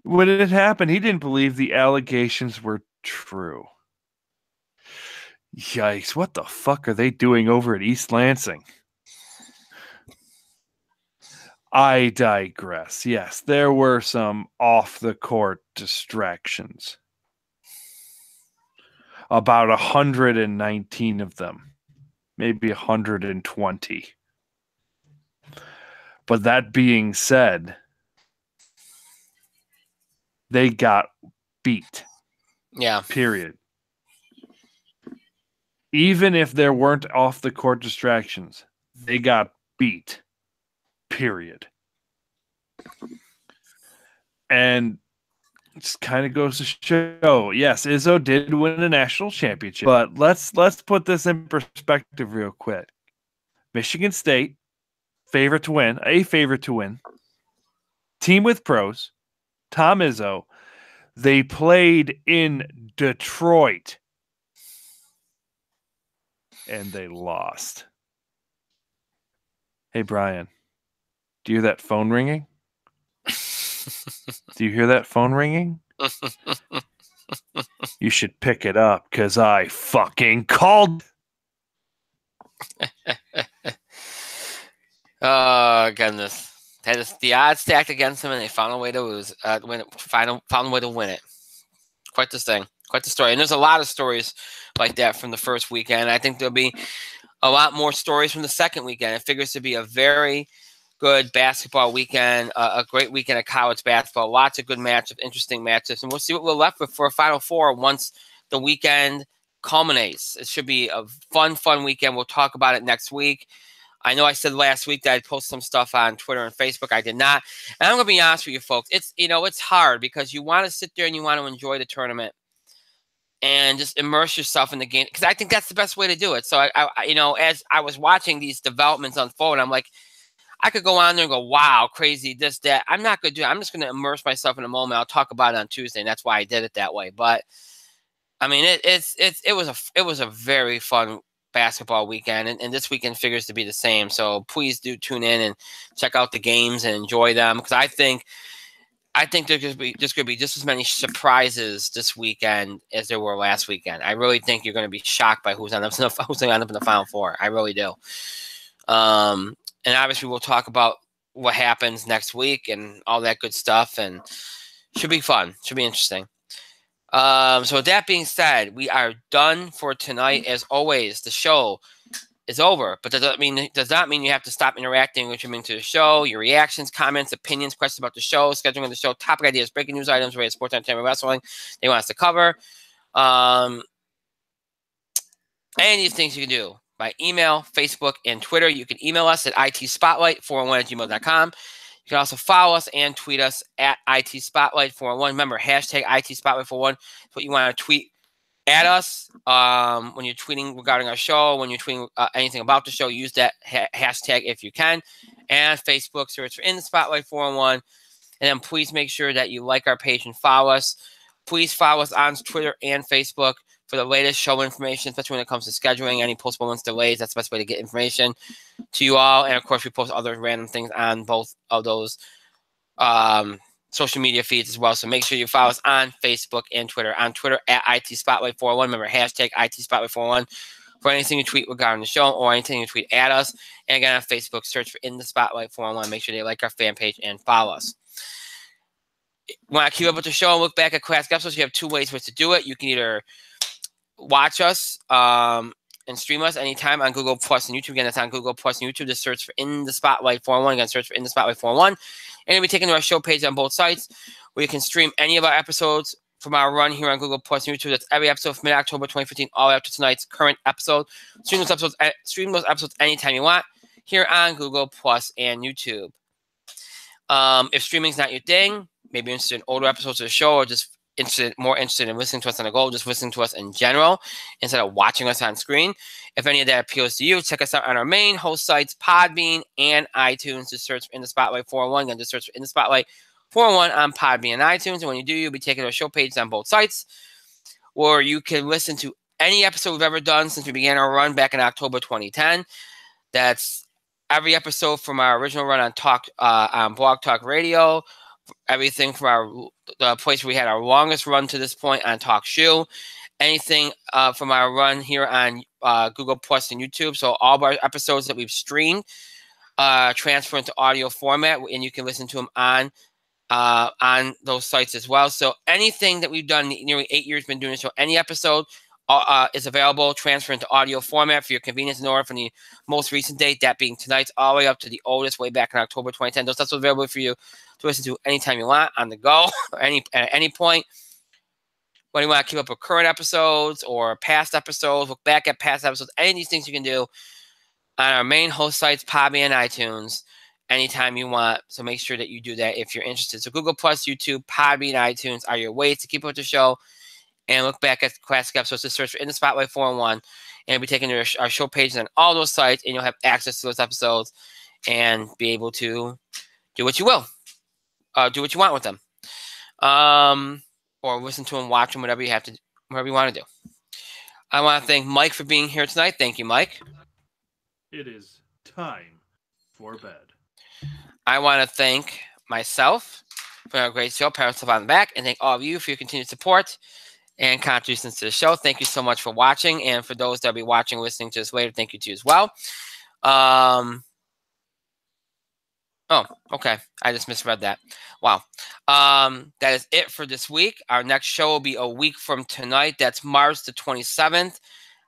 S2: When it happened, he didn't believe the allegations were true. Yikes, what the fuck are they doing over at East Lansing? I digress. Yes, there were some off-the-court distractions. About 119 of them. Maybe 120. But that being said, they got beat.
S1: Yeah.
S2: Period. Even if there weren't off-the-court distractions, they got beat. Period. And it just kind of goes to show, yes, Izzo did win a national championship, but let's put this in perspective real quick. Michigan State, a favorite to win. Team with pros, Tom Izzo. They played in Detroit, and they lost. Hey, Brian, do you hear that phone ringing? Do you hear that phone ringing? You should pick it up because I fucking called.
S1: Oh, goodness. The odds stacked against them, and they found a way to lose. Found a way to win it. Quite this thing. Quite the story. And there's a lot of stories like that from the first weekend. I think there'll be a lot more stories from the second weekend. It figures to be a very good basketball weekend, a great weekend of college basketball, lots of good matchups, interesting matchups, and we'll see what we're left with for a Final Four once the weekend culminates. It should be a fun weekend. We'll talk about it next week. I know I said last week that I'd post some stuff on Twitter and Facebook. I did not. And I'm going to be honest with you folks. It's hard because you want to sit there and you want to enjoy the tournament and just immerse yourself in the game, because I think that's the best way to do it. So, I as I was watching these developments unfold, I'm like, I could go on there and go, wow, crazy, this, that. I'm not going to do it. I'm just going to immerse myself in a moment. I'll talk about it on Tuesday, and that's why I did it that way. But, I mean, it was a very fun basketball weekend, and this weekend figures to be the same. So please do tune in and check out the games and enjoy them, because I think I think there's going to be just as many surprises this weekend as there were last weekend. I really think you're going to be shocked by who's going to end up in the Final Four. I really do. And obviously, we'll talk about what happens next week and all that good stuff, and should be fun. Should be interesting. So with that being said, we are done for tonight. As always, the show is over, but does not mean you have to stop interacting with to the show. Your reactions, comments, opinions, questions about the show, scheduling of the show, topic ideas, breaking news items, related sports, entertainment, wrestling they want us to cover. Any of these things you can do by email, Facebook, and Twitter. You can email us at itspotlight401@gmail.com. You can also follow us and tweet us at itspotlight401. Remember, hashtag itspotlight401 is what you want to tweet at us when you're tweeting regarding our show, when you're tweeting anything about the show. Use that hashtag if you can. And Facebook, search for In the Spotlight 401. And then please make sure that you like our page and follow us. Please follow us on Twitter and Facebook for the latest show information, especially when it comes to scheduling, any postponements, delays. That's the best way to get information to you all. And, of course, we post other random things on both of those social media feeds as well. So make sure you follow us on Facebook and Twitter. On Twitter at itspotlight401. Remember, hashtag itspotlight401 for anything you tweet regarding the show or anything you tweet at us. And again, on Facebook, search for In the Spotlight 401. Make sure you like our fan page and follow us. When I keep up with the show and look back at classic episodes, you have two ways to do it. You can either watch us and stream us anytime on Google Plus and YouTube. Again, that's on Google Plus and YouTube. Just search for In the Spotlight 401. Again, search for In the Spotlight 401. And you'll be taken to our show page on both sites where you can stream any of our episodes from our run here on Google Plus and YouTube. That's every episode from mid-October 2015 all the way up to tonight's current episode. Stream those episodes anytime you want here on Google Plus and YouTube. If streaming's not your thing, maybe you're interested in older episodes of the show or just more interested in listening to us on the go, just listening to us in general instead of watching us on screen. If any of that appeals to you, check us out on our main host sites, Podbean and iTunes. Just search for In the Spotlight 401. Again, just search for In the Spotlight 401 on Podbean and iTunes. And when you do, you'll be taken to our show pages on both sites, or you can listen to any episode we've ever done since we began our run back in October 2010. That's every episode from our original run on Blog Talk Radio. Everything from the place where we had our longest run to this point on Talk Shoe. Anything from our run here on Google Plus and YouTube. So all of our episodes that we've streamed transfer into audio format, and you can listen to them on those sites as well. So anything that we've done, nearly 8 years been doing this show, any episode is available, transfer into audio format for your convenience in order from the most recent date, that being tonight's, all the way up to the oldest, way back in October 2010. Those stuff's available for you to listen to anytime you want, on the go, or at any point. When you want to keep up with current episodes or past episodes, look back at past episodes, any of these things you can do on our main host sites, Podbean and iTunes, anytime you want. So make sure that you do that if you're interested. So Google Plus, YouTube, Podbean, iTunes are your ways to keep up with the show and look back at classic episodes. Just search for In the Spotlight 401, and you'll be taken to our show pages on all those sites, and you'll have access to those episodes and be able to do what you will. Do what you want with them. Or listen to them, watch them, whatever you want to do. I want to thank Mike for being here tonight. Thank you, Mike.
S2: It is time for bed.
S1: I want to thank myself for a great show, Parents Up on the Back, and thank all of you for your continued support and contributions to the show. Thank you so much for watching, and for those that will be watching, listening to this later, thank you to you as well. Oh, okay. I just misread that. Wow. That is it for this week. Our next show will be a week from tonight. That's March the 27th,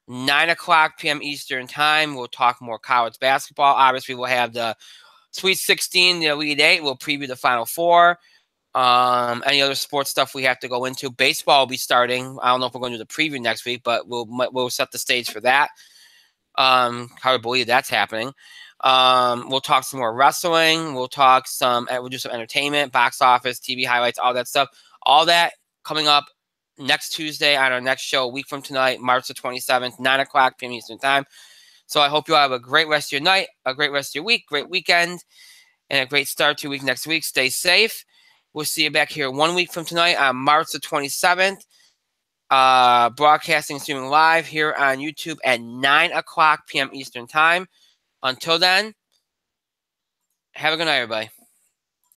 S1: 9 o'clock p.m. Eastern Time. We'll talk more college basketball. Obviously, we'll have the Sweet 16, the Elite 8. We'll preview the Final Four. Any other sports stuff we have to go into. Baseball will be starting. I don't know if we're going to do the preview next week, but we'll set the stage for that. Hard to believe that's happening. We'll talk some more wrestling. We'll do some entertainment, box office, TV highlights, all that stuff. All that coming up next Tuesday on our next show, a week from tonight, March the 27th, 9 o'clock p.m. Eastern Time. So I hope you all have a great rest of your night, a great rest of your week, great weekend, and a great start to week next week. Stay safe. We'll see you back here 1 week from tonight on March the 27th. Broadcasting, streaming live here on YouTube at 9 o'clock p.m. Eastern Time. Until then, have a good night, everybody.